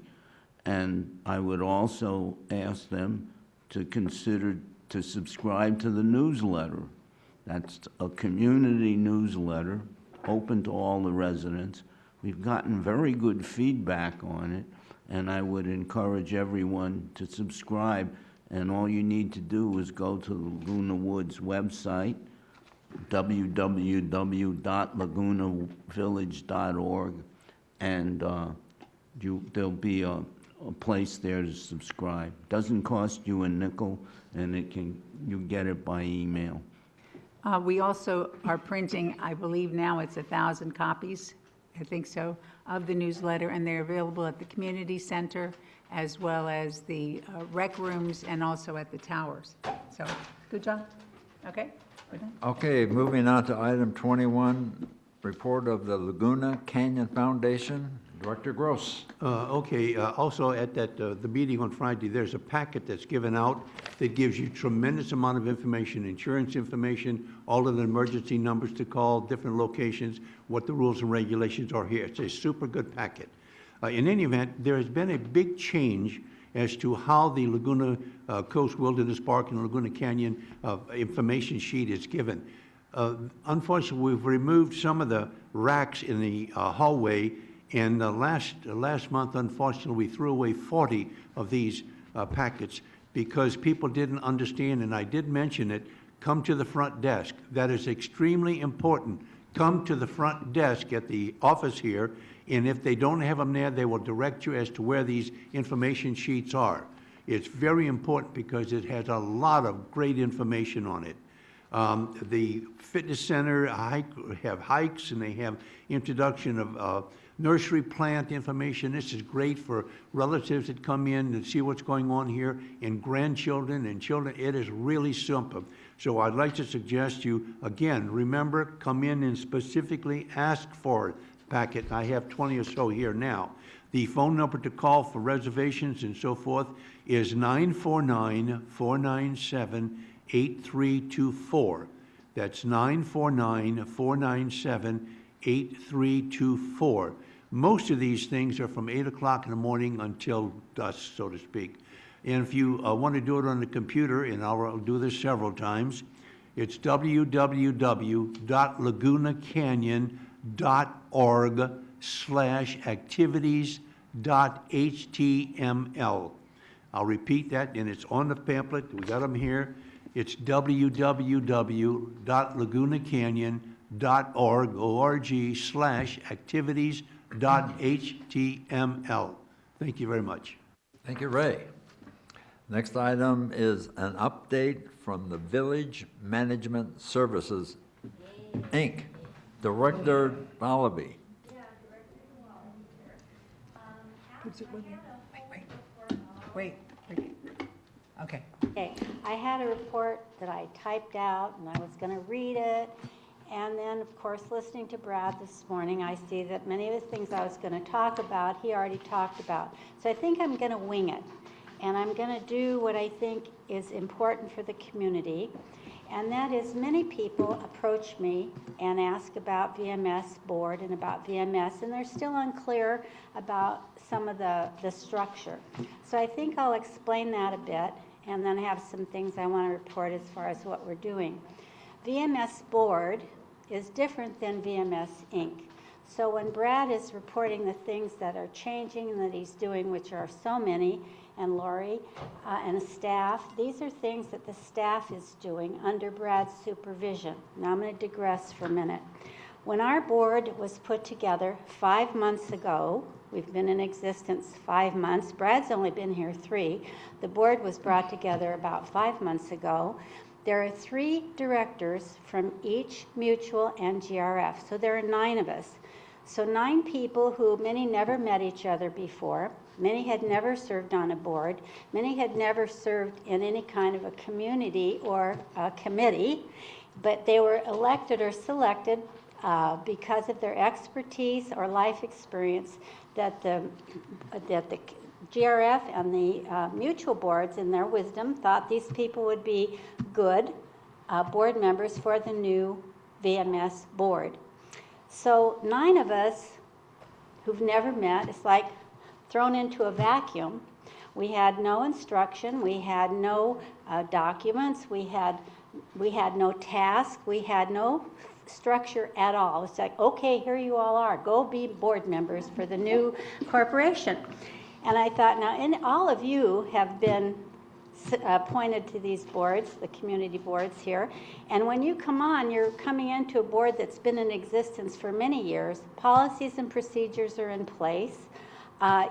Speaker 6: And I would also ask them to consider to subscribe to the newsletter. That's a community newsletter, open to all the residents. We've gotten very good feedback on it, and I would encourage everyone to subscribe. And all you need to do is go to the Laguna Woods website, www.lagunavillage.org, and there'll be a place there to subscribe. Doesn't cost you a nickel, and you get it by email.
Speaker 1: We also are printing, I believe now it's 1,000 copies, I think so, of the newsletter, and they're available at the community center as well as the rec rooms and also at the towers. So, good job. Okay, we're done.
Speaker 2: Okay, moving on to item 21, report of the Laguna Canyon Foundation. Director Gross.
Speaker 4: Also at the meeting on Friday, there's a packet that's given out that gives you tremendous amount of information, insurance information, all of the emergency numbers to call, different locations, what the rules and regulations are here. It's a super good packet. In any event, there has been a big change as to how the Laguna Coast Wilderness Park and Laguna Canyon information sheet is given. Unfortunately, we've removed some of the racks in the hallway, and last month, unfortunately, we threw away 40 of these packets because people didn't understand, and I did mention it. Come to the front desk. That is extremely important. Come to the front desk at the office here, and if they don't have them there, they will direct you as to where these information sheets are. It's very important because it has a lot of great information on it. The fitness center have hikes, and they have introduction of nursery plant information. This is great for relatives that come in and see what's going on here, and grandchildren and children. It is really simple. So I'd like to suggest you, again, remember, come in and specifically ask for the packet. I have 20 or so here now. The phone number to call for reservations and so forth is 949-497-8324. That's 949-497-8324. Most of these things are from 8 o'clock in the morning until dusk, so to speak. And if you want to do it on the computer, and I'll do this several times, it's www.lagunacanyon.org/activities.html. I'll repeat that, and it's on the pamphlet. We got them here. It's www.lagunacanyon.org/activities.html. Thank you very much.
Speaker 2: Thank you, Ray. Next item is an update from the Village Management Services, Inc. Director Wallaby.
Speaker 1: Wait. Okay.
Speaker 16: Okay, I had a report that I typed out, and I was going to read it, and then, of course, listening to Brad this morning, I see that many of the things I was going to talk about, he already talked about. So I think I'm going to wing it, and I'm going to do what I think is important for the community, and that is many people approach me and ask about VMS board and about VMS, and they're still unclear about some of the structure. So I think I'll explain that a bit, and then have some things I want to report as far as what we're doing. VMS board is different than VMS Inc. So when Brad is reporting the things that are changing and that he's doing, which are so many, and Lori and the staff, these are things that the staff is doing under Brad's supervision. Now I'm going to digress for a minute. When our board was put together 5 months ago, we've been in existence 5 months. Brad's only been here 3. The board was brought together about 5 months ago. There are 3 directors from each mutual and GRF, so there are 9 of us. So 9 people who many never met each other before. Many had never served on a board. Many had never served in any kind of a community or a committee, but they were elected or selected because of their expertise or life experience that the GRF and the mutual boards, in their wisdom, thought these people would be good board members for the new VMS board. So 9 of us who've never met, it's like thrown into a vacuum. We had no instruction, we had no documents, we had no task, we had no structure at all. It's like, okay, here you all are, go be board members for the new corporation. And I thought, now, and all of you have been appointed to these boards, the community boards here, and when you come on, you're coming into a board that's been in existence for many years. Policies and procedures are in place.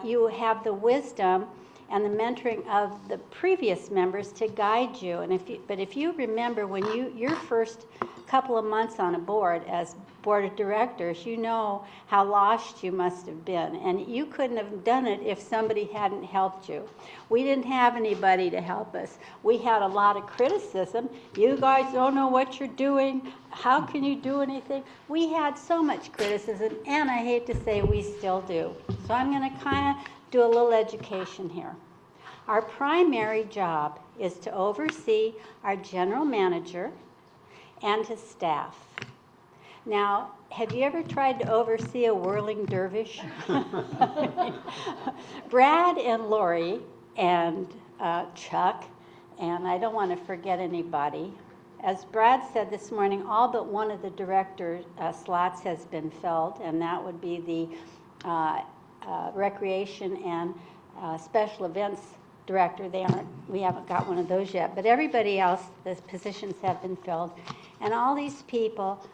Speaker 16: You have the wisdom and the mentoring of the previous members to guide you. And if you remember, when your first couple of months on a board as board of directors, you know how lost you must have been, and you couldn't have done it if somebody hadn't helped you. We didn't have anybody to help us. We had a lot of criticism. You guys don't know what you're doing. How can you do anything? We had so much criticism, and I hate to say we still do. So I'm going to kind of do a little education here. Our primary job is to oversee our general manager and his staff. Now, have you ever tried to oversee a whirling dervish? Brad and Lori and Chuck, and I don't want to forget anybody. As Brad said this morning, all but one of the director slots has been filled, and that would be the recreation and special events director. We haven't got one of those yet, but everybody else, the positions have been filled. And all these people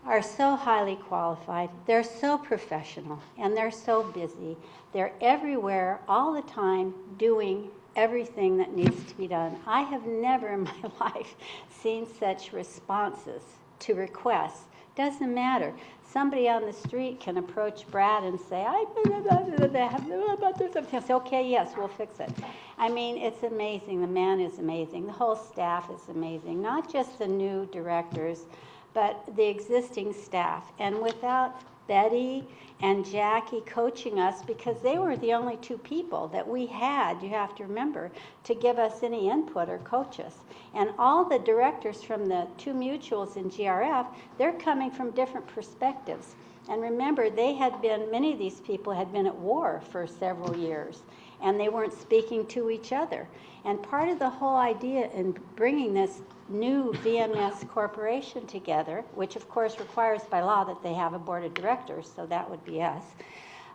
Speaker 16: are so highly qualified, they're so professional, and they're so busy. They're everywhere all the time doing everything that needs to be done. I have never in my life seen such responses to requests. Doesn't matter. Somebody on the street can approach Brad and say, say, okay, yes, we'll fix it. I mean, it's amazing. The man is amazing. The whole staff is amazing. Not just the new directors, but the existing staff. And without Betty and Jackie coaching us, because they were the only 2 people that we had, you have to remember, to give us any input or coach us. And all the directors from the 2 mutuals in GRF, they're coming from different perspectives. And remember, many of these people had been at war for several years, and they weren't speaking to each other. And part of the whole idea in bringing this new VMS corporation together, which of course requires by law that they have a board of directors, so that would be us,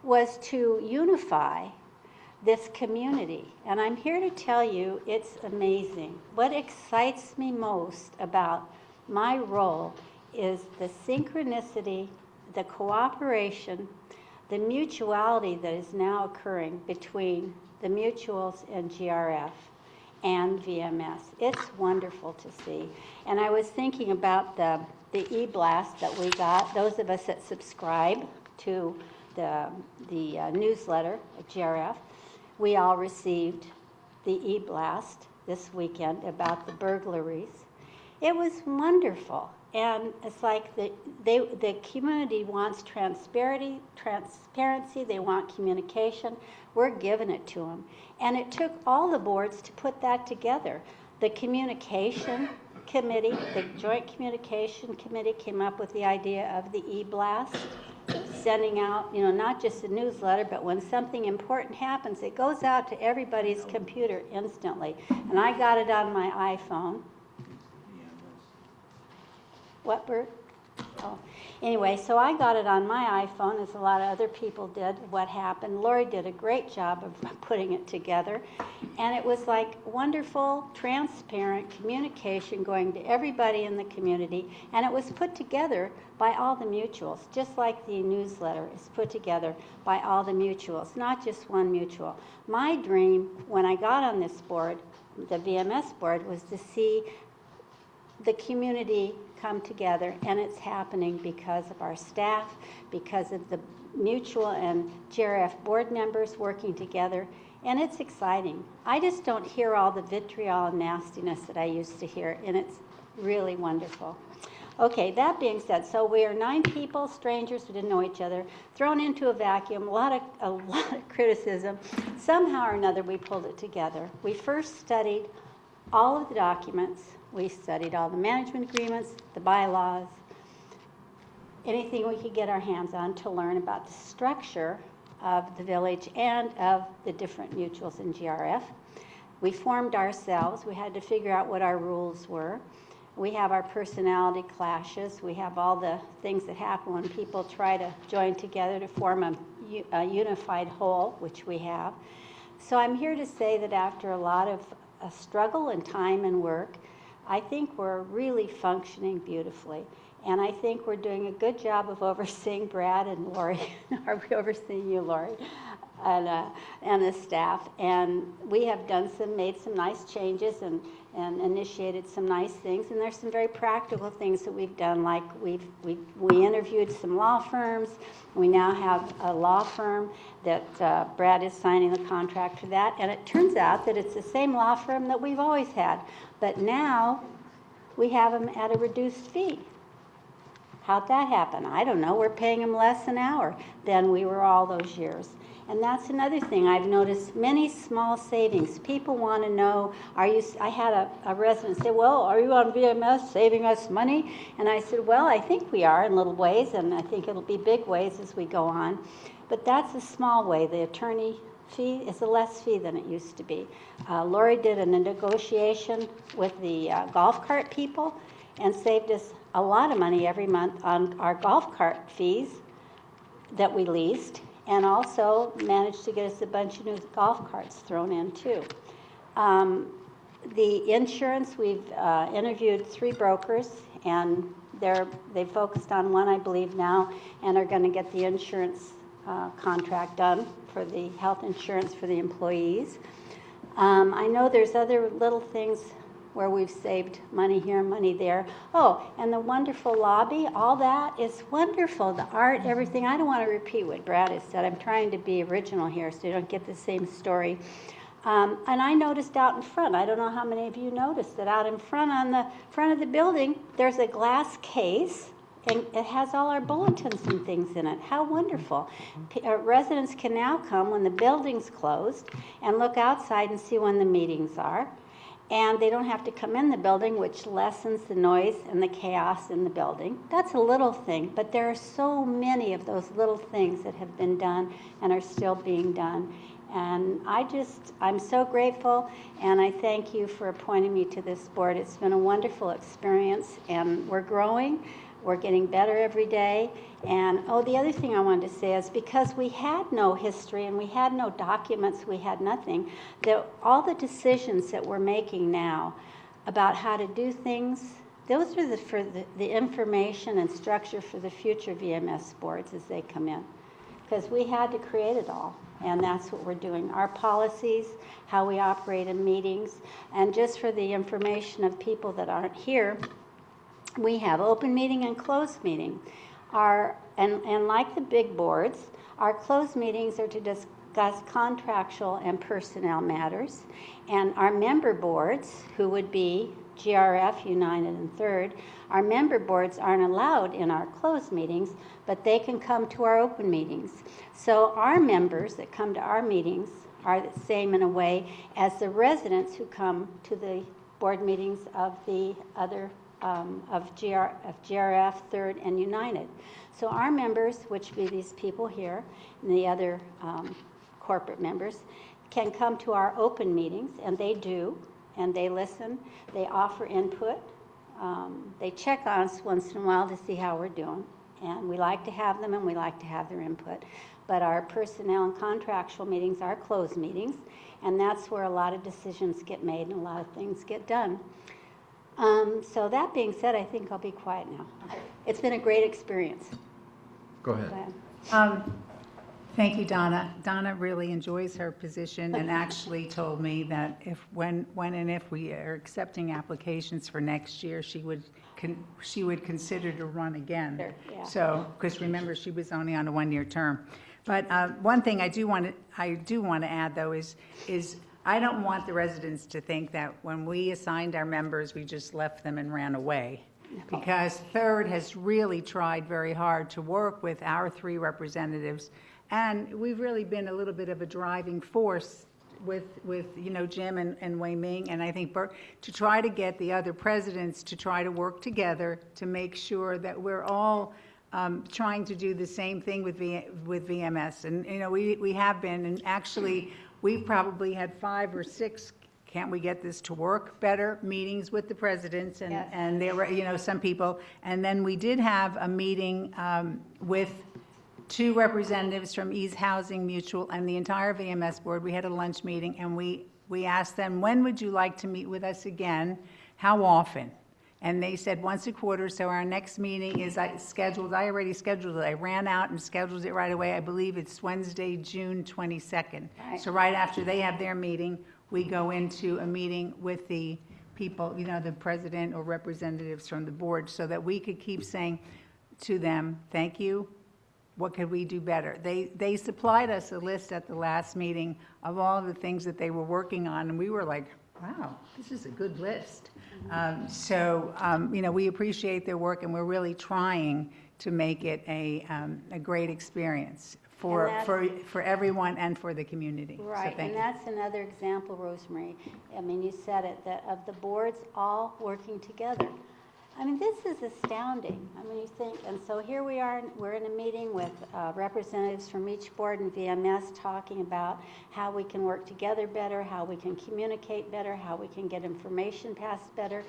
Speaker 16: was to unify this community. And I'm here to tell you it's amazing. What excites me most about my role is the synchronicity, the cooperation, the mutuality that is now occurring between the mutuals and GRF. and VMS. It's wonderful to see. And I was thinking about the e-blast that we got, those of us that subscribe to the newsletter at GRF, we all received the e-blast this weekend about the burglaries. It was wonderful. And it's like the community wants transparency, they want communication. We're giving it to them. And it took all the boards to put that together. The communication committee, the joint communication committee came up with the idea of the e-blast, sending out, not just a newsletter, but when something important happens, it goes out to everybody's computer instantly. And I got it on my iPhone. What, Bert? Oh. Anyway, so I got it on my iPhone, as a lot of other people did, what happened. Lori did a great job of putting it together. And it was like wonderful, transparent communication going to everybody in the community. And it was put together by all the mutuals, just like the newsletter is put together by all the mutuals, not just one mutual. My dream, when I got on this board, the VMS board, was to see the community come together, and it's happening because of our staff, because of the mutual and GRF board members working together, and it's exciting. I just don't hear all the vitriol and nastiness that I used to hear, and it's really wonderful. Okay, that being said, so we are 9 people, strangers who didn't know each other, thrown into a vacuum, a lot of criticism. Somehow or another, we pulled it together. We first studied all of the documents. We studied all the management agreements, the bylaws, anything we could get our hands on to learn about the structure of the village and of the different mutuals in GRF. We formed ourselves. We had to figure out what our rules were. We have our personality clashes. We have all the things that happen when people try to join together to form a unified whole, which we have. So I'm here to say that after a lot of struggle and time and work, I think we're really functioning beautifully. And I think we're doing a good job of overseeing Brad and Lori. Are we overseeing you, Lori? And the staff. And we have made some nice changes and initiated some nice things. And there's some very practical things that we've done, like we interviewed some law firms. We now have a law firm that Brad is signing the contract for that. And it turns out that it's the same law firm that we've always had. But now we have them at a reduced fee. How'd that happen? I don't know. We're paying them less an hour than we were all those years. And that's another thing. I've noticed many small savings. People want to know, I had a resident say, well, are you on VMS saving us money? And I said, well, I think we are in little ways, and I think it'll be big ways as we go on. But that's a small way. The attorney fee is a less fee than it used to be. Lori did a negotiation with the golf cart people and saved us a lot of money every month on our golf cart fees that we leased, and also managed to get us a bunch of new golf carts thrown in too. The insurance, we've interviewed 3 brokers, and they focused on one, I believe, now, and are going to get the insurance contract done for the health insurance for the employees. I know there's other little things where we've saved money here, money there. Oh, and the wonderful lobby, all that is wonderful. The art, everything. I don't want to repeat what Brad has said. I'm trying to be original here so you don't get the same story. And I noticed out in front, I don't know how many of you noticed that out in front, on the front of the building, there's a glass case, and it has all our bulletins and things in it. How wonderful. Residents can now come when the building's closed and look outside and see when the meetings are. And they don't have to come in the building, which lessens the noise and the chaos in the building. That's a little thing, but there are so many of those little things that have been done and are still being done. And I'm so grateful, and I thank you for appointing me to this board. It's been a wonderful experience, and we're growing. We're getting better every day. And, the other thing I wanted to say is because we had no history and we had no documents, we had nothing, all the decisions that we're making now about how to do things, those are for the information and structure for the future VMS boards as they come in. Because we had to create it all. And that's what we're doing. Our policies, how we operate in meetings, and just for the information of people that aren't here, we have open meeting and closed meeting. And like the big boards, our closed meetings are to discuss contractual and personnel matters. And our member boards, who would be GRF, United, and Third, our member boards aren't allowed in our closed meetings, but they can come to our open meetings. So our members that come to our meetings are the same in a way as the residents who come to the board meetings of the other, of GRF, Third, and United. So our members, which be these people here, and the other corporate members, can come to our open meetings, and they do, and they listen, they offer input, they check on us once in a while to see how we're doing, and we like to have them and we like to have their input. But our personnel and contractual meetings are closed meetings, and that's where a lot of decisions get made and a lot of things get done. So that being said, I think I'll be quiet now. It's been a great experience.
Speaker 2: Go ahead.
Speaker 1: Thank you, Donna. Donna really enjoys her position and actually told me that when and if we are accepting applications for next year, she would consider to run again.
Speaker 16: Sure, yeah.
Speaker 1: So, because remember, she was only on a one-year term. But one thing I do want to add, though, is I don't want the residents to think that when we assigned our members, we just left them and ran away. Because Third has really tried very hard to work with our 3 representatives, and we've really been a little bit of a driving force with Jim and Wei Ming, and I think to try to get the other presidents to try to work together to make sure that we're all trying to do the same thing with VMS. And we have been, and actually we've probably had 5 or 6. Can't we get this to work better? Meetings with the presidents and,
Speaker 16: Yes.
Speaker 1: and there were, some people. And then we did have a meeting with 2 representatives from Ease Housing Mutual and the entire VMS board. We had a lunch meeting and we asked them, when would you like to meet with us again? How often? And they said once a quarter, so our next meeting is scheduled. I already scheduled it. I ran out and scheduled it right away. I believe it's Wednesday, June 22nd.
Speaker 16: Right.
Speaker 1: So right after they have their meeting, we go into a meeting with the people, the president or representatives from the board, so that we could keep saying to them, thank you, what could we do better? They supplied us a list at the last meeting of all of the things that they were working on, and we were like, wow, this is a good list. We appreciate their work, and we're really trying to make it a great experience for everyone and for the community.
Speaker 16: Right,
Speaker 1: So thank
Speaker 16: and
Speaker 1: you.
Speaker 16: that's another example, Rosemary. I mean, you said it, that of the boards all working together. I mean, this is astounding. I mean, you think, and so here we are, we're in a meeting with representatives from each board and VMS talking about how we can work together better, how we can communicate better, how we can get information passed better.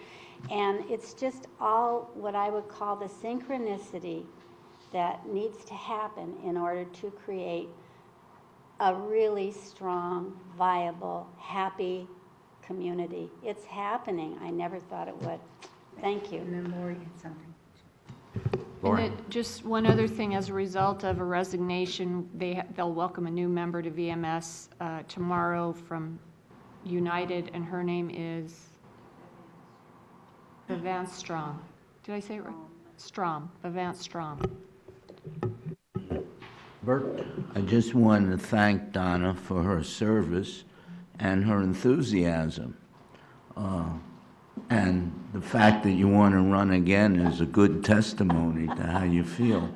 Speaker 16: And it's just all what I would call the synchronicity that needs to happen in order to create a really strong, viable, happy community. It's happening. I never thought it would. Thank you.
Speaker 1: And then Lori had something.
Speaker 2: Lori.
Speaker 10: And just one other thing, as a result of a resignation, they'll welcome a new member to VMS tomorrow from United, and her name is Vivance Strom. Did I say it right? Strom, Vivance Strom.
Speaker 2: Bert?
Speaker 6: I just wanted to thank Donna for her service and her enthusiasm. And the fact that you want to run again is a good testimony to how you feel.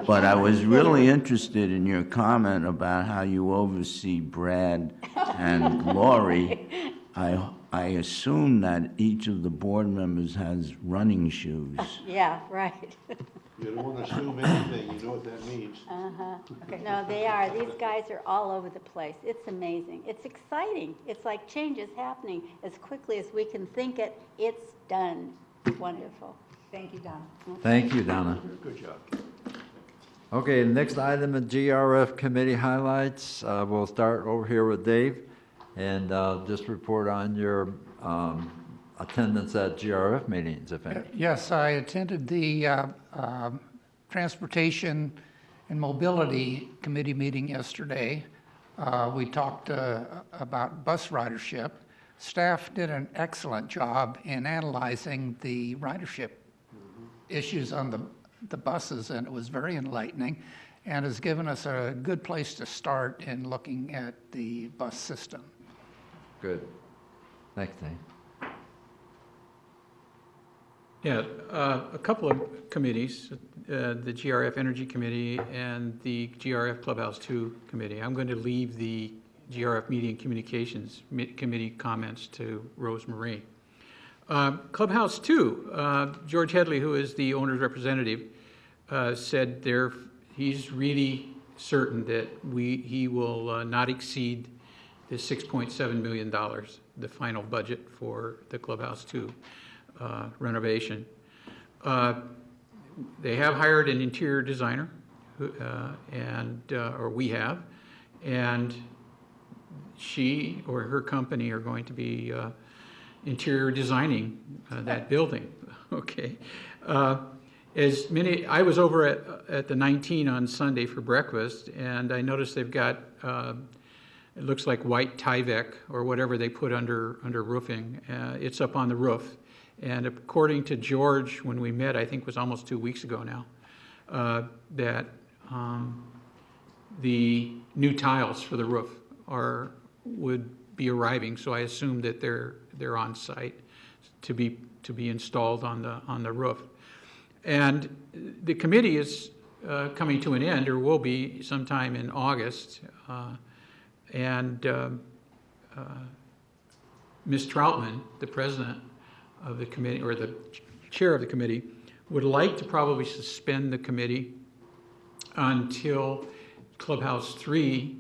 Speaker 6: But I was really interested in your comment about how you oversee Brad and Lori. I assume that each of the board members has running shoes.
Speaker 16: Yeah, right.
Speaker 4: You don't want to assume anything, you know what that means.
Speaker 16: Okay. No, they are. These guys are all over the place. It's amazing. It's exciting. It's like change is happening as quickly as we can think it. It's done. Wonderful.
Speaker 1: Thank you, Donna.
Speaker 2: Thank you, Donna.
Speaker 4: Good job.
Speaker 2: Okay, next item in GRF committee highlights. We'll start over here with Dave, and just report on your attendance at GRF meetings, if any.
Speaker 3: Yes, I attended the Transportation and Mobility Committee meeting yesterday.
Speaker 12: We talked about bus ridership. Staff did an excellent job in analyzing the ridership issues on the buses, and it was very enlightening and has given us a good place to start in looking at the bus system.
Speaker 2: Good. Thanks, Dane.
Speaker 3: Yeah, a couple of committees, the GRF Energy Committee and the GRF Clubhouse 2 Committee. I'm going to leave the GRF Media and Communications Committee comments to Rose Marie. Clubhouse 2, George Headley, who is the owner's representative, said he's really certain that he will not exceed the $6.7 million, the final budget for the Clubhouse 2 renovation. They have hired an interior designer, or we have, and she or her company are going to be interior designing that building. Okay. I was over at the 19 on Sunday for breakfast, and I noticed they've got it looks like white Tyvek or whatever they put under roofing. It's up on the roof. And according to George, when we met, I think it was almost 2 weeks ago now, that the new tiles for the roof would be arriving. So I assume that they're on site to be installed on the roof. And the committee is coming to an end, or will be sometime in August. Ms. Troutman, the president of the committee, or the chair of the committee, would like to probably suspend the committee until Clubhouse 3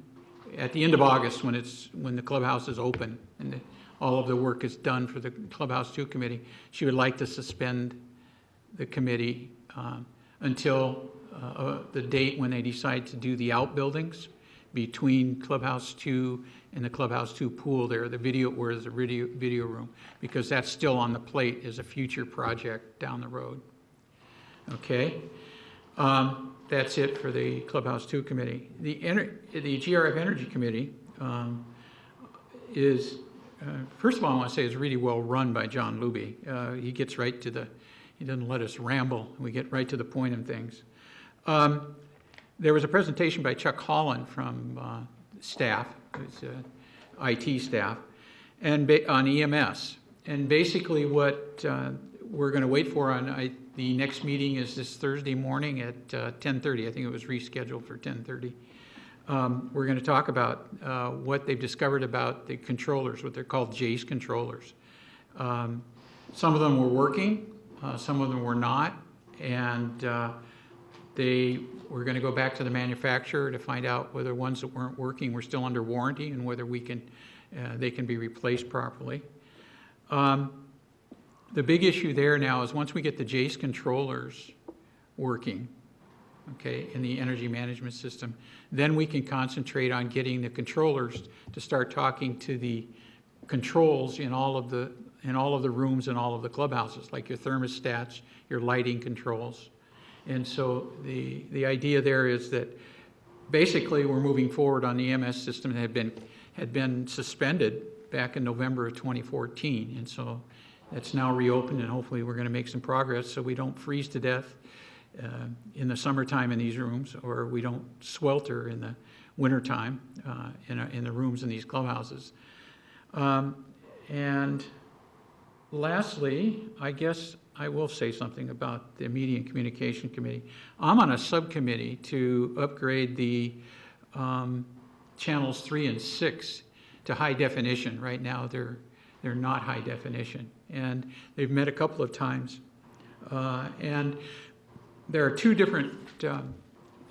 Speaker 3: at the end of August, when the clubhouse is open and all of the work is done for the Clubhouse 2 committee. She would like to suspend the committee until the date when they decide to do the outbuildings between Clubhouse 2 and the Clubhouse 2 pool there, where there's a video room, because that's still on the plate as a future project down the road. Okay, that's it for the Clubhouse 2 committee. The GRF Energy Committee is, first of all, I want to say is really well run by John Luby. He gets right to he doesn't let us ramble. We get right to the point of things. There was a presentation by Chuck Holland from staff, it's IT staff, and on EMS. And basically what we're going to wait for on the next meeting is this Thursday morning at 10:30. I think it was rescheduled for 10:30. We're going to talk about what they've discovered about the controllers, what they're called JACE controllers. Some of them were working, some of them were not, and we're going to go back to the manufacturer to find out whether ones that weren't working were still under warranty and whether they can be replaced properly. The big issue there now is once we get the JACE controllers working, okay, in the energy management system, then we can concentrate on getting the controllers to start talking to the controls in all of the rooms and all of the clubhouses, like your thermostats, your lighting controls. And so the idea there is that basically we're moving forward on the EMS system that had been suspended back in November of 2014. And so that's now reopened, and hopefully we're going to make some progress so we don't freeze to death in the summertime in these rooms, or we don't swelter in the wintertime in the rooms in these clubhouses. And lastly, I guess I will say something about the Media and Communication Committee. I'm on a subcommittee to upgrade the channels 3 and 6 to high definition. Right now they're not high definition, and they've met a couple of times. And there are two different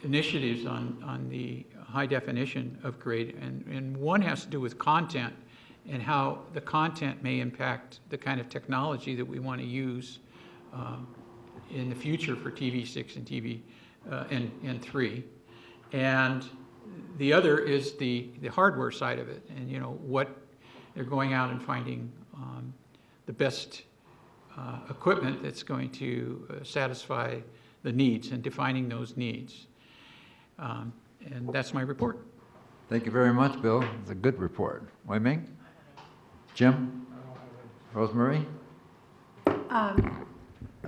Speaker 3: initiatives on the high definition upgrade, and one has to do with content and how the content may impact the kind of technology that we want to use in the future for TV6 and TV and 3. And the other is the hardware side of it, and what they're going out and finding the best equipment that's going to satisfy the needs and defining those needs. And that's my report.
Speaker 2: Thank you very much, Bill. It's a good report. Wei Ming? Jim? Rosemary?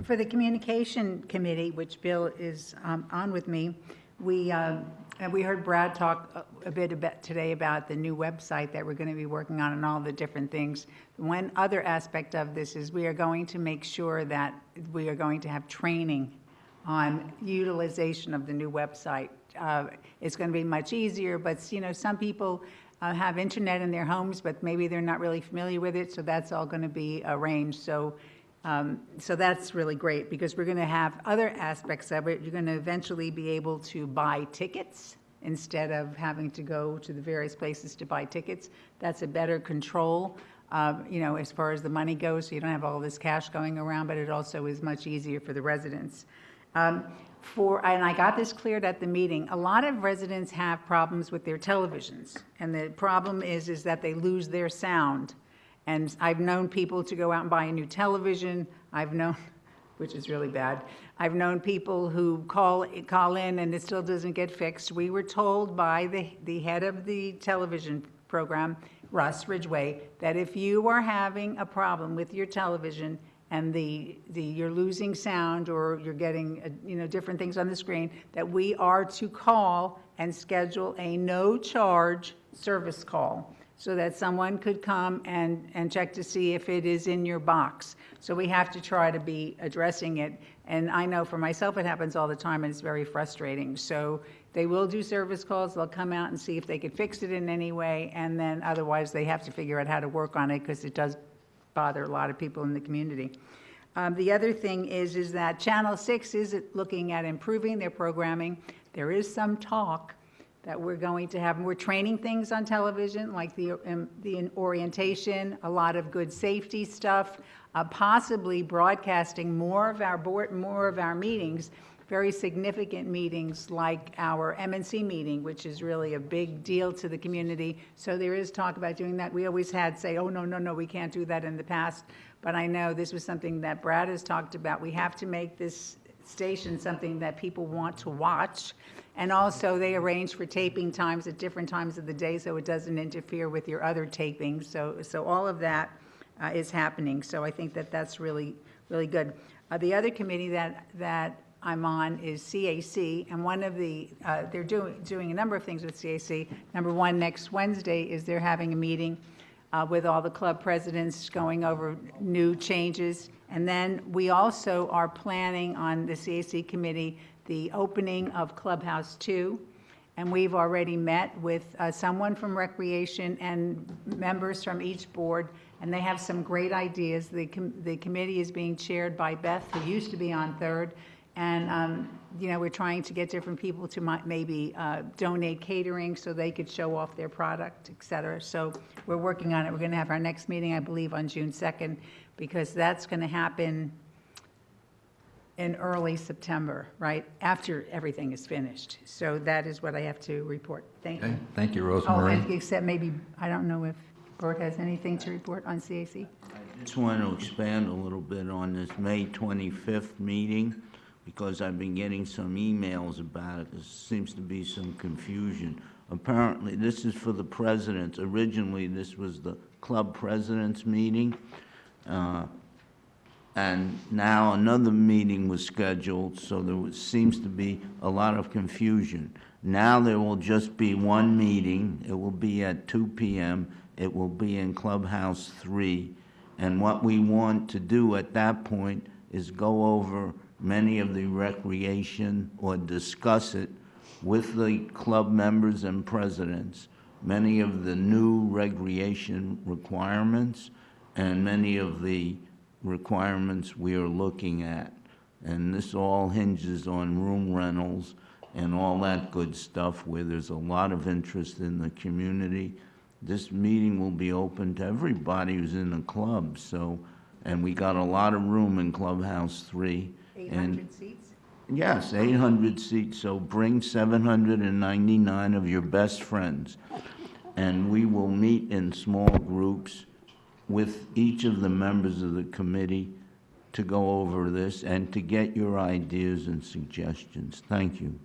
Speaker 1: For the Communication Committee, which Bill is on with me, we heard Brad talk a bit about today about the new website that we're going to be working on and all the different things. One other aspect of this is we are going to make sure that we are going to have training on utilization of the new website. It's going to be much easier, but you know, some people have internet in their homes, but maybe they're not really familiar with it, so that's all going to be arranged. So that's really great because we're going to have other aspects of it. You're going to eventually be able to buy tickets instead of having to go to the various places to buy tickets. That's a better control, you know, as far as the money goes, so you don't have all this cash going around, but it also is much easier for the residents. And I got this cleared at the meeting, a lot of residents have problems with their televisions, and the problem is that they lose their sound. And I've known people to go out and buy a new television. Which is really bad. I've known people who call in and it still doesn't get fixed. We were told by the head of the television program, Russ Ridgway, that if you are having a problem with your television and you're losing sound or you're getting you know, different things on the screen, that we are to call and schedule a no-charge service call, so that someone could come and check to see if it is in your box. So we have to try to be addressing it. And I know for myself it happens all the time and it's very frustrating. So they will do service calls, they'll come out and see if they could fix it in any way, and then otherwise they have to figure out how to work on it because it does bother a lot of people in the community. The other thing is that Channel 6 is looking at improving their programming. There is some talk that we're going to have, and we're training things on television, like the orientation, a lot of good safety stuff, possibly broadcasting more of our meetings, very significant meetings like our MNC meeting, which is really a big deal to the community. So there is talk about doing that. We always had say, oh, no, we can't do that in the past. But I know this was something that Brad has talked about. We have to make this station something that people want to watch. And also they arrange for taping times at different times of the day so it doesn't interfere with your other tapings. So all of that is happening. So I think that that's really, really good. The other committee that I'm on is CAC, and one of they're doing a number of things with CAC. Number one, next Wednesday is they're having a meeting with all the club presidents going over new changes. And then we also are planning on the CAC committee the opening of Clubhouse 2. And we've already met with someone from Recreation and members from each board, and they have some great ideas. The committee is being chaired by Beth, who used to be on Third. And, you know, we're trying to get different people to maybe donate catering so they could show off their product, et cetera. So we're working on it. We're going to have our next meeting, I believe, on June 2nd, because that's going to happen in early September, right, after everything is finished. So that is what I have to report. Thank you.
Speaker 2: Thank you, Rosemary.
Speaker 1: Oh, except maybe, I don't know if Bert has anything to report on CAC.
Speaker 6: I just want to expand a little bit on this May 25th meeting, because I've been getting some emails about it. There seems to be some confusion. Apparently, this is for the presidents. Originally, this was the club presidents meeting. And now another meeting was scheduled, so seems to be a lot of confusion. Now there will just be one meeting. It will be at 2 p.m. It will be in Clubhouse 3. And what we want to do at that point is go over many of the recreation or discuss it with the club members and presidents, many of the new recreation requirements and many of the requirements we are looking at. And this all hinges on room rentals and all that good stuff where there's a lot of interest in the community. This meeting will be open to everybody who's in the club. So, and we got a lot of room in Clubhouse 3.
Speaker 1: 800 seats?
Speaker 6: Yes, 800 seats. So bring 799 of your best friends. And we will meet in small groups with each of the members of the committee to go over this and to get your ideas and suggestions. Thank you.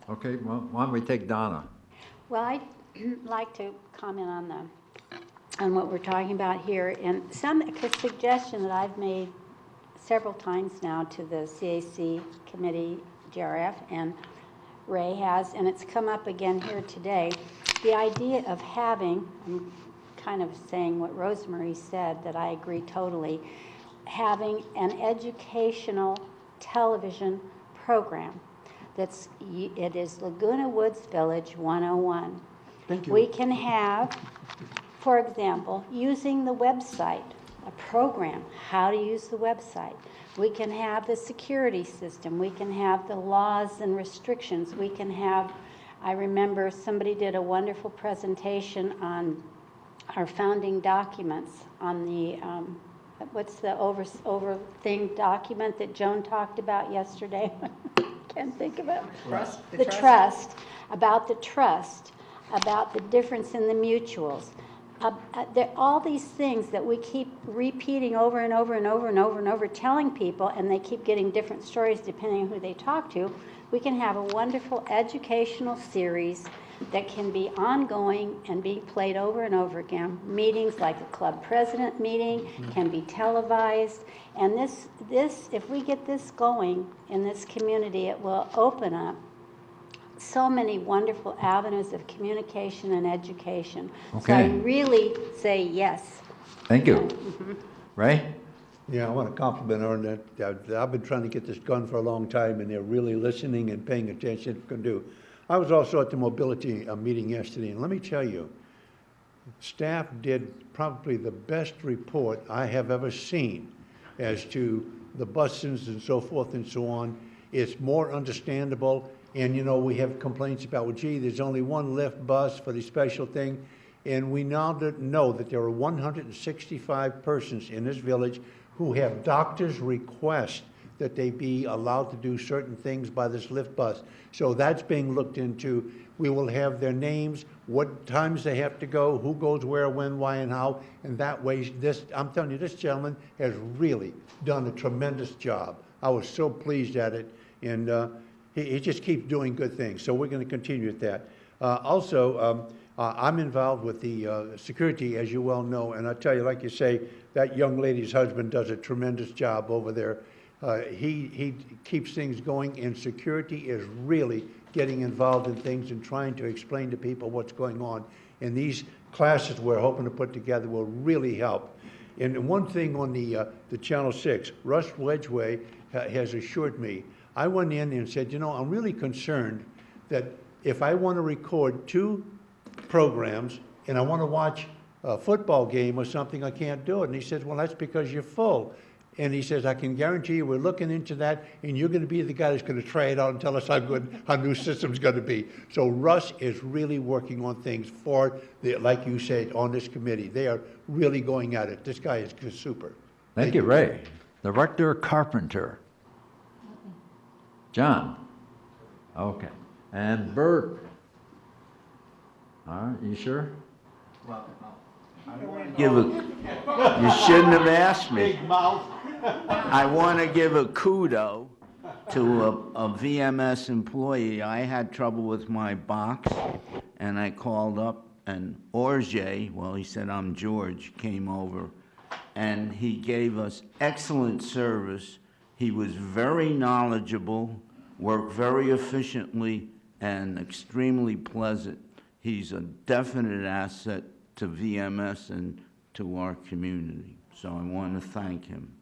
Speaker 2: Okay, well, why don't we take Donna?
Speaker 16: Well, I'd like to comment on what we're talking about here, and a suggestion that I've made several times now to the CAC committee, GRF, and Ray has, and it's come up again here today. The idea of having, I'm kind of saying what Rosemary said, that I agree totally, having an educational television program. It is Laguna Woods Village 101.
Speaker 4: Thank you.
Speaker 16: We can have, for example, using the website, a program, how to use the website. We can have the security system. We can have the laws and restrictions. We can have, I remember somebody did a wonderful presentation on our founding documents, on the, what's the over thing document that Joan talked about yesterday? Can't think of it.
Speaker 1: Trust?
Speaker 16: The trust, about the trust, about the difference in the mutuals. All these things that we keep repeating over and over and over and over and over, telling people, and they keep getting different stories depending on who they talk to. We can have a wonderful educational series that can be ongoing and be played over and over again. Meetings like the club president meeting can be televised. And this, if we get this going in this community, it will open up so many wonderful avenues of communication and education. So I
Speaker 2: Okay.
Speaker 16: really say yes.
Speaker 2: Thank you. Ray?
Speaker 4: Yeah, I want to compliment her on that. I've been trying to get this done for a long time, and they're really listening and paying attention to what can do. I was also at the mobility meeting yesterday, and let me tell you, staff did probably the best report I have ever seen as to the buses and so forth and so on. It's more understandable, and you know, we have complaints about, well, gee, there's only one Lyft bus for the special thing, and we now know that there are 165 persons in this village who have doctor's request that they be allowed to do certain things by this Lyft bus. So that's being looked into. We will have their names, what times they have to go, who goes where, when, why, and how. And that way, I'm telling you, this gentleman has really done a tremendous job. I was so pleased at it. And he just keeps doing good things. So we're going to continue at that. I'm involved with the security, as you well know. And I tell you, like you say, that young lady's husband does a tremendous job over there. He keeps things going, and security is really getting involved in things and trying to explain to people what's going on. And these classes we're hoping to put together will really help. And one thing on the Channel 6, Russ Wedgway has assured me. I went in and said, you know, I'm really concerned that if I want to record 2 programs and I want to watch a football game or something, I can't do it. And he says, well, that's because you're full. And he says, I can guarantee you we're looking into that, and you're going to be the guy that's going to try it out and tell us how good our new system's going to be. So Russ is really working on things for, like you said, on this committee. They are really going at it. This guy is just super.
Speaker 2: Thank you, Ray. Director Carpenter. John? Okay. And Bert? All right, you sure?
Speaker 6: You shouldn't have asked me.
Speaker 4: Big mouth.
Speaker 6: I want to give a kudo to a VMS employee. I had trouble with my box, and I called up, and Orge, well, he said, I'm George, came over, and he gave us excellent service. He was very knowledgeable, worked very efficiently, and extremely pleasant. He's a definite asset to VMS and to our community. So I want to thank him.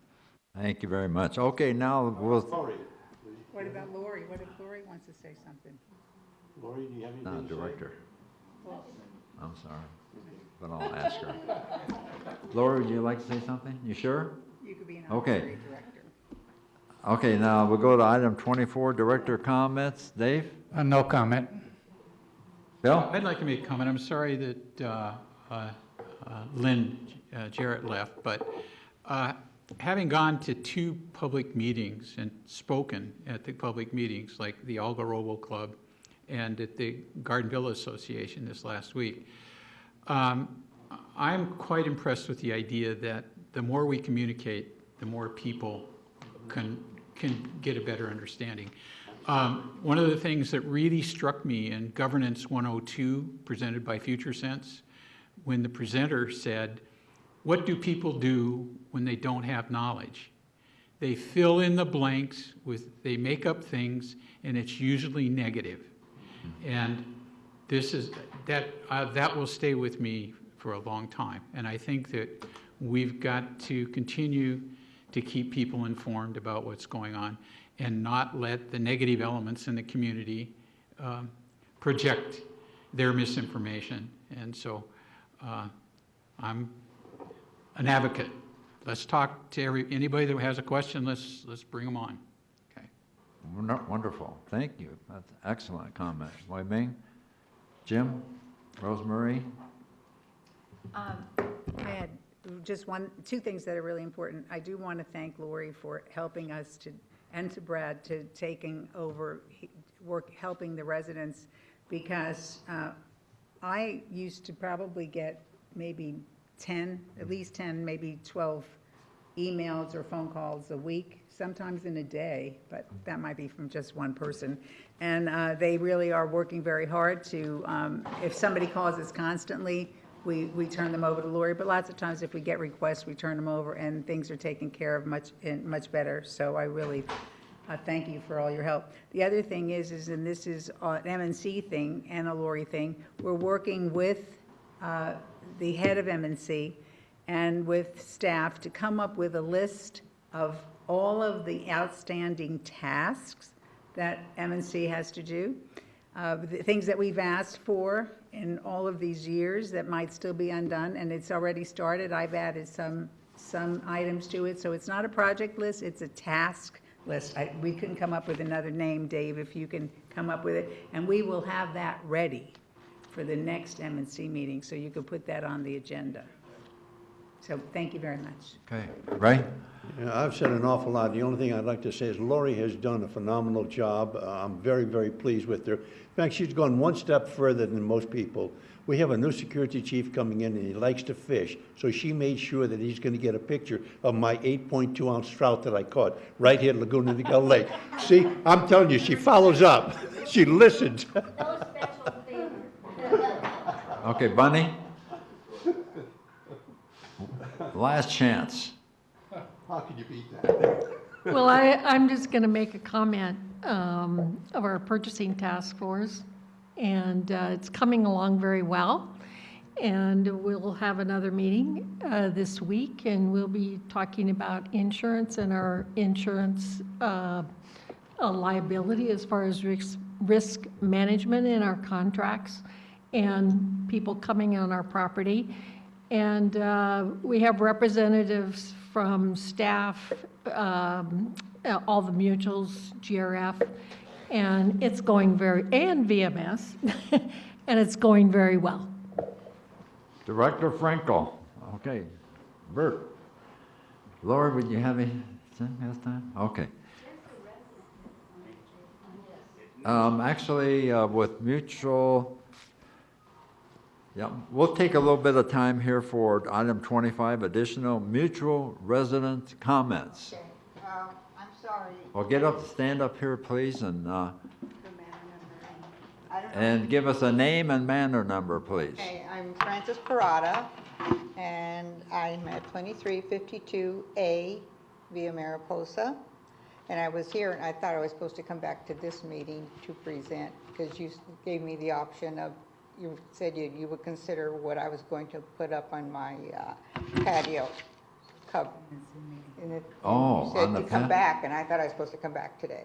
Speaker 2: Thank you very much. Okay, now we'll...
Speaker 1: What about Lori? What if Lori wants to say something?
Speaker 4: Lori, do you have anything
Speaker 2: Not
Speaker 4: to say?
Speaker 2: director. I'm sorry, but I'll ask her. Lori, would you like to say something? You sure?
Speaker 1: You could be an
Speaker 2: Okay.
Speaker 1: honorary director.
Speaker 2: Okay, now we'll go to item 24, director comments. Dave?
Speaker 12: No comment.
Speaker 2: Bill?
Speaker 3: I'd like to make a comment. I'm sorry that Lynn Jarrett left, but having gone to 2 public meetings and spoken at the public meetings, like the Algarobo Club and at the Garden Villa Association this last week, I'm quite impressed with the idea that the more we communicate, the more people can get a better understanding. One of the things that really struck me in Governance 102, presented by FutureSense, when the presenter said, what do people do when they don't have knowledge? They fill in the blanks they make up things, and it's usually negative. And that will stay with me for a long time. And I think that we've got to continue to keep people informed about what's going on and not let the negative elements in the community project their misinformation. And so I'm an advocate. Let's talk to anybody that has a question. Let's bring them on. Okay.
Speaker 2: Wonderful. Thank you. That's an excellent comment. Wei Ming, Jim, Rosemary.
Speaker 1: I had just two things that are really important. I do want to thank Lori for helping us and to Brad to taking over helping the residents, because I used to probably get maybe 10, at least 10, maybe 12 emails or phone calls a week, sometimes in a day, but that might be from just one person. And they really are working very hard to, if somebody calls us constantly, we turn them over to Lori, but lots of times if we get requests, we turn them over and things are taken care of much better. So I really thank you for all your help. The other thing is and this is an MNC thing and a Lori thing, we're working with the head of MNC and with staff to come up with a list of all of the outstanding tasks that MNC has to do, the things that we've asked for in all of these years that might still be undone, and it's already started. I've added some items to it, so it's not a project list, it's a task list. We couldn't come up with another name, Dave, if you can come up with it, and we will have that ready for the next MNC meeting, so you could put that on the agenda. So thank you very much.
Speaker 2: Okay, Ray?
Speaker 4: Yeah, I've said an awful lot. The only thing I'd like to say is Lori has done a phenomenal job. I'm very, very pleased with her. In fact, she's gone one step further than most people. We have a new security chief coming in, and he likes to fish. So she made sure that he's going to get a picture of my 8.2-ounce trout that I caught right here at Laguna de Gal Lake. See, I'm telling you, she follows up. She listens.
Speaker 2: Okay, Bunny? Last chance.
Speaker 4: How can you beat that?
Speaker 19: Well, I'm just going to make a comment of our purchasing task force, and it's coming along very well. And we'll have another meeting this week, and we'll be talking about insurance and our insurance liability as far as risk management in our contracts and people coming on our property. And we have representatives from staff, all the mutuals, GRF, and it's going and VMS, and it's going very well.
Speaker 2: Director Frankel. Okay. Bert. Laura, would you have anything this time? Okay. Actually, with mutual, yeah, we'll take a little bit of time here for item 25, additional mutual resident comments.
Speaker 14: Okay. I'm sorry.
Speaker 2: Well, stand up here, please, and give us a name and manor number, please.
Speaker 14: Okay, I'm Frances Parada, and I'm at 2352A Via Mariposa. And I was here, and I thought I was supposed to come back to this meeting to present, because you gave me the option of, you said you would consider what I was going to put up on my patio cover. And you said to come back, and I thought I was supposed to come back today.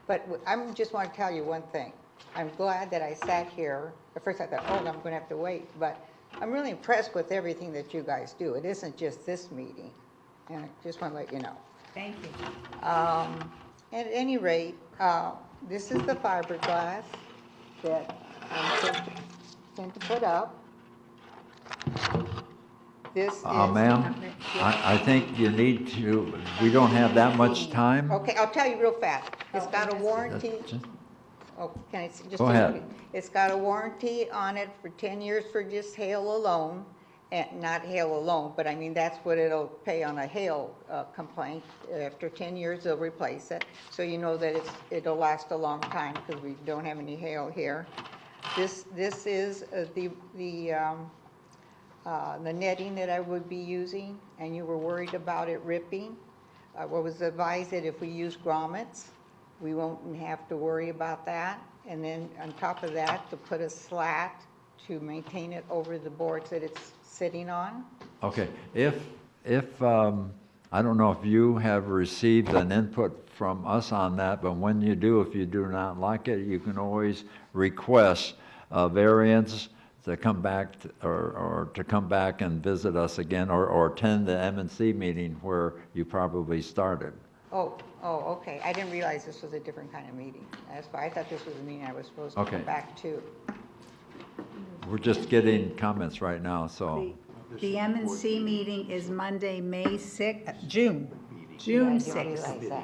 Speaker 14: But I just want to tell you one thing. I'm glad that I sat here. At first I thought, oh, I'm going to have to wait. But I'm really impressed with everything that you guys do. It isn't just this meeting. And I just want to let you know.
Speaker 1: Thank you.
Speaker 14: At any rate, this is the fiberglass that I'm going to put up. This is...
Speaker 2: Ma'am, I think you need to, we don't have that much time.
Speaker 14: Okay, I'll tell you real fast. It's got a warranty. Oh, can I just...
Speaker 2: Go ahead.
Speaker 14: It's got a warranty on it for 10 years for just hail alone. and not hail alone, but I mean, that's what it'll pay on a hail complaint. After 10 years, they'll replace it. So you know that it'll last a long time because we don't have any hail here. This is the netting that I would be using, and you were worried about it ripping. I was advised that if we use grommets, we won't have to worry about that. And then on top of that, to put a slat to maintain it over the boards that it's sitting on.
Speaker 2: Okay, if I don't know if you have received an input from us on that, but when you do, if you do not like it, you can always request a variance to come back, or to come back and visit us again, or attend the M&C meeting where you probably started.
Speaker 14: Oh, okay. I didn't realize this was a different kind of meeting. That's why I thought this was a meeting I was supposed to
Speaker 2: Okay.
Speaker 14: come back to.
Speaker 2: We're just getting comments right now, so.
Speaker 1: The M&C meeting is Monday, May 6th, June
Speaker 14: Yeah, I didn't
Speaker 1: 6th.
Speaker 14: realize that.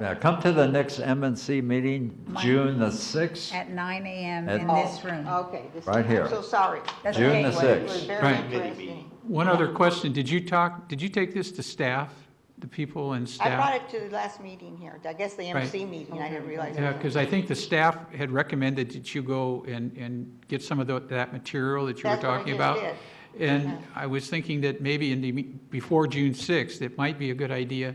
Speaker 2: Yeah, come to the next M&C meeting, June the 6th.
Speaker 1: At 9 a.m.
Speaker 2: At-
Speaker 1: in this room.
Speaker 14: Okay. this-
Speaker 2: Right here.
Speaker 14: I'm so sorry.
Speaker 1: That's
Speaker 2: June
Speaker 1: okay.
Speaker 2: the
Speaker 14: It was
Speaker 2: 6th.
Speaker 14: very
Speaker 7: Right.
Speaker 14: interesting.
Speaker 7: One other question, did you take this to staff, the people in
Speaker 14: I
Speaker 7: staff?
Speaker 14: brought it to the last meeting here. I guess the MC meeting. I didn't realize.
Speaker 7: Yeah,
Speaker 14: it.
Speaker 7: because I think the staff had recommended that you go and get some of that material that you were
Speaker 14: That's what I
Speaker 7: talking
Speaker 14: just
Speaker 7: about.
Speaker 14: did.
Speaker 7: And I was thinking that maybe before June 6th, it might be a good idea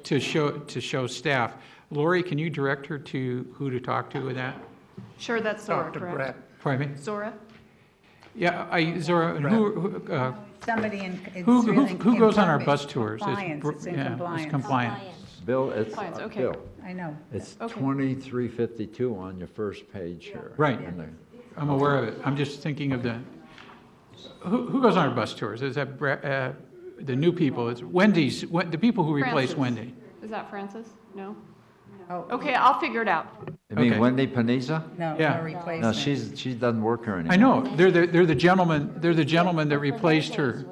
Speaker 7: to show staff. Lori, can you direct her to who to talk to with that?
Speaker 10: Sure, that's Zora,
Speaker 12: Dr.
Speaker 10: correct?
Speaker 12: Brett.
Speaker 7: Pardon me?
Speaker 10: Zora?
Speaker 7: Yeah, Zora,
Speaker 1: Somebody in, it's
Speaker 7: who
Speaker 1: really
Speaker 7: goes on our
Speaker 1: in
Speaker 7: bus tours?
Speaker 1: Compliance, it's in
Speaker 7: yeah,
Speaker 1: compliance.
Speaker 7: compliance.
Speaker 2: Bill, it's,
Speaker 10: Compliance, okay.
Speaker 2: Bill,
Speaker 1: I know.
Speaker 2: it's
Speaker 10: Okay.
Speaker 2: 2352 on your first page here.
Speaker 7: Right.
Speaker 2: In there.
Speaker 7: I'm aware of it. I'm just thinking of who goes on our bus tours? Is that the new people? It's Wendy's, the people who replace
Speaker 10: Francis.
Speaker 7: Wendy.
Speaker 10: Is that Francis? No?
Speaker 1: Oh,
Speaker 10: Okay, I'll figure it out.
Speaker 2: You mean
Speaker 7: Okay.
Speaker 2: Wendy Panizza?
Speaker 1: No,
Speaker 7: Yeah.
Speaker 1: no replacement.
Speaker 2: No, she doesn't work here anymore.
Speaker 7: I know, they're the gentleman that replaced her.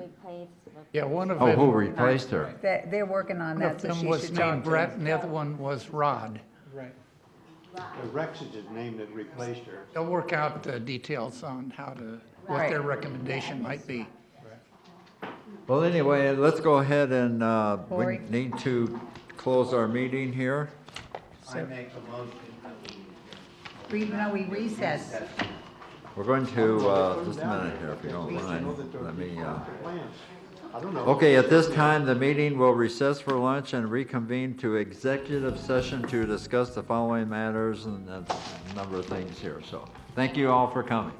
Speaker 12: Yeah, one of
Speaker 2: Oh, who
Speaker 12: them,
Speaker 2: replaced her?
Speaker 1: They're working on
Speaker 12: one
Speaker 1: that,
Speaker 12: of
Speaker 1: so
Speaker 12: them
Speaker 1: she
Speaker 12: was
Speaker 1: should talk
Speaker 12: named
Speaker 1: to
Speaker 12: Brett,
Speaker 1: us.
Speaker 12: and the other one was Rod.
Speaker 7: Right.
Speaker 4: Rex is his name that replaced her.
Speaker 12: They'll work out the details on what
Speaker 1: Right.
Speaker 12: their recommendation might be.
Speaker 2: Well, anyway, let's go ahead and, we
Speaker 1: Lori?
Speaker 2: need to close our meeting here.
Speaker 4: I make a motion that
Speaker 1: We recess.
Speaker 2: We're going to, just a minute here, if you don't mind, let me,
Speaker 4: plans. I don't know.
Speaker 2: okay, at this time, the meeting will recess for lunch and reconvene to executive session to discuss the following matters and a number of things here. So, thank you all for coming.